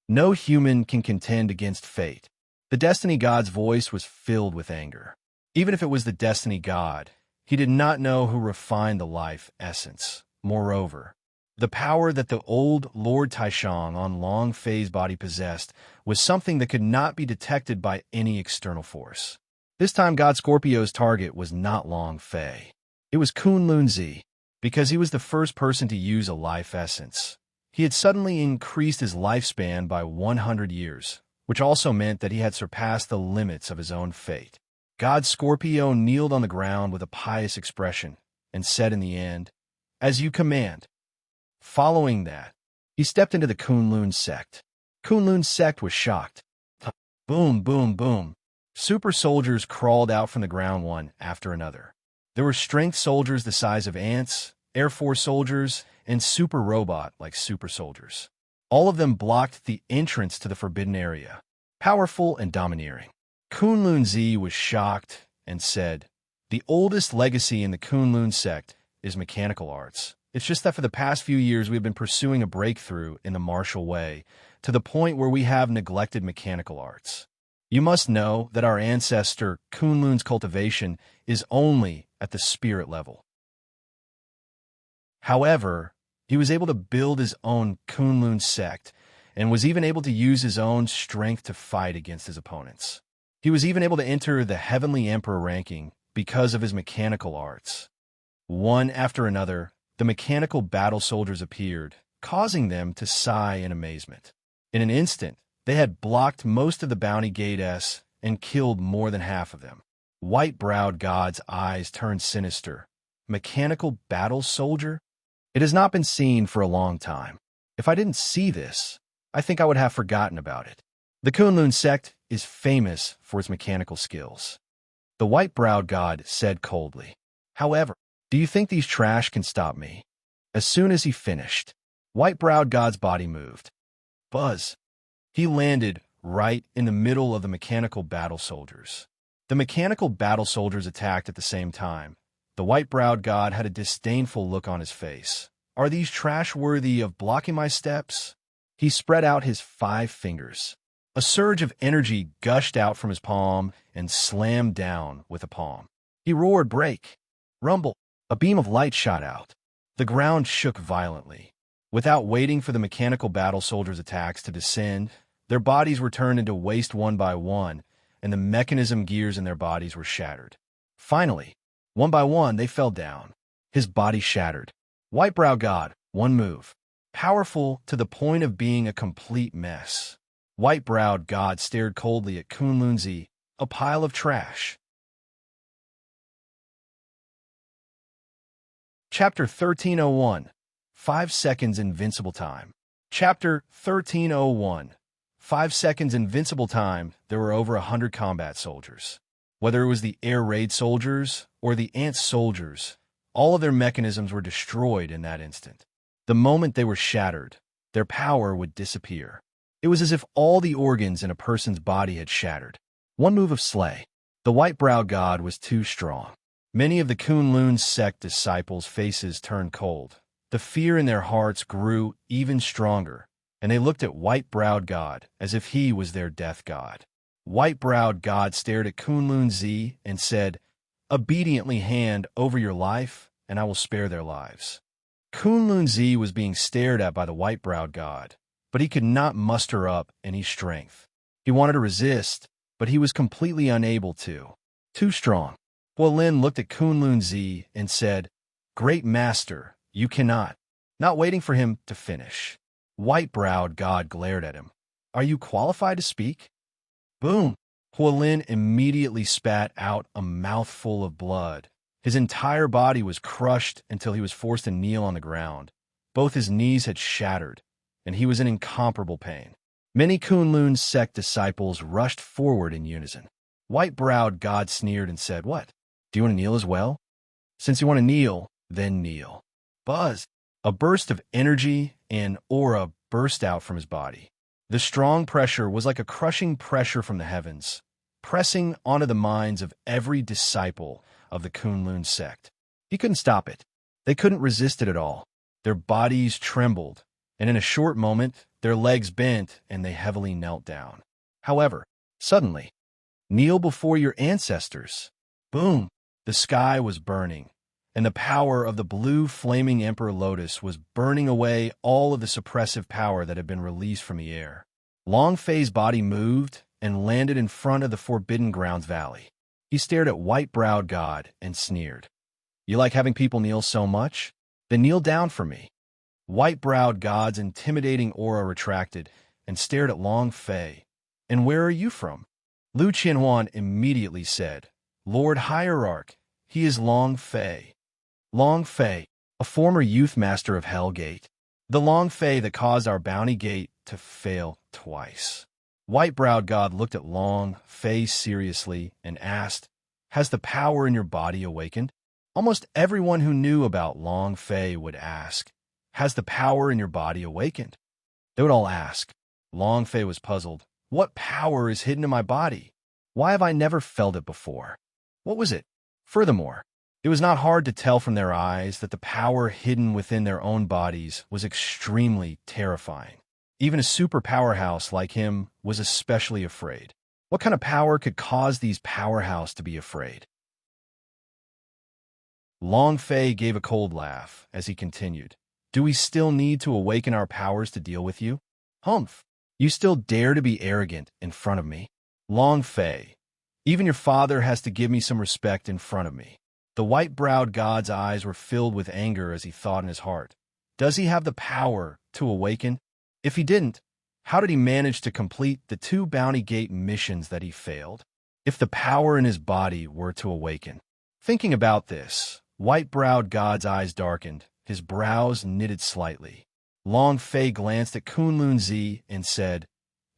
Speaker 1: No human can contend against fate. The Destiny God's voice was filled with anger. Even if it was the Destiny God, he did not know who refined the life essence. Moreover, the power that the old Lord Taishang on Long Fei's body possessed was something that could not be detected by any external force. This time, God Scorpio's target was not Long Fei. It was Kunlun Zi, because he was the first person to use a life essence. He had suddenly increased his lifespan by 100 years, which also meant that he had surpassed the limits of his own fate. God Scorpio kneeled on the ground with a pious expression and said in the end, "As you command." Following that, he stepped into the Kunlun sect. Kunlun's sect was shocked. Boom, boom, boom. Super soldiers crawled out from the ground one after another. There were strength soldiers the size of ants, Air Force soldiers, and super robot like super soldiers. All of them blocked the entrance to the forbidden area, powerful and domineering. Kunlun Zi was shocked and said, "The oldest legacy in the Kunlun sect is mechanical arts. It's just that for the past few years we have been pursuing a breakthrough in the martial way, to the point where we have neglected mechanical arts. You must know that our ancestor Kunlun's cultivation is only at the spirit level. However, he was able to build his own Kunlun sect, and was even able to use his own strength to fight against his opponents. He was even able to enter the Heavenly Emperor ranking because of his mechanical arts." One after another, the mechanical battle soldiers appeared, causing them to sigh in amazement. In an instant, they had blocked most of the Bounty Gate S and killed more than half of them. White-browed God's eyes turned sinister. Mechanical battle soldier? It has not been seen for a long time. If I didn't see this, I think I would have forgotten about it. The Kunlun sect is famous for its mechanical skills. The white-browed God said coldly. However, do you think these trash can stop me? As soon as he finished, white-browed God's body moved. Buzz. He landed right in the middle of the mechanical battle soldiers. The mechanical battle soldiers attacked at the same time. The white-browed God had a disdainful look on his face. Are these trash worthy of blocking my steps? He spread out his 5 fingers. A surge of energy gushed out from his palm and slammed down with a palm. He roared, "Break! Rumble!" A beam of light shot out. The ground shook violently. Without waiting for the mechanical battle soldiers' attacks to descend, their bodies were turned into waste one by one, and the mechanism gears in their bodies were shattered. Finally, one by one, they fell down. His body shattered. White-brow God, one move. Powerful to the point of being a complete mess. White-browed God stared coldly at Kunlun Zi, a pile of trash. Chapter 1301. 5 Seconds Invincible Time. Chapter 1301. 5 seconds Invincible Time. There were over 100 combat soldiers. Whether it was the air raid soldiers or the ant soldiers, all of their mechanisms were destroyed in that instant. The moment they were shattered, their power would disappear. It was as if all the organs in a person's body had shattered. One move of slay. The white-browed God was too strong. Many of the Kunlun sect disciples' faces turned cold. The fear in their hearts grew even stronger, and they looked at white-browed God as if he was their death god. White-browed God stared at Kunlun Zi and said, "Obediently hand over your life, and I will spare their lives." Kunlun Zi was being stared at by the white-browed God, but he could not muster up any strength. He wanted to resist, but he was completely unable to. Too strong. Huolin looked at Kunlun Zi and said, "Great master, you cannot." Not waiting for him to finish, white-browed God glared at him. "Are you qualified to speak?" Boom! Huolin immediately spat out a mouthful of blood. His entire body was crushed until he was forced to kneel on the ground. Both his knees had shattered, and he was in incomparable pain. Many Kunlun sect disciples rushed forward in unison. White-browed God sneered and said, "What? Do you want to kneel as well? Since you want to kneel, then kneel." Buzz! A burst of energy and aura burst out from his body. The strong pressure was like a crushing pressure from the heavens, pressing onto the minds of every disciple of the Kunlun sect. He couldn't stop it. They couldn't resist it at all. Their bodies trembled, and in a short moment, their legs bent and they heavily knelt down. However, suddenly, "Kneel before your ancestors." Boom! The sky was burning, and the power of the blue flaming Emperor Lotus was burning away all of the suppressive power that had been released from the air. Long Fei's body moved and landed in front of the Forbidden Grounds Valley. He stared at white-browed God and sneered. "You like having people kneel so much? Then kneel down for me." White-browed God's intimidating aura retracted and stared at Long Fei. "And where are you from?" Lu Qianhuan immediately said, "Lord Hierarch, he is Long Fei." Long Fei, a former youth master of Hellgate. The Long Fei that caused our bounty gate to fail twice. White-browed God looked at Long Fei seriously and asked, "Has the power in your body awakened?" Almost everyone who knew about Long Fei would ask, "Has the power in your body awakened?" They would all ask. Long Fei was puzzled. What power is hidden in my body? Why have I never felt it before? What was it? Furthermore, it was not hard to tell from their eyes that the power hidden within their own bodies was extremely terrifying. Even a super powerhouse like him was especially afraid. What kind of power could cause these powerhouse to be afraid? Long Fei gave a cold laugh as he continued. "Do we still need to awaken our powers to deal with you? Humph! You still dare to be arrogant in front of me? Long Fei, even your father has to give me some respect in front of me." The white-browed God's eyes were filled with anger as he thought in his heart. Does he have the power to awaken? If he didn't, how did he manage to complete the 2 bounty gate missions that he failed? If the power in his body were to awaken. Thinking about this, white-browed God's eyes darkened, his brows knitted slightly. Long Fei glanced at Kunlun Zi and said,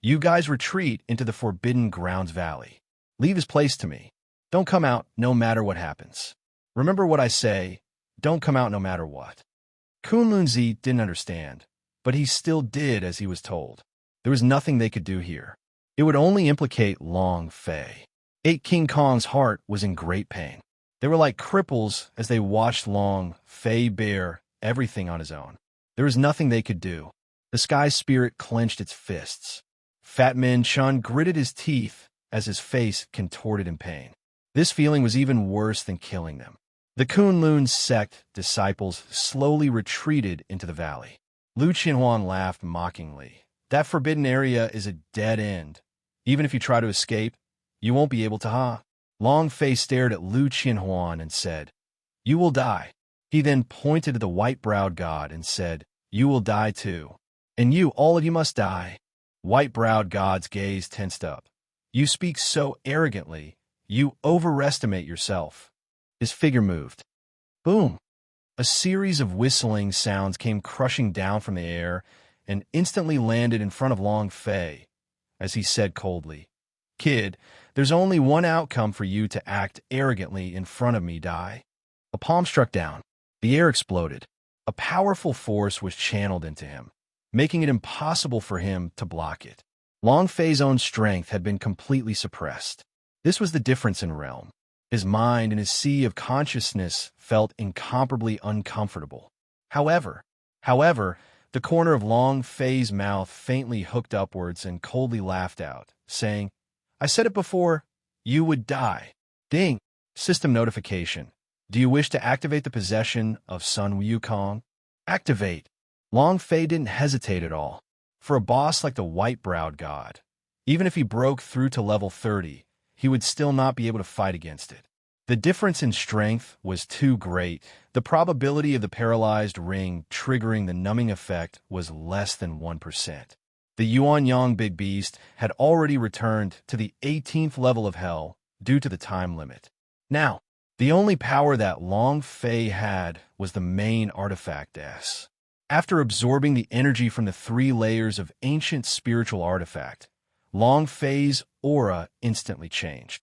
Speaker 1: "You guys retreat into the Forbidden Grounds Valley. Leave his place to me. Don't come out no matter what happens. Remember what I say, don't come out no matter what." Kunlun Zi didn't understand, but he still did as he was told. There was nothing they could do here. It would only implicate Long Fei. King Kong's heart was in great pain. They were like cripples as they watched Long Fei bear everything on his own. There was nothing they could do. The sky spirit clenched its fists. Fat Man Chun gritted his teeth as his face contorted in pain. This feeling was even worse than killing them. The Kunlun sect disciples slowly retreated into the valley. Lu Qianhuan laughed mockingly. "That forbidden area is a dead end. Even if you try to escape, you won't be able to, huh?" Long Fei stared at Lu Qianhuan and said, "You will die." He then pointed to the white-browed God and said, "You will die too. And you, all of you must die." White-browed God's gaze tensed up. "You speak so arrogantly. You overestimate yourself." His figure moved. Boom! A series of whistling sounds came crushing down from the air and instantly landed in front of Long Fei, as he said coldly, "Kid, there's only one outcome for you to act arrogantly in front of me, die." A palm struck down. The air exploded. A powerful force was channeled into him, making it impossible for him to block it. Long Fei's own strength had been completely suppressed. This was the difference in realm. His mind and his sea of consciousness felt incomparably uncomfortable. However, the corner of Long Fei's mouth faintly hooked upwards and coldly laughed out, saying, I said it before, you would die. Ding. System notification. Do you wish to activate the possession of Sun Wukong? Activate. Long Fei didn't hesitate at all. For a boss like the white-browed god, even if he broke through to level 30, he would still not be able to fight against it. The difference in strength was too great. The probability of the paralyzed ring triggering the numbing effect was less than 1%. The Yuan-Yang Big Beast had already returned to the 18th level of hell due to the time limit. Now, the only power that Long Fei had was the main artifact S. After absorbing the energy from the 3 layers of ancient spiritual artifact, Long Fei's aura instantly changed.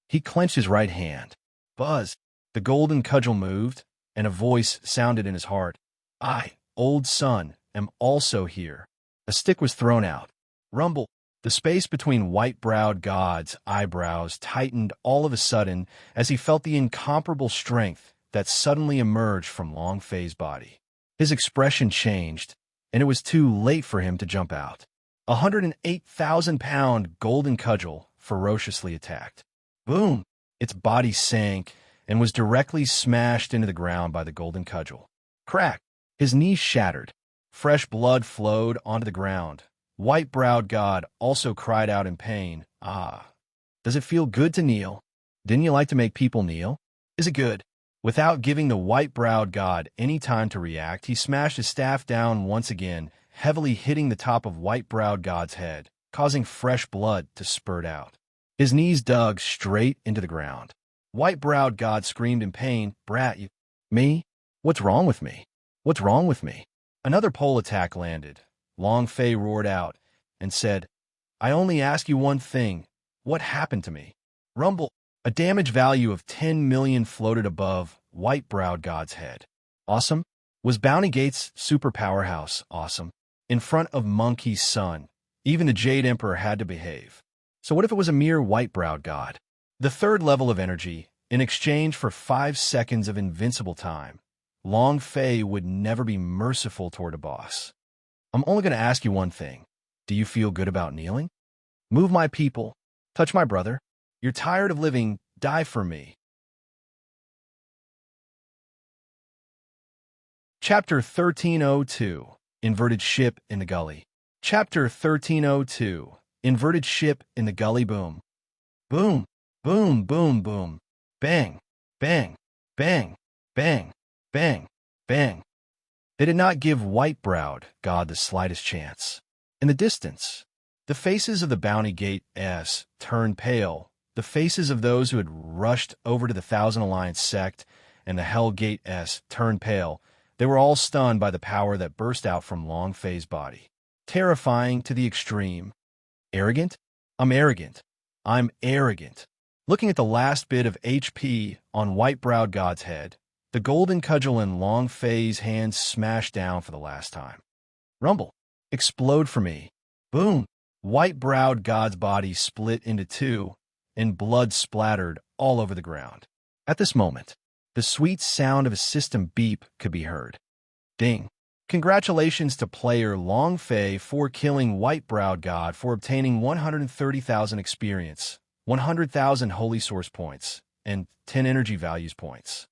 Speaker 1: He clenched his right hand. Buzz! The golden cudgel moved, and a voice sounded in his heart. I, old son, am also here. A stick was thrown out. Rumble! The space between white-browed God's eyebrows tightened all of a sudden as he felt the incomparable strength that suddenly emerged from Long Fei's body. His expression changed, and it was too late for him to jump out. 108,000-pound golden cudgel ferociously attacked. Boom! Its body sank and was directly smashed into the ground by the golden cudgel. Crack! His knees shattered. Fresh blood flowed onto the ground. White-browed God also cried out in pain. Ah! Does it feel good to kneel? Didn't you like to make people kneel? Is it good? Without giving the white-browed God any time to react, he smashed his staff down once again, heavily hitting the top of white-browed God's head, causing fresh blood to spurt out. His knees dug straight into the ground. White-browed God screamed in pain, Brat, you... Me? What's wrong with me? What's wrong with me? Another pole attack landed. Long Fei roared out and said, I only ask you one thing. What happened to me? Rumble! A damage value of 10 million floated above white-browed God's head. Awesome? Was Bounty Gate's super powerhouse awesome? In front of Monkey's son, even the Jade Emperor had to behave. So what if it was a mere white-browed god? The 3rd level of energy, in exchange for 5 seconds of invincible time, Long Fei would never be merciful toward a boss. I'm only going to ask you one thing. Do you feel good about kneeling? Move my people. Touch my brother. You're tired of living. Die for me. Chapter 1302. Inverted Ship in the Gully. Chapter 1302. Inverted Ship in the Gully. Boom. Boom. Boom, boom, boom. Bang. Bang. Bang. Bang. Bang. Bang. They did not give white-browed God the slightest chance. In the distance, the faces of the Bounty Gate S turned pale. The faces of those who had rushed over to the Thousand Alliance sect and the Hell Gate S turned pale. They were all stunned by the power that burst out from Long Fei's body. Terrifying to the extreme. Arrogant? I'm arrogant. I'm arrogant. Looking at the last bit of HP on white-browed God's head, the golden cudgel in Long Fei's hands smashed down for the last time. Rumble. Explode for me. Boom. White-browed God's body split into 2, and blood splattered all over the ground. At this moment, the sweet sound of a system beep could be heard. Ding. Congratulations to player Long Fei for killing white-browed God for obtaining 130,000 experience, 100,000 holy source points, and 10 energy values points.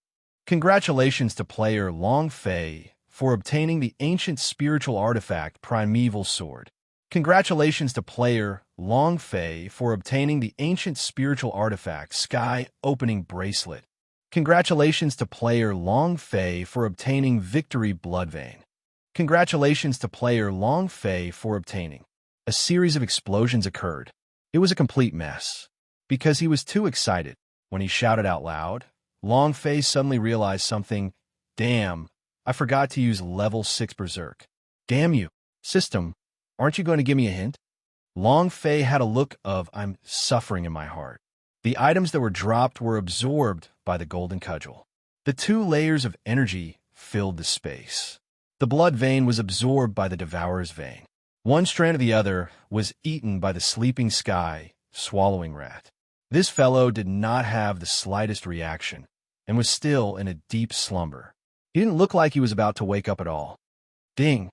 Speaker 1: Congratulations to player Long Fei for obtaining the ancient spiritual artifact Primeval Sword. Congratulations to player Long Fei for obtaining the ancient spiritual artifact Sky Opening Bracelet. Congratulations to player Long Fei for obtaining Victory Bloodvein. Congratulations to player Long Fei for obtaining. A series of explosions occurred. It was a complete mess. Because he was too excited, when he shouted out loud, Long Fei suddenly realized something. Damn, I forgot to use level 6 Berserk. Damn you, system, aren't you going to give me a hint? Long Fei had a look of I'm suffering in my heart. The items that were dropped were absorbed by the golden cudgel. The 2 layers of energy filled the space. The blood vein was absorbed by the devourer's vein. One strand of the other was eaten by the sleeping sky, swallowing rat. This fellow did not have the slightest reaction, and was still in a deep slumber. He didn't look like he was about to wake up at all. Ding!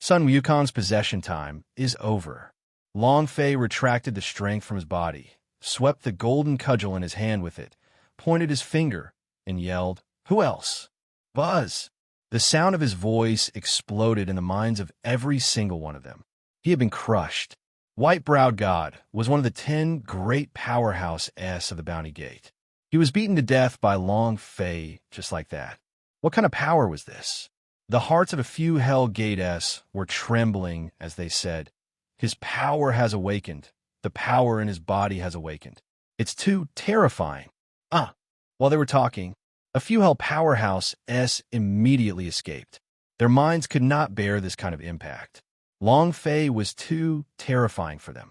Speaker 1: Sun Wukong's possession time is over. Long Fei retracted the strength from his body, swept the golden cudgel in his hand with it, pointed his finger, and yelled, "Who else?" Buzz! The sound of his voice exploded in the minds of every single one of them. He had been crushed. White-browed God was one of the 10 great powerhouse S of the Bounty Gate. He was beaten to death by Long Fei just like that. What kind of power was this? The hearts of a few Hell Gate S were trembling as they said, "His power has awakened. The power in his body has awakened. It's too terrifying." While they were talking, a few Hell Powerhouse S immediately escaped. Their minds could not bear this kind of impact. Long Fei was too terrifying for them.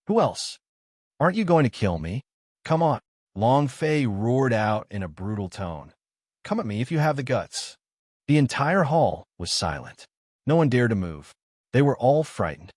Speaker 1: "Who else? Aren't you going to kill me? Come on." Long Fei roared out in a brutal tone. "Come at me if you have the guts." The entire hall was silent. No one dared to move. They were all frightened.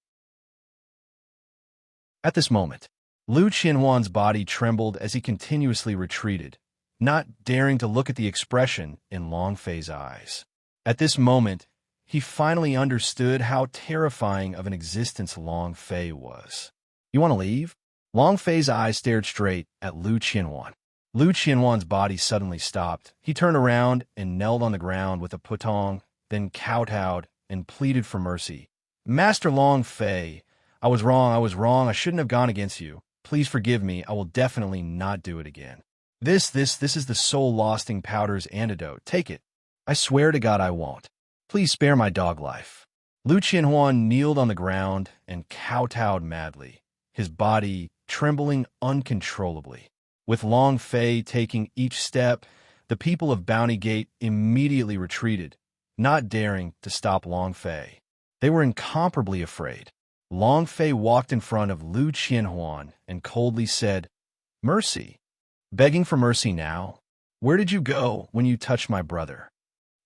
Speaker 1: At this moment, Lu Qianhuan's body trembled as he continuously retreated, not daring to look at the expression in Long Fei's eyes. At this moment, he finally understood how terrifying of an existence Long Fei was. "You want to leave?" Long Fei's eyes stared straight at Lu Qianhuan. Lu Qianhuan's body suddenly stopped. He turned around and knelt on the ground with a putong, then kowtowed and pleaded for mercy. "Master Long Fei, I was wrong, I shouldn't have gone against you. Please forgive me, I will definitely not do it again. This is the soul-lasting powder's antidote. Take it. I swear to God I won't. Please spare my dog life." Lu Qianhuan kneeled on the ground and kowtowed madly, his body trembling uncontrollably. With Long Fei taking each step, the people of Bounty Gate immediately retreated, not daring to stop Long Fei. They were incomparably afraid. Long Fei walked in front of Lu Qianhuan and coldly said, "Mercy? Begging for mercy now? Where did you go when you touched my brother?"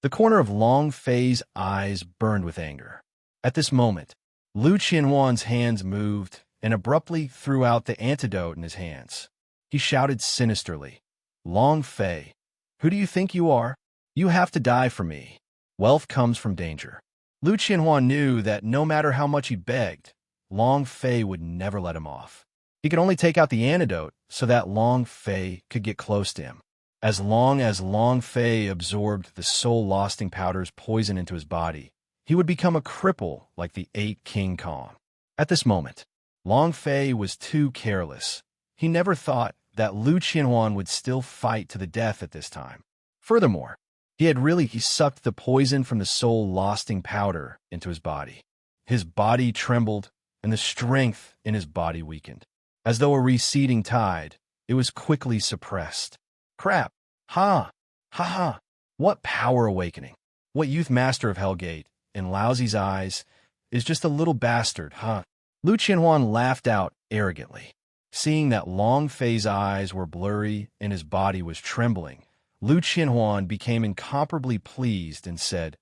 Speaker 1: The corner of Long Fei's eyes burned with anger. At this moment, Lu Qianhuan's hands moved and abruptly threw out the antidote in his hands. He shouted sinisterly, "Long Fei, who do you think you are? You have to die for me. Wealth comes from danger." Lu Qianhuan knew that no matter how much he begged, Long Fei would never let him off. He could only take out the antidote so that Long Fei could get close to him. As long as Long Fei absorbed the soul-lasting powder's poison into his body, he would become a cripple like the 8 King Kong. At this moment, Long Fei was too careless. He never thought that Lu Qianhuan would still fight to the death at this time. Furthermore, he sucked the poison from the soul-lasting powder into his body. His body trembled, and the strength in his body weakened. As though a receding tide, it was quickly suppressed. Crap! Ha! Ha ha! What power awakening! What youth master of Hellgate, in Laozi's eyes, is just a little bastard, huh? Lu Qianhuan laughed out arrogantly. Seeing that Long Fei's eyes were blurry and his body was trembling, Lu Qianhuan became incomparably pleased and said,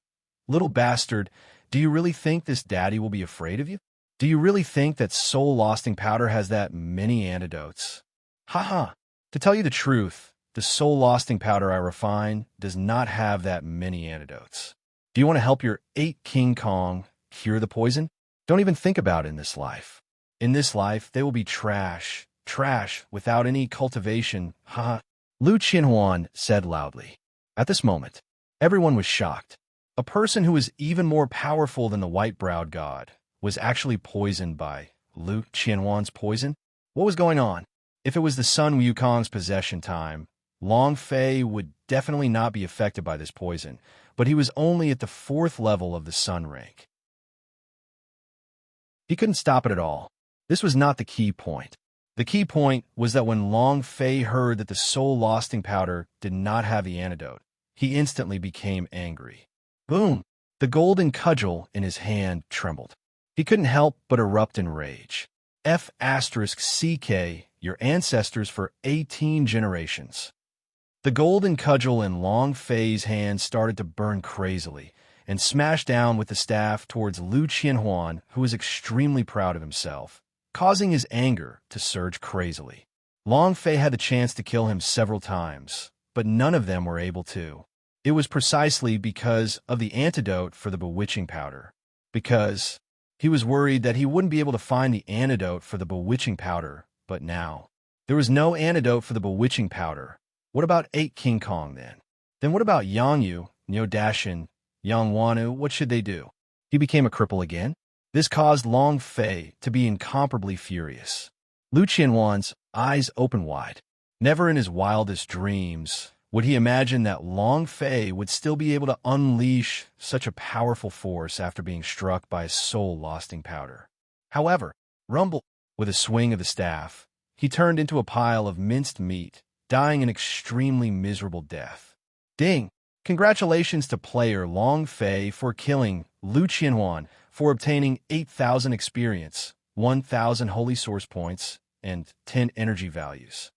Speaker 1: "Little bastard, do you really think this daddy will be afraid of you? Do you really think that soul-lasting powder has that many antidotes? Ha ha! To tell you the truth, the soul-lasting powder I refine does not have that many antidotes. Do you want to help your 8 King Kong cure the poison? Don't even think about it in this life. In this life, they will be trash without any cultivation, ha." Lu Qianhuan said loudly. At this moment, everyone was shocked. A person who was even more powerful than the white-browed god was actually poisoned by Lu Qianhuan's poison? What was going on? If it was the Sun Wukong's possession time, Long Fei would definitely not be affected by this poison, but he was only at the 4th level of the Sun rank. He couldn't stop it at all. This was not the key point. The key point was that when Long Fei heard that the soul-lasting powder did not have the antidote, he instantly became angry. Boom! The golden cudgel in his hand trembled. He couldn't help but erupt in rage. F***CK, your ancestors for 18 generations. The golden cudgel in Long Fei's hand started to burn crazily and smashed down with the staff towards Lu Qianhuan, who was extremely proud of himself, causing his anger to surge crazily. Long Fei had the chance to kill him several times, but none of them were able to. It was precisely because of the antidote for the bewitching powder. Because He was worried that he wouldn't be able to find the antidote for the bewitching powder, but now there was no antidote for the bewitching powder. What about 8 King Kong then? Then what about Yangyu, Nyodashin, Yangwanu? What should they do? He became a cripple again? This caused Long Fei to be incomparably furious. Lu Qianhuan's eyes opened wide. Never in his wildest dreams would he imagine that Long Fei would still be able to unleash such a powerful force after being struck by a soul-losting powder. However, Rumble, with a swing of the staff, he turned into a pile of minced meat, dying an extremely miserable death. Ding! Congratulations to player Long Fei for killing Lu Qianhuan, for obtaining 8,000 experience, 1,000 holy source points, and 10 energy values.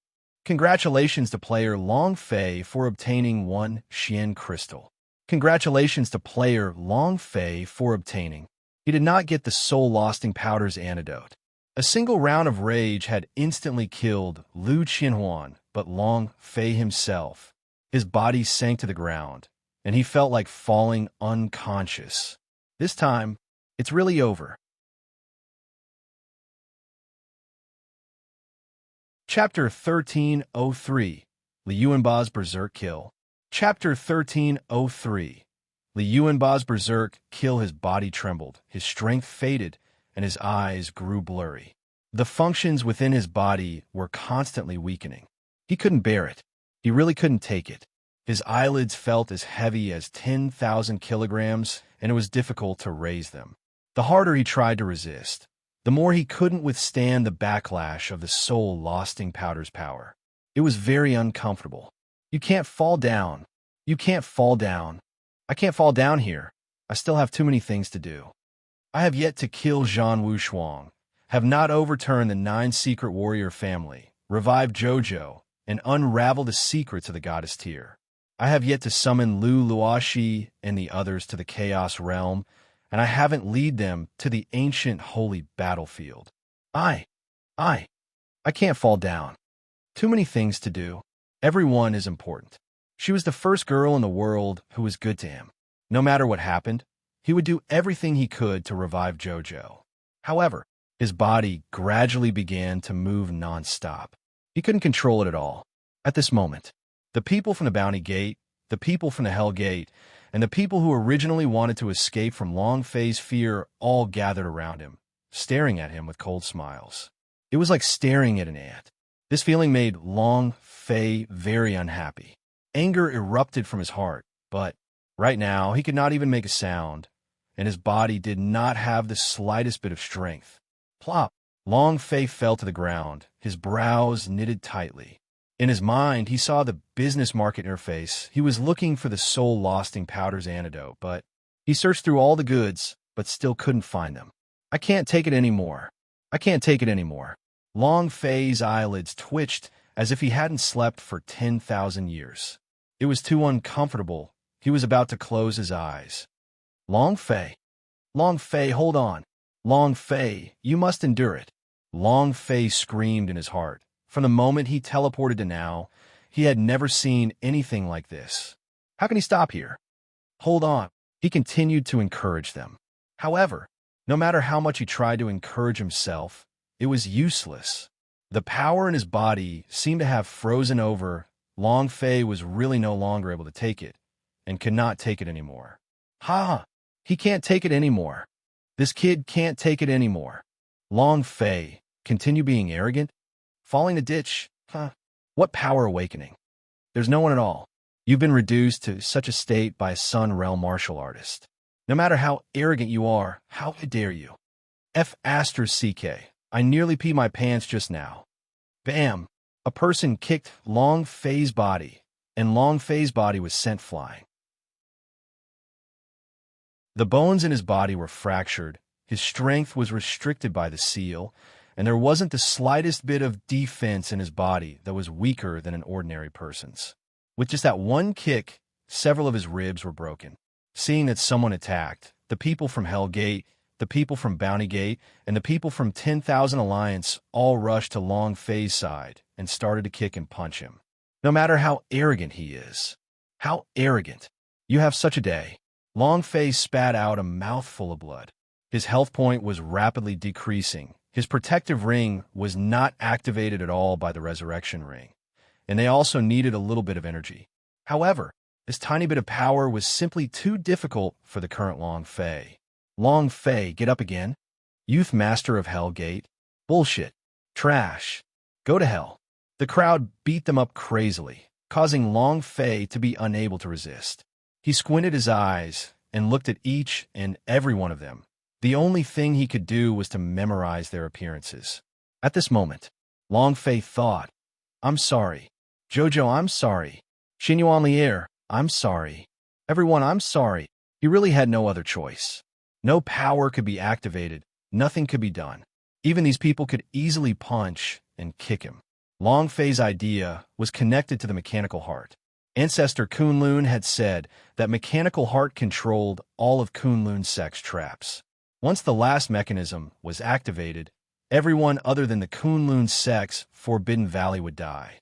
Speaker 1: Congratulations to player Long Fei for obtaining 1 Xian crystal. Congratulations to player Long Fei for obtaining. He did not get the soul-losting powder's antidote. A single round of rage had instantly killed Lu Qianhuan, but Long Fei himself. His body sank to the ground, and he felt like falling unconscious. This time, it's really over. Chapter 1303, Liu Yuanba's Berserk Kill. Chapter 1303, Liu Yuanba's Berserk Kill. His body trembled, his strength faded, and his eyes grew blurry. The functions within his body were constantly weakening. He couldn't bear it. He really couldn't take it. His eyelids felt as heavy as 10,000 kilograms, and it was difficult to raise them. The harder he tried to resist, the more he couldn't withstand the backlash of the soul-losting powder's power. It was very uncomfortable. You can't fall down. You can't fall down. I can't fall down here. I still have too many things to do. I have yet to kill Zhan Wushuang, have not overturned the 9 secret warrior family, revive Zhouzhou, and unravel the secrets of the goddess tier. I have yet to summon Lu Luoxi and the others to the Chaos Realm, and I haven't lead them to the ancient holy battlefield. I can't fall down. Too many things to do. Everyone is important. She was the first girl in the world who was good to him. No matter what happened, he would do everything he could to revive Zhouzhou. However, his body gradually began to move non-stop. He couldn't control it at all. At this moment, the people from the Bounty Gate, the people from the Hell Gate, and the people who originally wanted to escape from Long Fei's fear all gathered around him, staring at him with cold smiles. It was like staring at an ant. This feeling made Long Fei very unhappy. Anger erupted from his heart, but right now he could not even make a sound, and his body did not have the slightest bit of strength. Plop! Long Fei fell to the ground, his brows knitted tightly. In his mind, he saw the business market interface. He was looking for the soul-losting powder's antidote, but he searched through all the goods, but still couldn't find them. I can't take it anymore. I can't take it anymore. Long Fei's eyelids twitched as if he hadn't slept for 10,000 years. It was too uncomfortable. He was about to close his eyes. Long Fei, hold on. Long Fei, you must endure it. Long Fei screamed in his heart. From the moment he teleported to now, he had never seen anything like this. How can he stop here? Hold on. He continued to encourage them. However, no matter how much he tried to encourage himself, it was useless. The power in his body seemed to have frozen over. Long Fei was really no longer able to take it, and could not take it anymore. He can't take it anymore. This kid can't take it anymore. Long Fei, continue being arrogant? Falling the ditch? What power awakening? There's no one at all. You've been reduced to such a state by a Sun Realm martial artist. No matter how arrogant you are, how dare you? CK. I nearly peed my pants just now. Bam! A person kicked Long Fei's body, and Long Fei's body was sent flying. The bones in his body were fractured, his strength was restricted by the seal, and there wasn't the slightest bit of defense in his body that was weaker than an ordinary person's. With just that one kick, several of his ribs were broken. Seeing that someone attacked, the people from Hell Gate, the people from Bounty Gate, and the people from 10,000 Alliance all rushed to Long Fei's side and started to kick and punch him. No matter how arrogant he is. How arrogant. You have such a day. Long Fei spat out a mouthful of blood. His health point was rapidly decreasing. His protective ring was not activated at all by the resurrection ring, and they also needed a little bit of energy. However, this tiny bit of power was simply too difficult for the current Long Fei. Long Fei, get up again. Youth Master of Hellgate. Bullshit. Trash. Go to hell. The crowd beat them up crazily, causing Long Fei to be unable to resist. He squinted his eyes and looked at each and every one of them. The only thing he could do was to memorize their appearances. At this moment, Long Fei thought, I'm sorry. Jojo, I'm sorry. Xinyuan Lier, I'm sorry. Everyone, I'm sorry. He really had no other choice. No power could be activated. Nothing could be done. Even these people could easily punch and kick him. Long Fei's idea was connected to the mechanical heart. Ancestor Kunlun had said that mechanical heart controlled all of Kunlun's sex traps. Once the last mechanism was activated, everyone other than the Kunlun sex Forbidden Valley would die.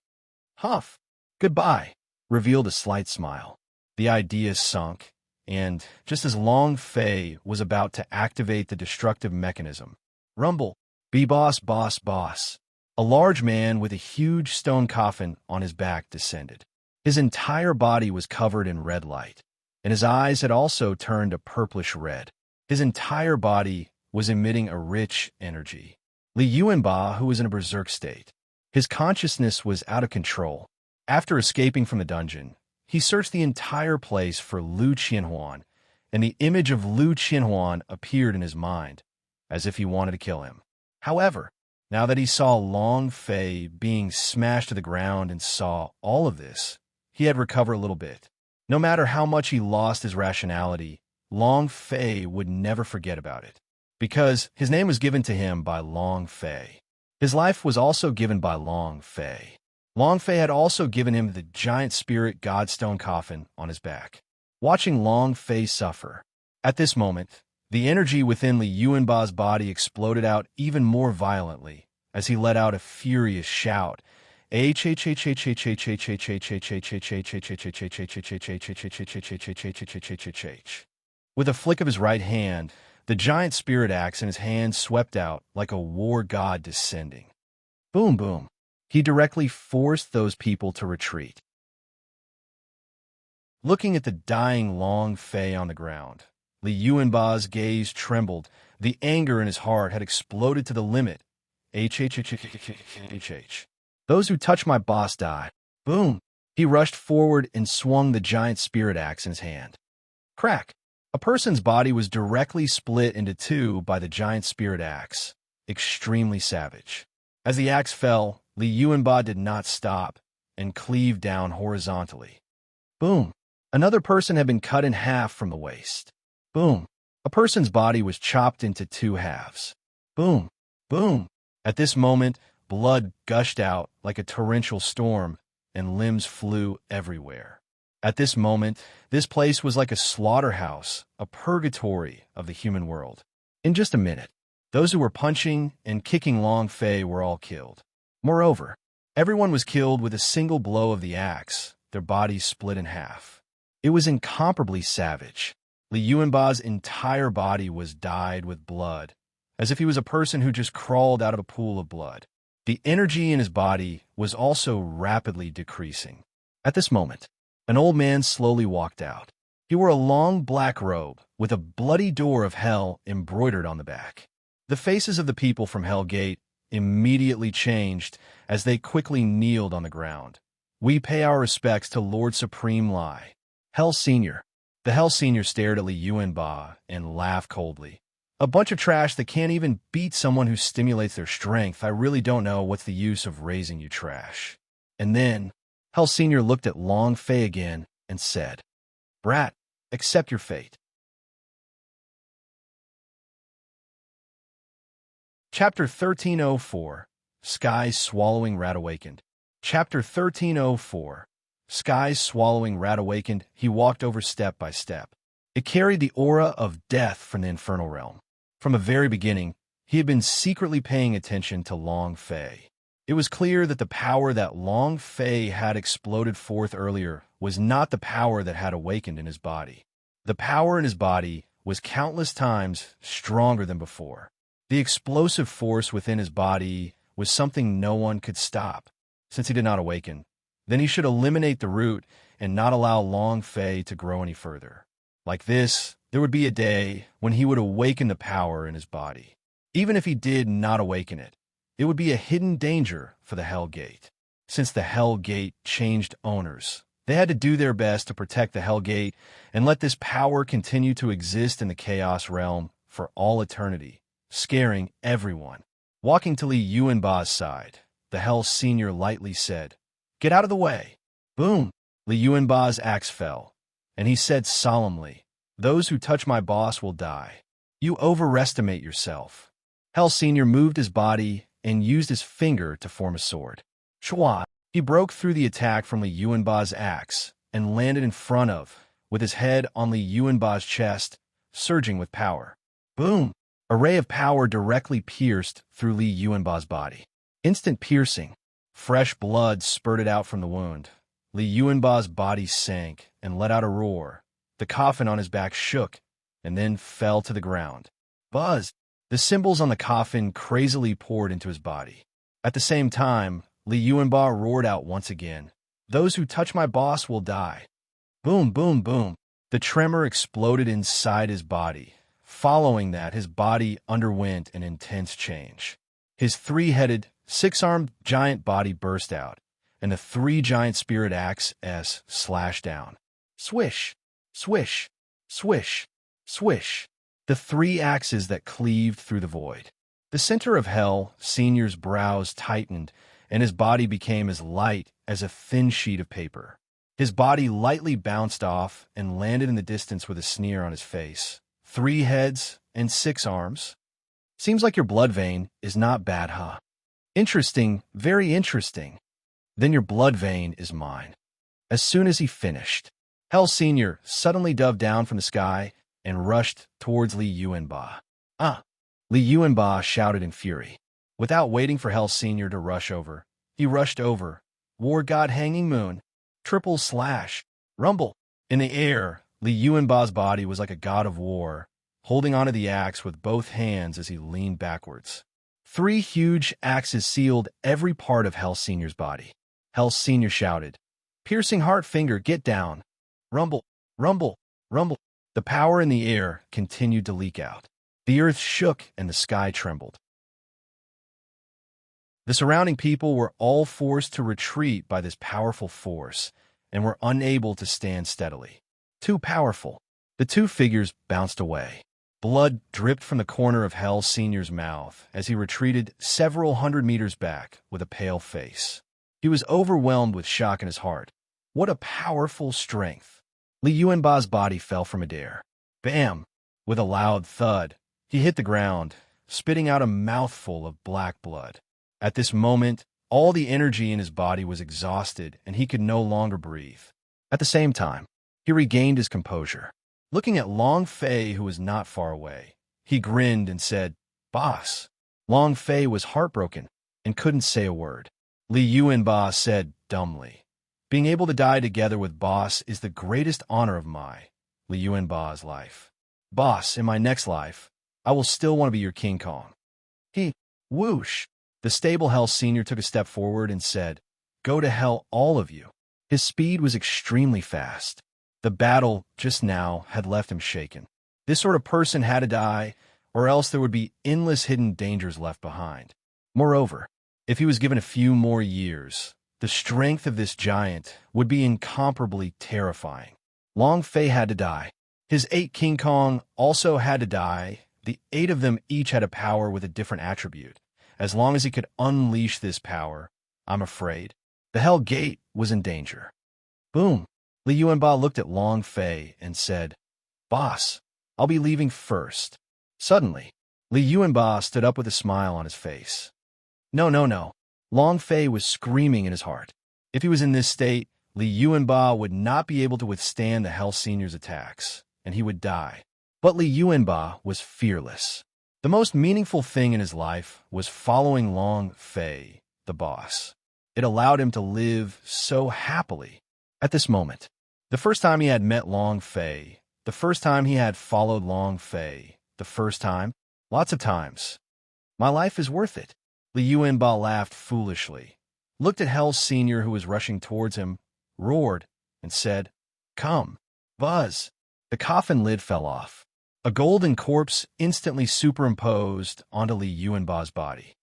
Speaker 1: Huff, goodbye, revealed a slight smile. The idea sunk, and just as Long Fei was about to activate the destructive mechanism, rumble, be boss, boss, boss. A large man with a huge stone coffin on his back descended. His entire body was covered in red light, and his eyes had also turned a purplish red. His entire body was emitting a rich energy. Li Yuanba, who was in a berserk state. His consciousness was out of control. After escaping from the dungeon, he searched the entire place for Lu Qianhuan, and the image of Lu Qianhuan appeared in his mind, as if he wanted to kill him. However, now that he saw Long Fei being smashed to the ground and saw all of this, he had recovered a little bit. No matter how much he lost his rationality, Long Fei would never forget about it, because his name was given to him by Long Fei. His life was also given by Long Fei. Long Fei had also given him the giant spirit godstone coffin on his back. Watching Long Fei suffer. At this moment, the energy within Li Yuanba's body exploded out even more violently as he let out a furious shout. With a flick of his right hand, the giant spirit axe in his hand swept out like a war god descending. Boom, boom. He directly forced those people to retreat. Looking at the dying Long Fei on the ground, Li Yuanba's gaze trembled. The anger in his heart had exploded to the limit. Those who touch my boss die. Boom. He rushed forward and swung the giant spirit axe in his hand. Crack. A person's body was directly split into two by the giant spirit axe. Extremely savage. As the axe fell, Li Yuanba did not stop and cleaved down horizontally. Boom. Another person had been cut in half from the waist. Boom. A person's body was chopped into two halves. Boom. Boom. At this moment, blood gushed out like a torrential storm, and limbs flew everywhere. At this moment, this place was like a slaughterhouse, a purgatory of the human world. In just a minute, those who were punching and kicking Long Fei were all killed. Moreover, everyone was killed with a single blow of the axe, their bodies split in half. It was incomparably savage. Li Yuanba's entire body was dyed with blood, as if he was a person who just crawled out of a pool of blood. The energy in his body was also rapidly decreasing. At this moment, an old man slowly walked out. He wore a long black robe with a bloody door of hell embroidered on the back. The faces of the people from Hell Gate immediately changed as they quickly kneeled on the ground. We pay our respects to Lord Supreme Lai. Hell Senior. The Hell Senior stared at Li Yuanba and laughed coldly. A bunch of trash that can't even beat someone who stimulates their strength. I really don't know what's the use of raising you trash. And then, Hell Senior looked at Long Fei again and said, Brat, accept your fate. Chapter 1304, Sky's Swallowing Rat Awakened. Chapter 1304, Sky's Swallowing Rat Awakened. He walked over step by step. It carried the aura of death from the infernal realm. From the very beginning, he had been secretly paying attention to Long Fei. It was clear that the power that Long Fei had exploded forth earlier was not the power that had awakened in his body. The power in his body was countless times stronger than before. The explosive force within his body was something no one could stop, since he did not awaken. Then he should eliminate the root and not allow Long Fei to grow any further. Like this, there would be a day when he would awaken the power in his body. Even if he did not awaken it, it would be a hidden danger for the Hell Gate. Since the Hell Gate changed owners, they had to do their best to protect the Hell Gate and let this power continue to exist in the Chaos Realm for all eternity, scaring everyone. Walking to Li Yuanba's side, the Hell Senior lightly said, "Get out of the way." Boom! Li Yuanba's axe fell, and he said solemnly, "Those who touch my boss will die. You overestimate yourself." Hell Senior moved his body and used his finger to form a sword. Chua! He broke through the attack from Li Yuanba's axe and landed in front of, with his head on Li Yuanba's chest, surging with power. Boom! A ray of power directly pierced through Li Yuanba's body. Instant piercing. Fresh blood spurted out from the wound. Li Yuanba's body sank and let out a roar. The coffin on his back shook and then fell to the ground. Buzz! The symbols on the coffin crazily poured into his body. At the same time, Li Yuanba roared out once again, "Those who touch my boss will die." Boom, boom, boom. The tremor exploded inside his body. Following that, his body underwent an intense change. His three-headed, six-armed giant body burst out, and the three giant spirit axes slashed down. Swish, swish, swish, swish. The three axes that cleaved through the void. The center of Hell Senior's brows tightened, and his body became as light as a thin sheet of paper. His body lightly bounced off and landed in the distance with a sneer on his face. 3 heads and 6 arms. Seems like your blood vein is not bad, huh? Interesting, very interesting. Then your blood vein is mine. As soon as he finished, Hell Senior suddenly dove down from the sky and rushed towards Li Yuanba. Li Yuanba shouted in fury. Without waiting for Hell Senior to rush over, he rushed over. War God Hanging Moon. Triple slash. Rumble. In the air, Li Yuanba's body was like a god of war, holding onto the axe with both hands as he leaned backwards. 3 huge axes sealed every part of Hell Senior's body. Hell Senior shouted, "Piercing Heart Finger, get down." Rumble, rumble, rumble. The power in the air continued to leak out. The earth shook and the sky trembled. The surrounding people were all forced to retreat by this powerful force and were unable to stand steadily. Too powerful. The 2 figures bounced away. Blood dripped from the corner of Hell Senior's mouth as he retreated several hundred meters back with a pale face. He was overwhelmed with shock in his heart. What a powerful strength. Li Yuanba's body fell from midair. Bam! With a loud thud, he hit the ground, spitting out a mouthful of black blood. At this moment, all the energy in his body was exhausted and he could no longer breathe. At the same time, he regained his composure. Looking at Long Fei, who was not far away, he grinned and said, "Boss." Long Fei was heartbroken and couldn't say a word. Li Yuanba said dumbly, "Being able to die together with Boss is the greatest honor of my, Li Yuanba's life. Boss, in my next life, I will still want to be your King Kong." Whoosh. The stable Hell Senior took a step forward and said, "Go to hell, all of you." His speed was extremely fast. The battle just now had left him shaken. This sort of person had to die, or else there would be endless hidden dangers left behind. Moreover, if he was given a few more years, the strength of this giant would be incomparably terrifying. Long Fei had to die. His 8 King Kong also had to die. The 8 of them each had a power with a different attribute. As long as he could unleash this power, I'm afraid, the Hell Gate was in danger. Boom! Li Yuanba looked at Long Fei and said, "Boss, I'll be leaving first." Suddenly, Li Yuanba stood up with a smile on his face. No, no, no. Long Fei was screaming in his heart. If he was in this state, Li Yuanba would not be able to withstand the Hell Senior's attacks, and he would die. But Li Yuanba was fearless. The most meaningful thing in his life was following Long Fei, the boss. It allowed him to live so happily. At this moment, the first time he had met Long Fei, The first time he had followed Long Fei. The first time? Lots of times. My life is worth it. Li Yuanba laughed foolishly, looked at Hell Senior who was rushing towards him, roared, and said, "Come, Buzz." The coffin lid fell off. A golden corpse instantly superimposed onto Li Yuanba's body.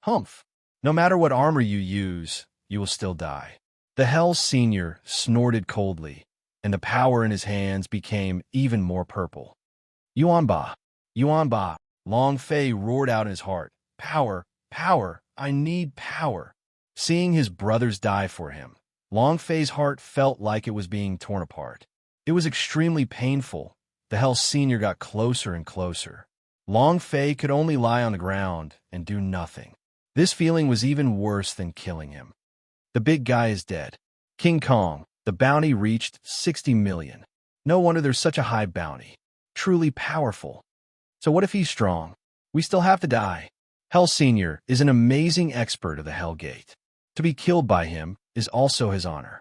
Speaker 1: Humph. No matter what armor you use, you will still die. The Hell Senior snorted coldly, and the power in his hands became even more purple. Yuanba, Yuanba, Long Fei roared out in his heart. Power, power, I need power. Seeing his brothers die for him, Long Fei's heart felt like it was being torn apart. It was extremely painful. The Hell Senior got closer and closer. Long Fei could only lie on the ground and do nothing. This feeling was even worse than killing him. The big guy is dead. King Kong, the bounty reached 60 million. No wonder there's such a high bounty. Truly powerful. So what if he's strong? We still have to die. Hell Senior is an amazing expert of the Hell Gate. To be killed by him is also his honor.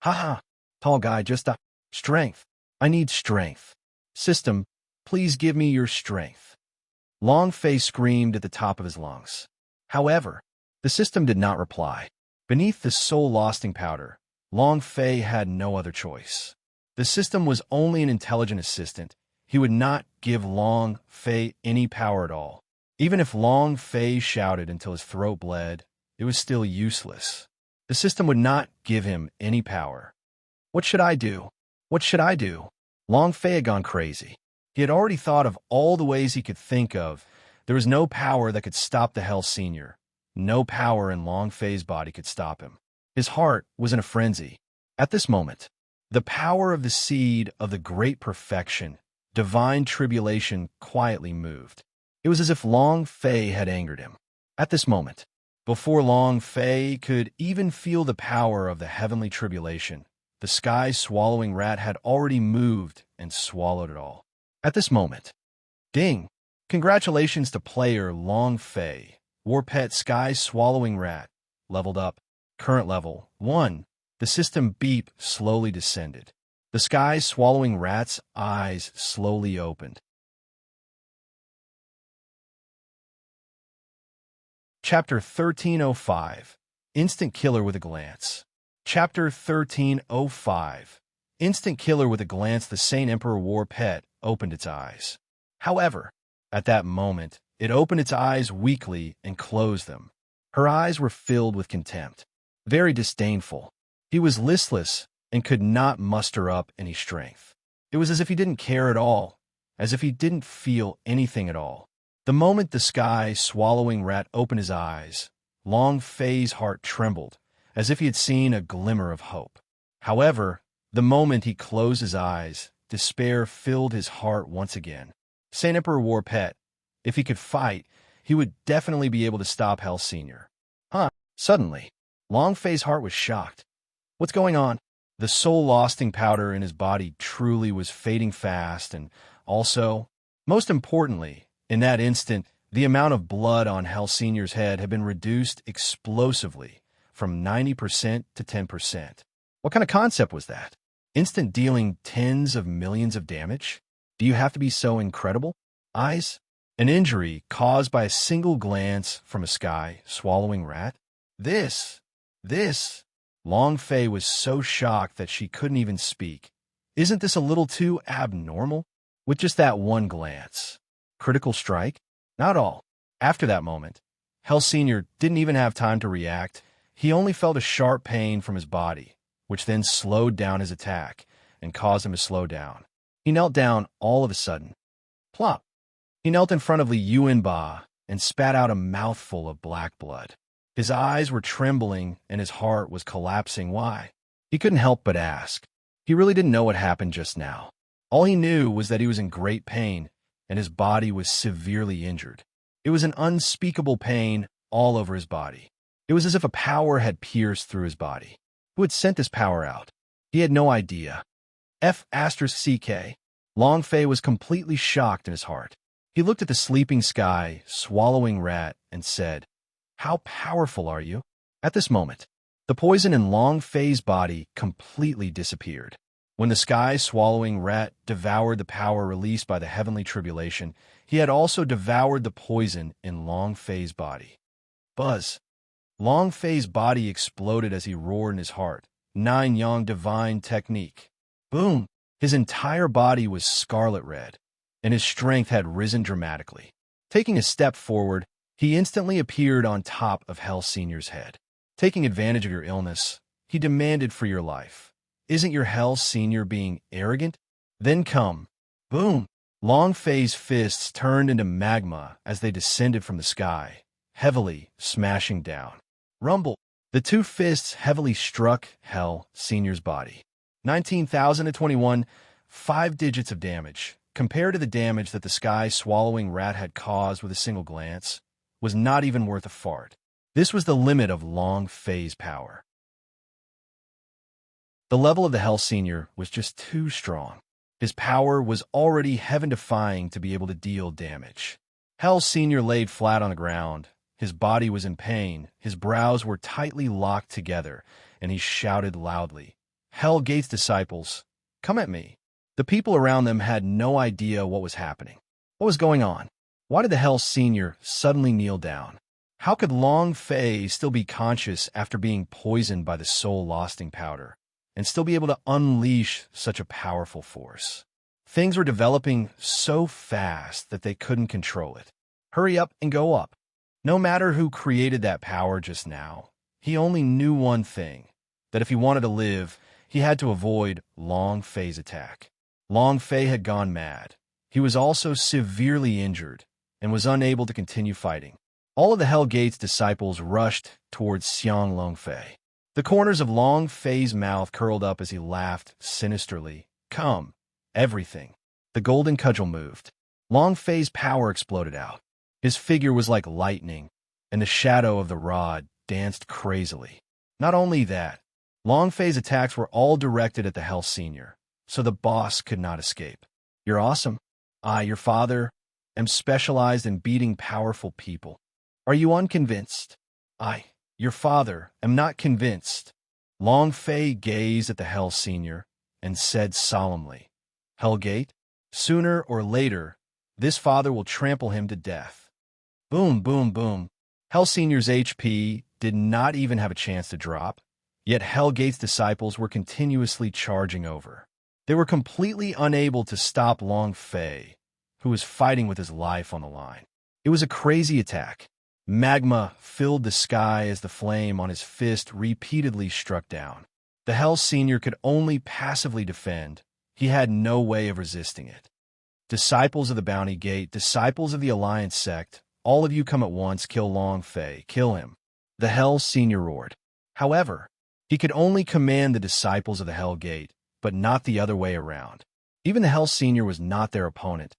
Speaker 1: Haha, tall guy, just strength. I need strength. System, please give me your strength. Long Fei screamed at the top of his lungs. However, the system did not reply. Beneath the soul-lasting powder, Long Fei had no other choice. The system was only an intelligent assistant. He would not give Long Fei any power at all. Even if Long Fei shouted until his throat bled, it was still useless. The system would not give him any power. What should I do? What should I do? Long Fei had gone crazy. He had already thought of all the ways he could think of. There was no power that could stop the Hell Senior. No power in Long Fei's body could stop him. His heart was in a frenzy. At this moment, the power of the seed of the great perfection, divine tribulation, quietly moved. It was as if Long Fei had angered him. At this moment, before Long Fei could even feel the power of the heavenly tribulation, the sky-swallowing rat had already moved and swallowed it all. At this moment, ding! Congratulations to player Long Fei. War Pet Sky-Swallowing Rat. Leveled up. Current level 1. The system beep slowly descended. The Sky-Swallowing Rat's eyes slowly opened. Chapter 1305. Instant Killer with a Glance. Chapter 1305. Instant Killer with a Glance. The Saint Emperor War Pet opened its eyes. However, at that moment, it opened its eyes weakly and closed them. Her eyes were filled with contempt, very disdainful. He was listless and could not muster up any strength. It was as if he didn't care at all, as if he didn't feel anything at all. The moment the Sky-Swallowing Rat opened his eyes, Long Fei's heart trembled, as if he had seen a glimmer of hope. However, the moment he closed his eyes, despair filled his heart once again. Saint Emperor War Pet, if he could fight, he would definitely be able to stop Hell Senior. Suddenly, Long Fei's heart was shocked. What's going on? The soul-lasting powder in his body truly was fading fast, and also, most importantly, in that instant, the amount of blood on Hell Senior's head had been reduced explosively from 90% to 10%. What kind of concept was that? Instant dealing tens of millions of damage? Do you have to be so incredible? Eyes? An injury caused by a single glance from a Sky-Swallowing Rat? This. Long Fei was so shocked that she couldn't even speak. Isn't this a little too abnormal? With just that one glance. Critical strike? Not all. After that moment, Hell Senior didn't even have time to react. He only felt a sharp pain from his body, which then slowed down his attack and caused him to slow down. He knelt down all of a sudden. Plop! He knelt in front of Li Yuanba and spat out a mouthful of black blood. His eyes were trembling and his heart was collapsing. Why? He couldn't help but ask. He really didn't know what happened just now. All he knew was that he was in great pain and his body was severely injured. It was an unspeakable pain all over his body. It was as if a power had pierced through his body. Who had sent this power out? He had no idea. F***CK. Long Fei was completely shocked in his heart. He looked at the sleeping Sky-Swallowing Rat and said, "How powerful are you?" At this moment, the poison in Long Fei's body completely disappeared. When the sky-swallowing rat devoured the power released by the heavenly tribulation, he had also devoured the poison in Long Fei's body. Buzz! Long Fei's body exploded as he roared in his heart. Nine Yang divine technique. Boom! His entire body was scarlet red, and his strength had risen dramatically. Taking a step forward, he instantly appeared on top of Hell Senior's head. Taking advantage of your illness, he demanded for your life. Isn't your Hell Senior being arrogant? Then come. Boom! Long Fei's fists turned into magma as they descended from the sky, heavily smashing down. Rumble! The two fists heavily struck Hell Senior's body. 19,021, 5 digits of damage, compared to the damage that the sky-swallowing rat had caused with a single glance, was not even worth a fart. This was the limit of Long Fei's power. The level of the Hell Senior was just too strong. His power was already heaven-defying to be able to deal damage. Hell Senior laid flat on the ground. His body was in pain, his brows were tightly locked together, and he shouted loudly, "Hell Gate's disciples, come at me." The people around them had no idea what was happening. What was going on? Why did the Hell Senior suddenly kneel down? How could Long Fei still be conscious after being poisoned by the soul-lasting powder, and still be able to unleash such a powerful force? Things were developing so fast that they couldn't control it. Hurry up and go up. No matter who created that power just now, he only knew one thing, that if he wanted to live, he had to avoid Long Fei's attack. Long Fei had gone mad. He was also severely injured and was unable to continue fighting. All of the Hell Gate's disciples rushed towards Xiang Long Fei. The corners of Long Fei's mouth curled up as he laughed sinisterly. Come, everything. The golden cudgel moved. Long Fei's power exploded out. His figure was like lightning, and the shadow of the rod danced crazily. Not only that, Long Fei's attacks were all directed at the Hell Senior, so the boss could not escape. You're awesome. I, your father, am specialized in beating powerful people. Are you unconvinced? I, your father, am not convinced. Long Fei gazed at the Hell Senior and said solemnly, Hell Gate, sooner or later, this father will trample him to death. Boom, boom, boom. Hell Senior's HP did not even have a chance to drop, yet Hell Gate's disciples were continuously charging over. They were completely unable to stop Long Fei, who was fighting with his life on the line. It was a crazy attack. Magma filled the sky as the flame on his fist repeatedly struck down. The Hell Senior could only passively defend. He had no way of resisting it. Disciples of the Bounty Gate, disciples of the Alliance sect, all of you come at once, kill Long Fei, kill him. The Hell Senior roared. However, he could only command the disciples of the Hell Gate, but not the other way around. Even the Hell Senior was not their opponent.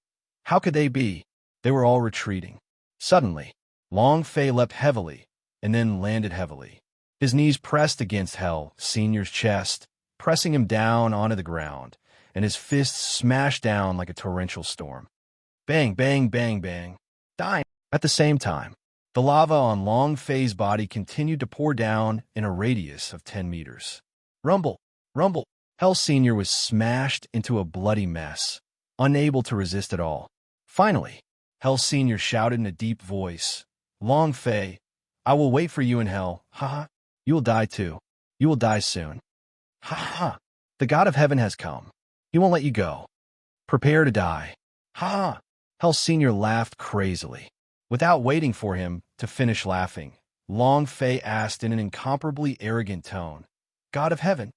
Speaker 1: How could they be? They were all retreating. Suddenly, Long Fei leapt heavily, and then landed heavily. His knees pressed against Hell Senior's chest, pressing him down onto the ground, and his fists smashed down like a torrential storm. Bang, bang, bang, bang. Dying. At the same time, the lava on Long Fei's body continued to pour down in a radius of 10 meters. Rumble, rumble. Hell Senior was smashed into a bloody mess, unable to resist at all. Finally, Hell Senior shouted in a deep voice, Long Fei, I will wait for you in hell. Ha ha. You will die too. You will die soon. Ha ha. The God of Heaven has come. He won't let you go. Prepare to die. Ha ha. Hell Senior laughed crazily. Without waiting for him to finish laughing, Long Fei asked in an incomparably arrogant tone, God of Heaven,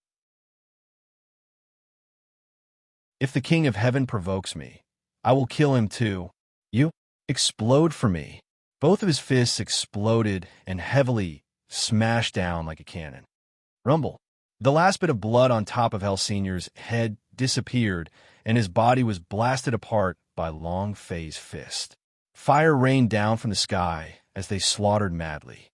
Speaker 1: if the King of Heaven provokes me, I will kill him too. You explode for me. Both of his fists exploded and heavily smashed down like a cannon. Rumble. The last bit of blood on top of Hell Senior's head disappeared, and his body was blasted apart by Long Fei's fist. Fire rained down from the sky as they slaughtered madly.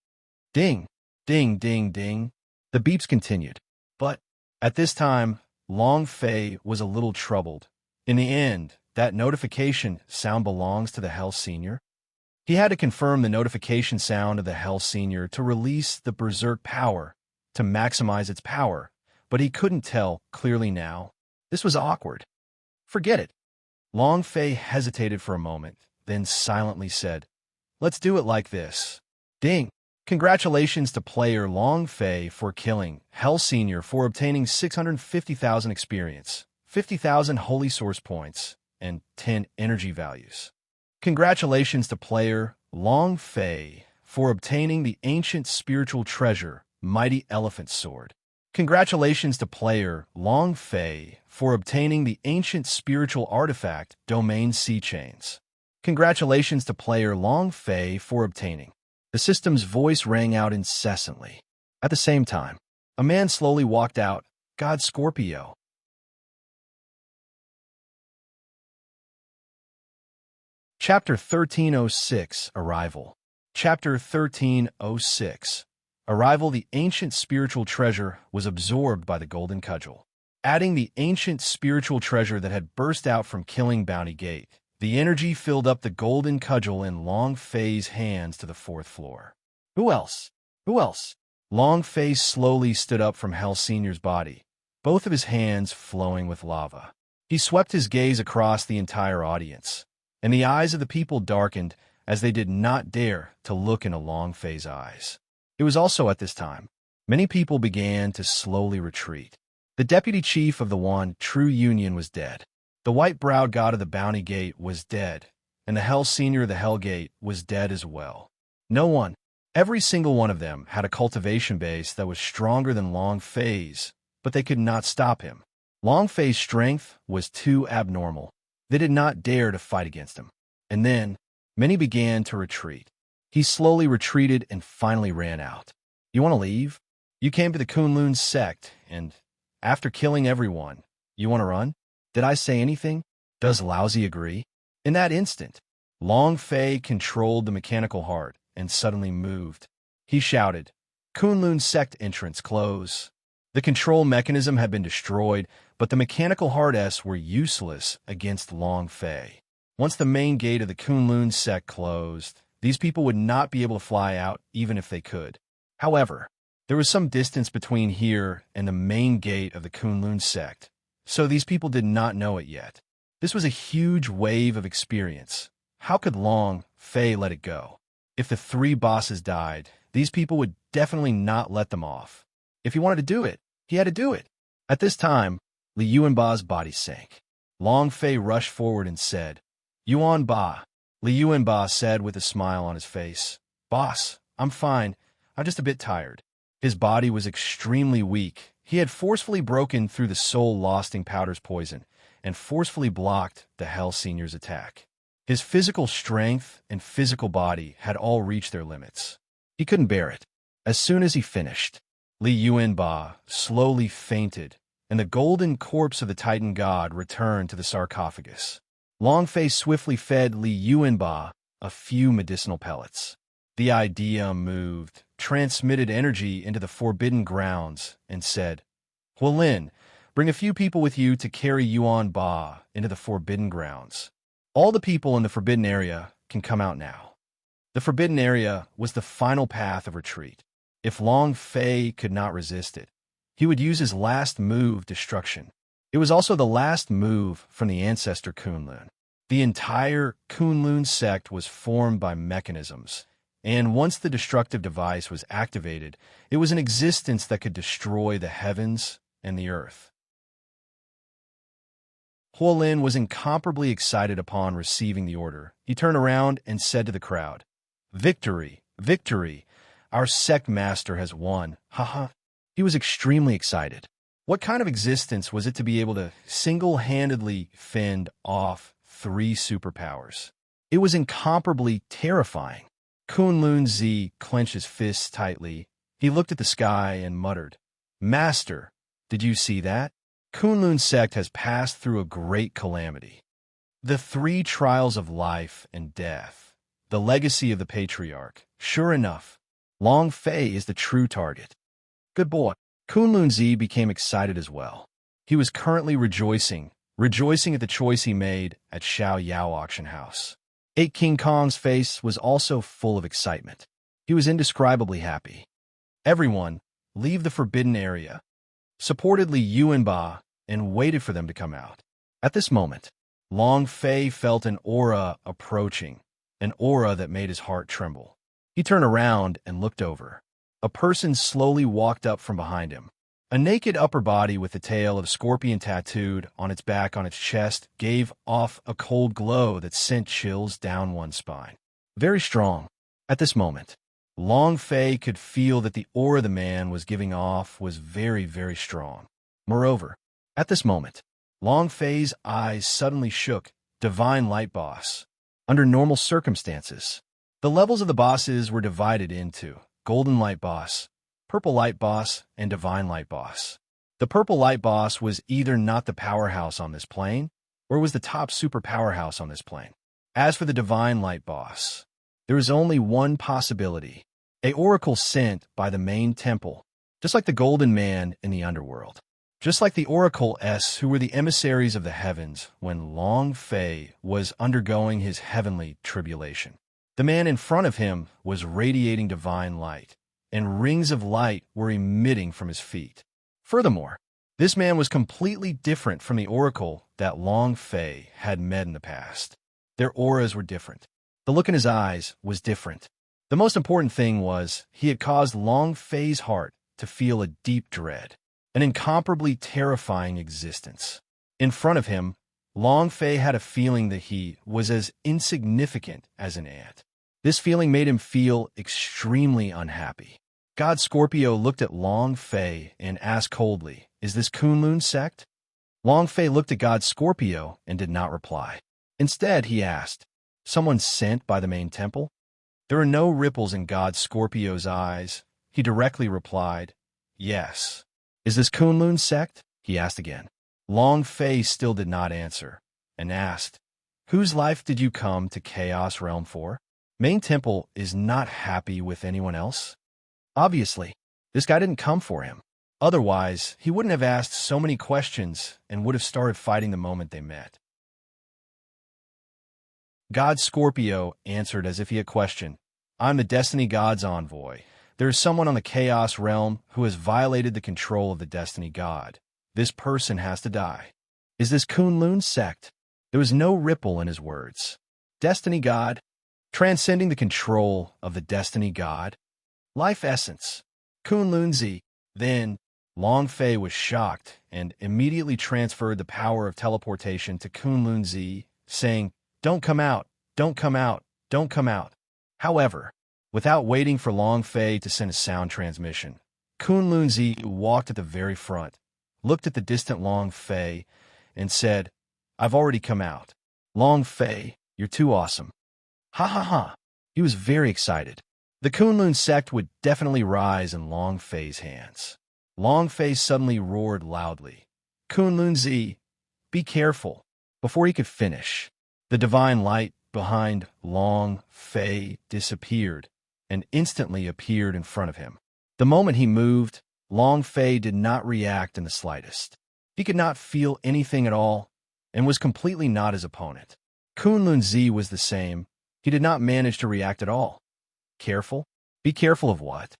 Speaker 1: Ding, ding, ding, ding. The beeps continued. But at this time, Long Fei was a little troubled. In the end, that notification sound belongs to the Hell Senior. He had to confirm the notification sound of the Hell Senior to release the Berserk power, to maximize its power, but he couldn't tell clearly now. This was awkward. Forget it. Long Fei hesitated for a moment, then silently said, "Let's do it like this." Ding! Congratulations to player Long Fei for killing Hell Senior for obtaining 650,000 experience, 50,000 holy source points, and 10 energy values. Congratulations to player Long Fei for obtaining the ancient spiritual treasure, Mighty Elephant Sword. Congratulations to player Long Fei for obtaining the ancient spiritual artifact, Domain Sea Chains. Congratulations to player Long Fei for obtaining. The system's voice rang out incessantly. At the same time, a man slowly walked out. God Scorpio. Chapter 1306, Arrival. Chapter 1306. Arrival. The ancient spiritual treasure was absorbed by the golden cudgel. Adding the ancient spiritual treasure that had burst out from killing Bounty Gate, the energy filled up the golden cudgel in Long Fei's hands to the fourth floor. Who else? Who else? Long Fei slowly stood up from Hell Senior's body, both of his hands flowing with lava. He swept his gaze across the entire audience, and the eyes of the people darkened as they did not dare to look into Long Fei's eyes. It was also at this time, many people began to slowly retreat. The deputy chief of the One True Union was dead. The white-browed god of the Bounty Gate was dead, and the Hell Senior of the Hell Gate was dead as well. No one, every single one of them, had a cultivation base that was stronger than Long Fei's, but they could not stop him. Long Fei's strength was too abnormal. They did not dare to fight against him. And then, many began to retreat. He slowly retreated and finally ran out. You want to leave? You came to the Kunlun sect, and after killing everyone, you want to run? Did I say anything? Does Lousy agree? In that instant, Long Fei controlled the mechanical heart and suddenly moved. He shouted, "Kunlun sect entrance close." The control mechanism had been destroyed, but the mechanical hearts were useless against Long Fei. Once the main gate of the Kunlun sect closed, these people would not be able to fly out even if they could. However, there was some distance between here and the main gate of the Kunlun sect, so these people did not know it yet. This was a huge wave of experience. How could Long Fei let it go? If the three bosses died, these people would definitely not let them off. If he wanted to do it, he had to do it. At this time, Li Yuanba's body sank. Long Fei rushed forward and said, "Yuanba." Li Yuanba said with a smile on his face, "Boss, I'm fine. I'm just a bit tired." His body was extremely weak. He had forcefully broken through the soul-lasting powder's poison and forcefully blocked the Hell Senior's attack. His physical strength and physical body had all reached their limits. He couldn't bear it. As soon as he finished, Li Yuanba slowly fainted, and the golden corpse of the Titan god returned to the sarcophagus. Long Fei swiftly fed Li Yuanba a few medicinal pellets. The idea moved, transmitted energy into the forbidden grounds, and said, "Hualin, bring a few people with you to carry Yuan Ba into the forbidden grounds. All the people in the forbidden area can come out now." The forbidden area was the final path of retreat. If Long Fei could not resist it, he would use his last move, Destruction. It was also the last move from the ancestor Kunlun. The entire Kunlun sect was formed by mechanisms, and once the destructive device was activated, it was an existence that could destroy the heavens and the earth. Hualin was incomparably excited upon receiving the order. He turned around and said to the crowd, "Victory! Victory! Our sect master has won! Haha!" He was extremely excited. What kind of existence was it to be able to single-handedly fend off 3 superpowers? It was incomparably terrifying. Kunlun Zi clenched his fists tightly. He looked at the sky and muttered, "Master, did you see that? Kunlun sect has passed through a great calamity. The 3 trials of life and death, the legacy of the patriarch. Sure enough, Long Fei is the true target." Good boy. Kunlun Zi became excited as well. He was currently rejoicing at the choice he made at Xiao Yao auction house. 8 King Kong's face was also full of excitement. He was indescribably happy. "Everyone, leave the forbidden area." Supported Li Yuanba, and waited for them to come out. At this moment, Long Fei felt an aura approaching, an aura that made his heart tremble. He turned around and looked over. A person slowly walked up from behind him. A naked upper body with a tail of scorpion tattooed on its back on its chest gave off a cold glow that sent chills down one's spine. Very strong. At this moment, Long Fei could feel that the aura the man was giving off was very, very strong. Moreover, at this moment, Long Fei's eyes suddenly shook. Divine Light Boss. Under normal circumstances, the levels of the bosses were divided into Golden Light Boss, Purple Light Boss, and Divine Light Boss. The Purple Light Boss was either not the powerhouse on this plane, or was the top super powerhouse on this plane. As for the Divine Light Boss, there was only one possibility, a oracle sent by the main temple, just like the Golden Man in the underworld. Just like the Oracle S, who were the emissaries of the heavens when Long Fei was undergoing his heavenly tribulation. The man in front of him was radiating divine light, and rings of light were emitting from his feet. Furthermore, this man was completely different from the oracle that Long Fei had met in the past. Their auras were different. The look in his eyes was different. The most important thing was he had caused Long Fei's heart to feel a deep dread, an incomparably terrifying existence. In front of him, Long Fei had a feeling that he was as insignificant as an ant. This feeling made him feel extremely unhappy. God Scorpio looked at Long Fei and asked coldly, "Is this Kunlun sect?" Long Fei looked at God Scorpio and did not reply. Instead, he asked, "Someone sent by the main temple?" There were no ripples in God Scorpio's eyes. He directly replied, "Yes." "Is this Kunlun sect?" he asked again. Long Fei still did not answer, and asked, "Whose life did you come to Chaos Realm for?" Main Temple is not happy with anyone else. Obviously, this guy didn't come for him. Otherwise, he wouldn't have asked so many questions and would have started fighting the moment they met. God Scorpio answered as if he had questioned, "I'm the Destiny God's envoy. There is someone on the Chaos Realm who has violated the control of the Destiny God. This person has to die." "Is this Kunlun sect?" There was no ripple in his words. Destiny God? Transcending the control of the Destiny God? Life essence. Kunlunzi. Then, Long Fei was shocked and immediately transferred the power of teleportation to Kunlunzi, saying, "Don't come out, don't come out, don't come out." However, without waiting for Long Fei to send a sound transmission, Kunlunzi walked at the very front, looked at the distant Long Fei, and said, "I've already come out. Long Fei, you're too awesome." Ha ha ha. He was very excited. The Kunlun sect would definitely rise in Long Fei's hands. Long Fei suddenly roared loudly, "Kunlunzi, be careful." Before he could finish, the divine light behind Long Fei disappeared and instantly appeared in front of him. The moment he moved, Long Fei did not react in the slightest. He could not feel anything at all and was completely not his opponent. Kunlunzi was the same. He did not manage to react at all. Careful? Be careful of what?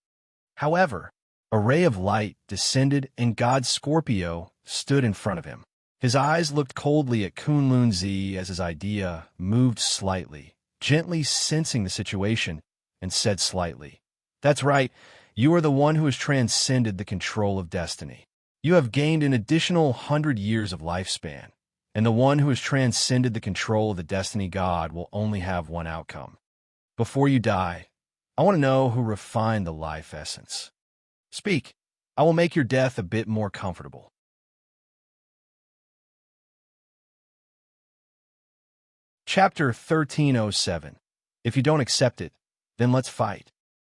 Speaker 1: However, a ray of light descended and God Scorpio stood in front of him. His eyes looked coldly at Kunlunzi as his idea moved slightly, gently sensing the situation, and said slightly, "That's right, you are the one who has transcended the control of destiny. You have gained an additional 100 years of lifespan, and the one who has transcended the control of the Destiny God will only have one outcome. Before you die, I want to know who refined the life essence. Speak. I will make your death a bit more comfortable." Chapter 1307. If you don't accept it, then let's fight.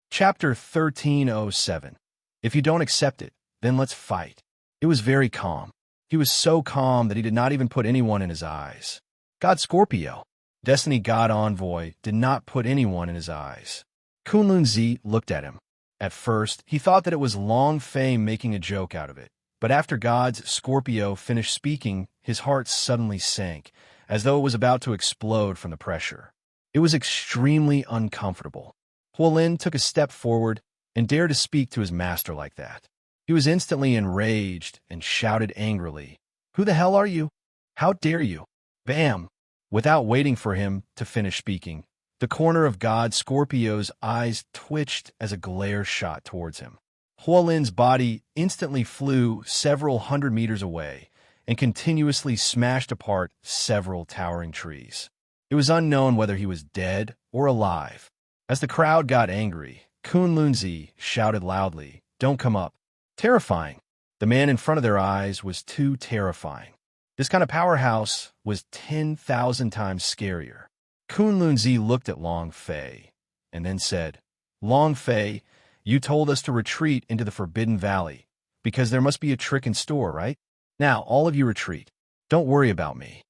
Speaker 1: Chapter 1307. If you don't accept it, then let's fight. It was very calm. He was so calm that he did not even put anyone in his eyes. God Scorpio, Destiny God Envoy, did not put anyone in his eyes. Kunlunzi looked at him. At first, he thought that it was Long Fei making a joke out of it. But after God's Scorpio finished speaking, his heart suddenly sank, as though it was about to explode from the pressure. It was extremely uncomfortable. Huolin took a step forward and dared to speak to his master like that. He was instantly enraged and shouted angrily, Who the hell are you? How dare you? Bam! Without waiting for him to finish speaking, the corner of God Scorpio's eyes twitched as a glare shot towards him. Huolin's body instantly flew several hundred meters away and continuously smashed apart several towering trees. It was unknown whether he was dead or alive. As the crowd got angry, Kunlunzi shouted loudly, "Don't come up." Terrifying. The man in front of their eyes was too terrifying. This kind of powerhouse was 10,000 times scarier. Kunlunzi looked at Long Fei and then said, "Long Fei, you told us to retreat into the Forbidden Valley because there must be a trick in store, right? Now, all of you retreat. Don't worry about me."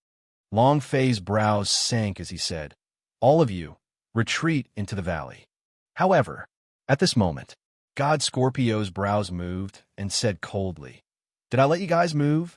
Speaker 1: Long Fei's brows sank as he said, "All of you, retreat into the valley." However, at this moment, God Scorpio's brows moved and said coldly, "Did I let you guys move?"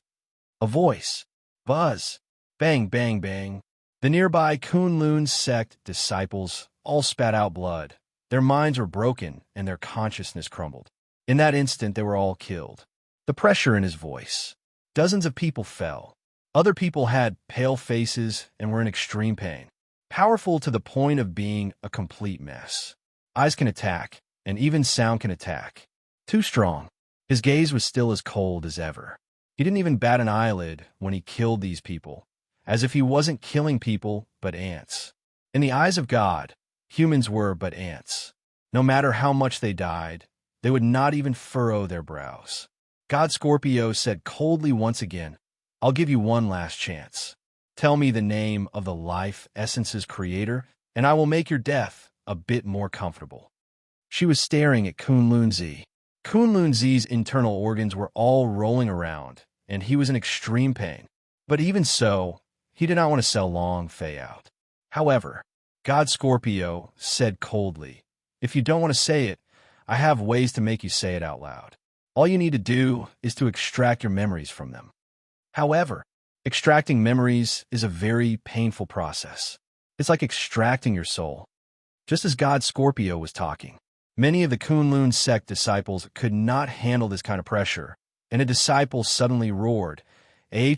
Speaker 1: A voice. Buzz. Bang, bang, bang. The nearby Kunlun sect disciples all spat out blood. Their minds were broken and their consciousness crumbled. In that instant, they were all killed. The pressure in his voice. Dozens of people fell. Other people had pale faces and were in extreme pain. Powerful to the point of being a complete mess. Eyes can attack, and even sound can attack. Too strong. His gaze was still as cold as ever. He didn't even bat an eyelid when he killed these people, as if he wasn't killing people but ants. In the eyes of God, humans were but ants. No matter how much they died, they would not even furrow their brows. God Scorpio said coldly once again, "I'll give you one last chance. Tell me the name of the life essence's creator, and I will make your death a bit more comfortable." She was staring at Kunlunzi. Kunlunzi's internal organs were all rolling around, and he was in extreme pain. But even so, he did not want to sell Long Fei out. However, God Scorpio said coldly, "If you don't want to say it, I have ways to make you say it out loud. All you need to do is to extract your memories from them." However, extracting memories is a very painful process. It's like extracting your soul. Just as God Scorpio was talking, many of the Kunlun sect disciples could not handle this kind of pressure, and a disciple suddenly roared, He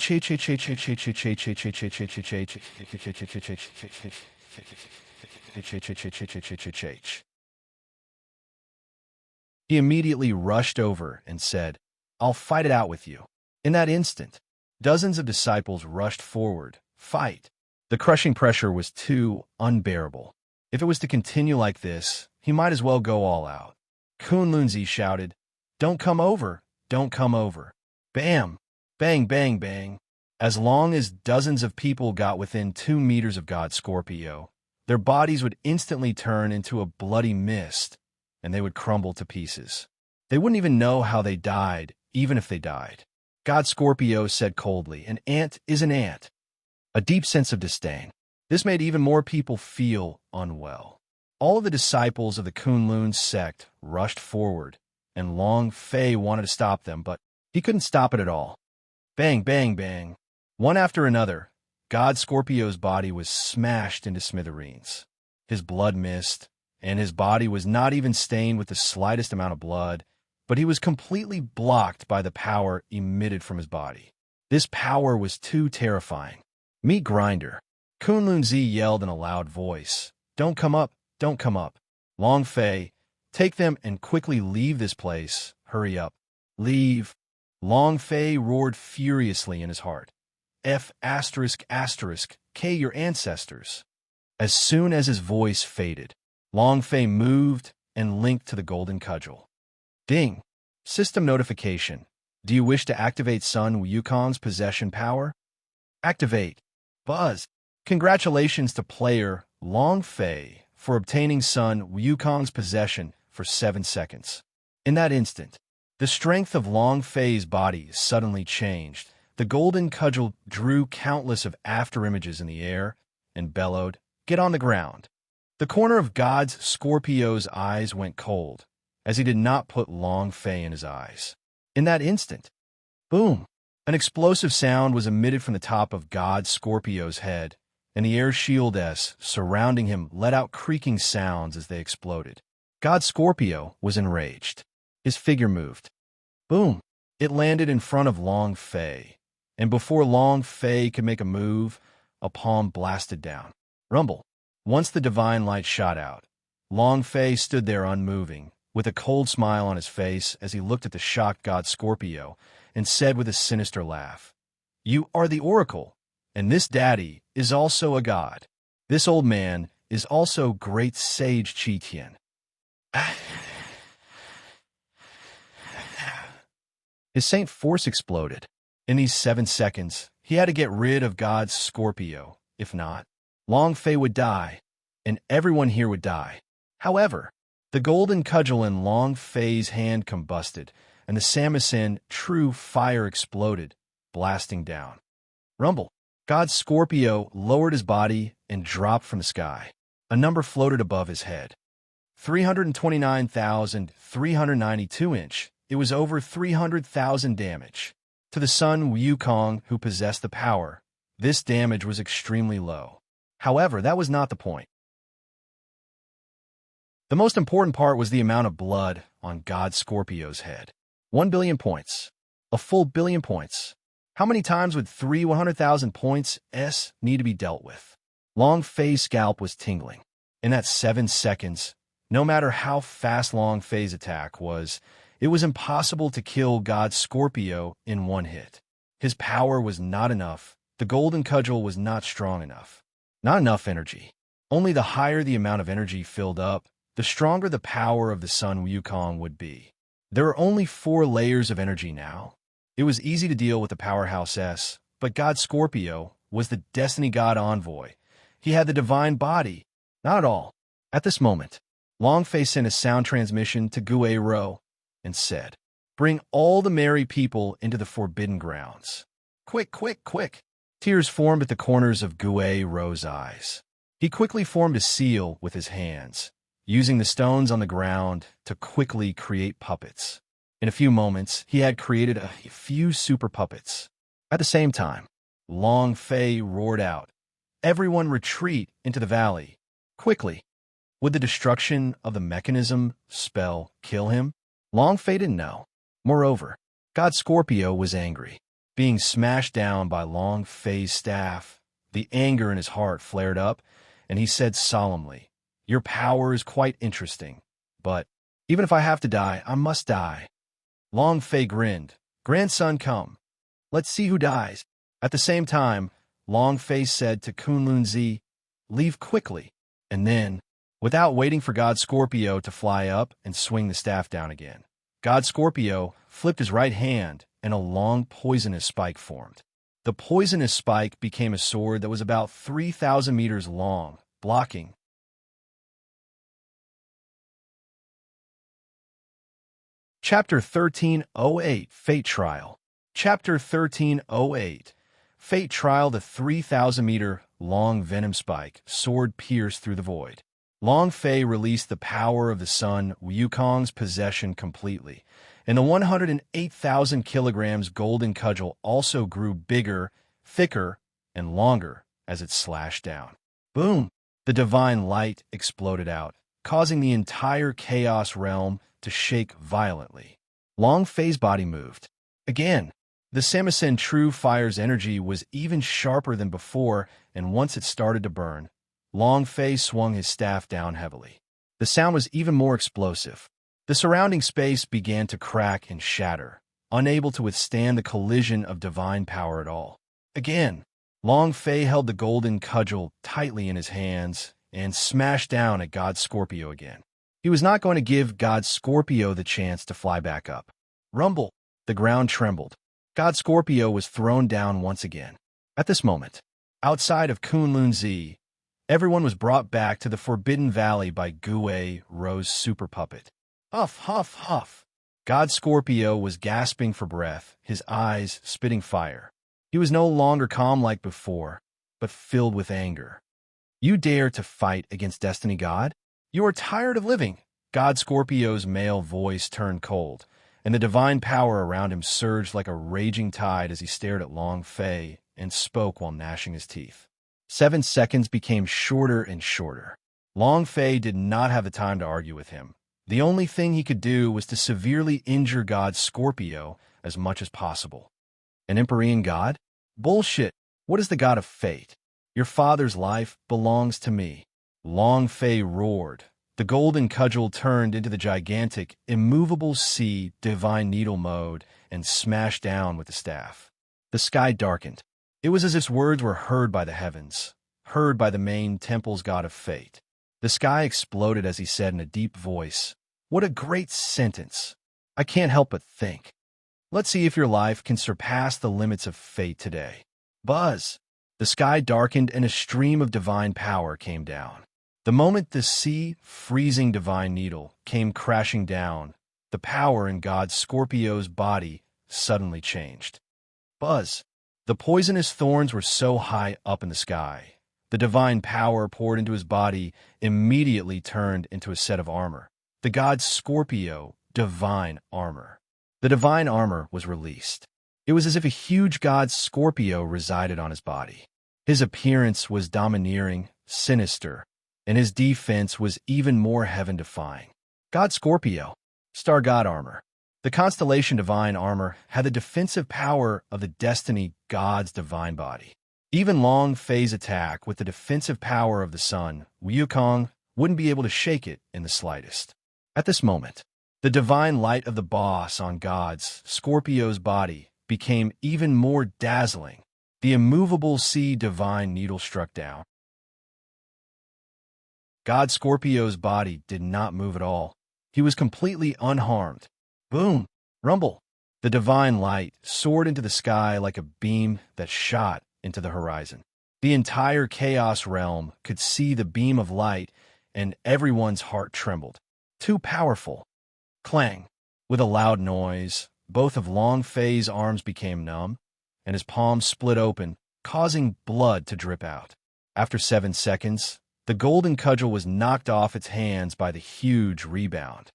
Speaker 1: immediately rushed over and said, "I'll fight it out with you." In that instant, dozens of disciples rushed forward. Fight. The crushing pressure was too unbearable. If it was to continue like this, he might as well go all out. Kunlunzi shouted, "Don't come over! Don't come over!" Bam! Bang, bang, bang. As long as dozens of people got within 2 meters of God Scorpio, their bodies would instantly turn into a bloody mist, and they would crumble to pieces. They wouldn't even know how they died, even if they died. God Scorpio said coldly, "An ant is an ant." A deep sense of disdain. This made even more people feel unwell. All of the disciples of the Kunlun sect rushed forward, and Long Fei wanted to stop them, but he couldn't stop it at all. Bang, bang, bang. One after another, God Scorpio's body was smashed into smithereens. His blood mist, and his body was not even stained with the slightest amount of blood, but he was completely blocked by the power emitted from his body. This power was too terrifying. "Meat grinder." Kunlunzi yelled in a loud voice, "Don't come up, don't come up. Long Fei, take them and quickly leave this place. Hurry up. Leave." Long Fei roared furiously in his heart. K your ancestors. As soon as his voice faded, Long Fei moved and linked to the golden cudgel. Ding! System notification. Do you wish to activate Sun Wukong's possession power? Activate. Buzz. Congratulations to player Long Fei for obtaining Sun Wukong's possession for 7 seconds. In that instant, the strength of Long Fei's body suddenly changed. The golden cudgel drew countless of afterimages in the air and bellowed, "Get on the ground." The corner of God's Scorpio's eyes went cold, as he did not put Long Fei in his eyes. In that instant, boom! An explosive sound was emitted from the top of God Scorpio's head, and the air shields surrounding him let out creaking sounds as they exploded. God Scorpio was enraged. His figure moved. Boom! It landed in front of Long Fei, and before Long Fei could make a move, a palm blasted down. Rumble. Once the divine light shot out, Long Fei stood there unmoving, with a cold smile on his face as he looked at the shocked god Scorpio and said with a sinister laugh, "You are the oracle, and this daddy is also a god. This old man is also great sage Qi Tian." His saint force exploded. In these 7 seconds, he had to get rid of god Scorpio. If not, Long Fei would die, and everyone here would die. However, the golden cudgel in Long Fei's hand combusted, and the Samisen true fire exploded, blasting down. Rumble. God Scorpio lowered his body and dropped from the sky. A number floated above his head. 329,392 inch. It was over 300,000 damage. To the Sun Wukong, who possessed the power, this damage was extremely low. However, that was not the point. The most important part was the amount of blood on God Scorpio's head. 1 billion points. A full billion points. How many times would 100,000 points need to be dealt with? Long Fei's scalp was tingling. In that 7 seconds, no matter how fast Long Fei's attack was, it was impossible to kill God Scorpio in one hit. His power was not enough. The golden cudgel was not strong enough. Not enough energy. Only the higher the amount of energy filled up, the stronger the power of the Sun Wukong would be. There are only 4 layers of energy now. It was easy to deal with the Powerhouse S, but God Scorpio was the Destiny God envoy. He had the divine body. Not at all. At this moment, Long Fei sent a sound transmission to Gue Ro and said, "Bring all the merry people into the forbidden grounds. Quick, quick, quick." Tears formed at the corners of Gue Ro's eyes. He quickly formed a seal with his hands, using the stones on the ground to quickly create puppets. In a few moments, he had created a few super puppets. At the same time, Long Fei roared out, "Everyone retreat into the valley. Quickly." Would the destruction of the mechanism spell kill him? Long Fei didn't know. Moreover, God Scorpio was angry. Being smashed down by Long Fei's staff, the anger in his heart flared up, and he said solemnly, "Your power is quite interesting, but even if I have to die, I must die." Long Fei grinned. "Grandson, come. Let's see who dies." At the same time, Long Fei said to Kunlunzi, "Leave quickly." And then, without waiting for God Scorpio to fly up and swing the staff down again, God Scorpio flipped his right hand and a long poisonous spike formed. The poisonous spike became a sword that was about 3,000 meters long, blocking. Chapter 1308, Fate Trial. Chapter 1308, Fate Trial. The 3,000-meter-long venom spike sword pierced through the void. Long Fei released the power of the Sun Wukong's possession completely, and the 108,000 kilograms golden cudgel also grew bigger, thicker, and longer as it slashed down. Boom! The divine light exploded out, causing the entire chaos realm to shake violently. Long Fei's body moved. Again, the Samisen True Fire's energy was even sharper than before, and once it started to burn, Long Fei swung his staff down heavily. The sound was even more explosive. The surrounding space began to crack and shatter, unable to withstand the collision of divine power at all. Again, Long Fei held the golden cudgel tightly in his hands and smashed down at God Scorpio again. He was not going to give God Scorpio the chance to fly back up. Rumble! The ground trembled. God Scorpio was thrown down once again. At this moment, outside of Kunlunzi, everyone was brought back to the Forbidden Valley by Gue Ro's super puppet. Huff, huff, huff. God Scorpio was gasping for breath, his eyes spitting fire. He was no longer calm like before, but filled with anger. "You dare to fight against Destiny God? You are tired of living." God Scorpio's male voice turned cold, and the divine power around him surged like a raging tide as he stared at Long Fei and spoke while gnashing his teeth. 7 seconds became shorter and shorter. Long Fei did not have the time to argue with him. The only thing he could do was to severely injure God Scorpio as much as possible. An Empyrean god? Bullshit. What is the god of fate? Your father's life belongs to me. Long Fei roared. The golden cudgel turned into the gigantic, immovable sea divine needle mode and smashed down with the staff. The sky darkened. It was as if words were heard by the heavens, heard by the main temple's god of fate. The sky exploded as he said in a deep voice, "What a great sentence! I can't help but think. Let's see if your life can surpass the limits of fate today." Buzz! The sky darkened and a stream of divine power came down. The moment the sea, freezing divine needle, came crashing down, the power in God Scorpio's body suddenly changed. Buzz! The poisonous thorns were so high up in the sky. The divine power poured into his body immediately turned into a set of armor. The god Scorpio, divine armor. The divine armor was released. It was as if a huge god Scorpio resided on his body. His appearance was domineering, sinister, and his defense was even more heaven-defying. God Scorpio, star god armor. The constellation divine armor had the defensive power of the destiny god's divine body. Even Long Fei's attack with the defensive power of the sun, Wukong, wouldn't be able to shake it in the slightest. At this moment, the divine light of the boss on God's, Scorpio's body, became even more dazzling. The immovable sea divine needle struck down. God Scorpio's body did not move at all. He was completely unharmed. Boom! Rumble! The divine light soared into the sky like a beam that shot into the horizon. The entire chaos realm could see the beam of light, and everyone's heart trembled. Too powerful. Clang! With a loud noise, both of Long Fei's arms became numb, and his palms split open, causing blood to drip out. After 7 seconds, the golden cudgel was knocked off its hands by the huge rebound.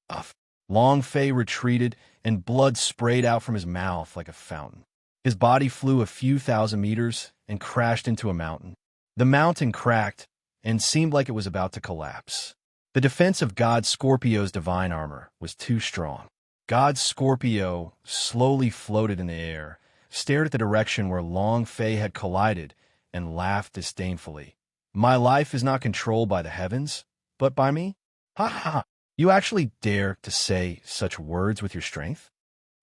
Speaker 1: Uff! Long Fei retreated, and blood sprayed out from his mouth like a fountain. His body flew a few thousand meters and crashed into a mountain. The mountain cracked and seemed like it was about to collapse. The defense of God Scorpio's divine armor was too strong. God Scorpio slowly floated in the air, stared at the direction where Long Fei had collided, and laughed disdainfully. "My life is not controlled by the heavens, but by me? Ha ha! You actually dare to say such words with your strength?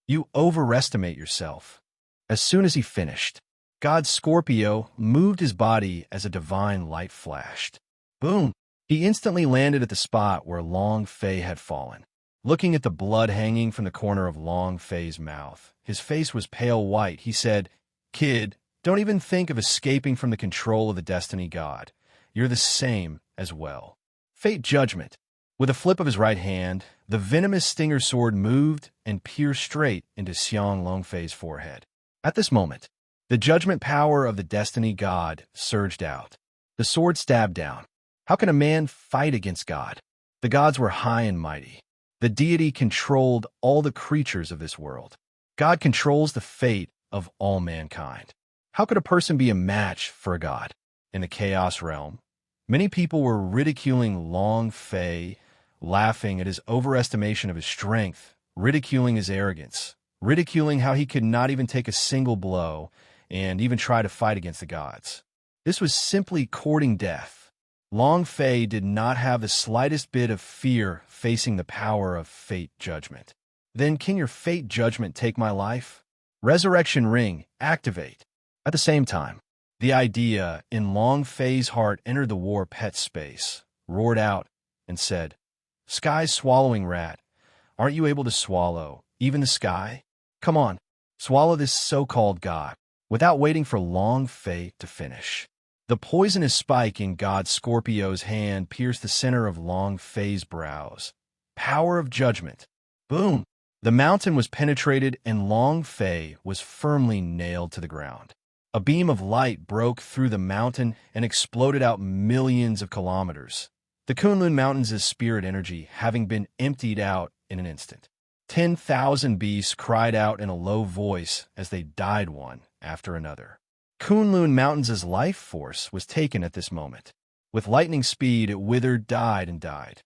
Speaker 1: You overestimate yourself." As soon as he finished, God Scorpio moved his body as a divine light flashed. Boom! He instantly landed at the spot where Long Fei had fallen. Looking at the blood hanging from the corner of Long Fei's mouth, his face was pale white. He said, "Kid, don't even think of escaping from the control of the Destiny God. You're the same as well." Fate Judgment. With a flip of his right hand, the venomous stinger sword moved and pierced straight into Xiang Longfei's forehead. At this moment, the judgment power of the Destiny God surged out. The sword stabbed down. How can a man fight against God? The gods were high and mighty. The deity controlled all the creatures of this world. God controls the fate of all mankind. How could a person be a match for a god? In the chaos realm, many people were ridiculing Long Fei, laughing at his overestimation of his strength, ridiculing his arrogance, ridiculing how he could not even take a single blow, and even try to fight against the gods. This was simply courting death. Long Fei did not have the slightest bit of fear facing the power of fate judgment. Then can your fate judgment take my life? Resurrection Ring, activate. At the same time, the idea in Long Fei's heart entered the war pet space, roared out, and said, "Sky's swallowing rat, aren't you able to swallow even the sky? Come on, swallow this so-called god." Without waiting for Long Fei to finish, the poisonous spike in God Scorpio's hand pierced the center of Long Fei's brows. Power of judgment. Boom! The mountain was penetrated and Long Fei was firmly nailed to the ground. A beam of light broke through the mountain and exploded out millions of kilometers. The Kunlun Mountains' spirit energy having been emptied out in an instant. 10,000 beasts cried out in a low voice as they died one after another. Kunlun Mountains' life force was taken at this moment. With lightning speed, it withered, died, and died.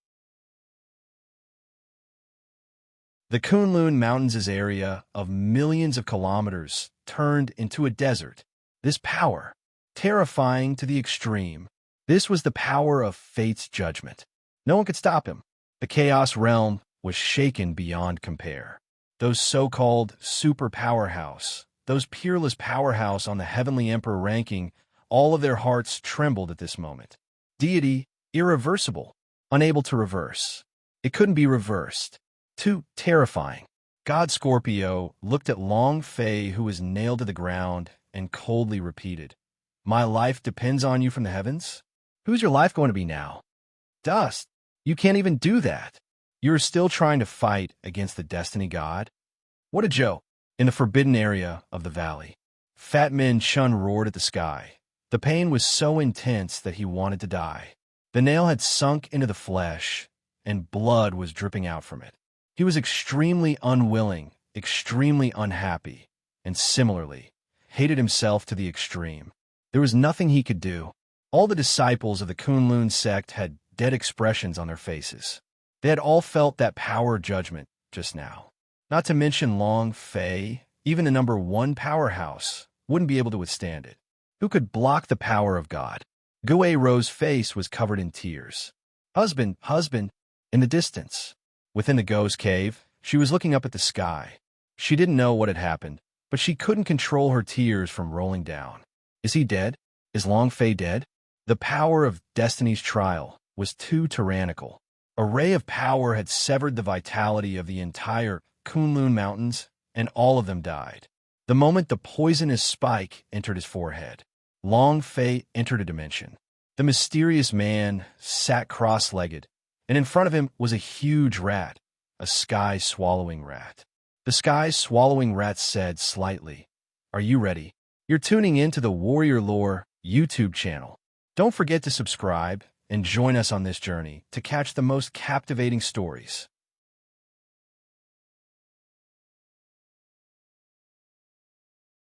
Speaker 1: The Kunlun Mountains' area of millions of kilometers turned into a desert. This power, terrifying to the extreme, this was the power of fate's judgment. No one could stop him. The Chaos Realm was shaken beyond compare. Those so-called super powerhouse, those peerless powerhouse on the Heavenly Emperor ranking, all of their hearts trembled at this moment. Deity, irreversible, unable to reverse. It couldn't be reversed. Too terrifying. God Scorpio looked at Long Fei, who was nailed to the ground, and coldly repeated, "My life depends on you from the heavens? Who's your life going to be now? Dust. You can't even do that. You're still trying to fight against the destiny god? What a joke." In the forbidden area of the valley, Fat Min Chun roared at the sky. The pain was so intense that he wanted to die. The nail had sunk into the flesh, and blood was dripping out from it. He was extremely unwilling, extremely unhappy, and similarly, hated himself to the extreme. There was nothing he could do. All the disciples of the Kunlun sect had dead expressions on their faces. They had all felt that power judgment just now. Not to mention Long Fei, even the #1 powerhouse, wouldn't be able to withstand it. Who could block the power of God? Gue Ro's face was covered in tears. Husband, husband, in the distance. Within the ghost cave, she was looking up at the sky. She didn't know what had happened, but she couldn't control her tears from rolling down. Is he dead? Is Long Fei dead? The power of Destiny's trial was too tyrannical. A ray of power had severed the vitality of the entire Kunlun Mountains, and all of them died. The moment the poisonous spike entered his forehead, Long Fei entered a dimension. The mysterious man sat cross-legged, and in front of him was a huge rat, a sky-swallowing rat. The sky-swallowing rat said slightly, "Are you ready? You're tuning in to the Warrior Lore YouTube channel. Don't forget to subscribe and join us on this journey to catch the most captivating stories."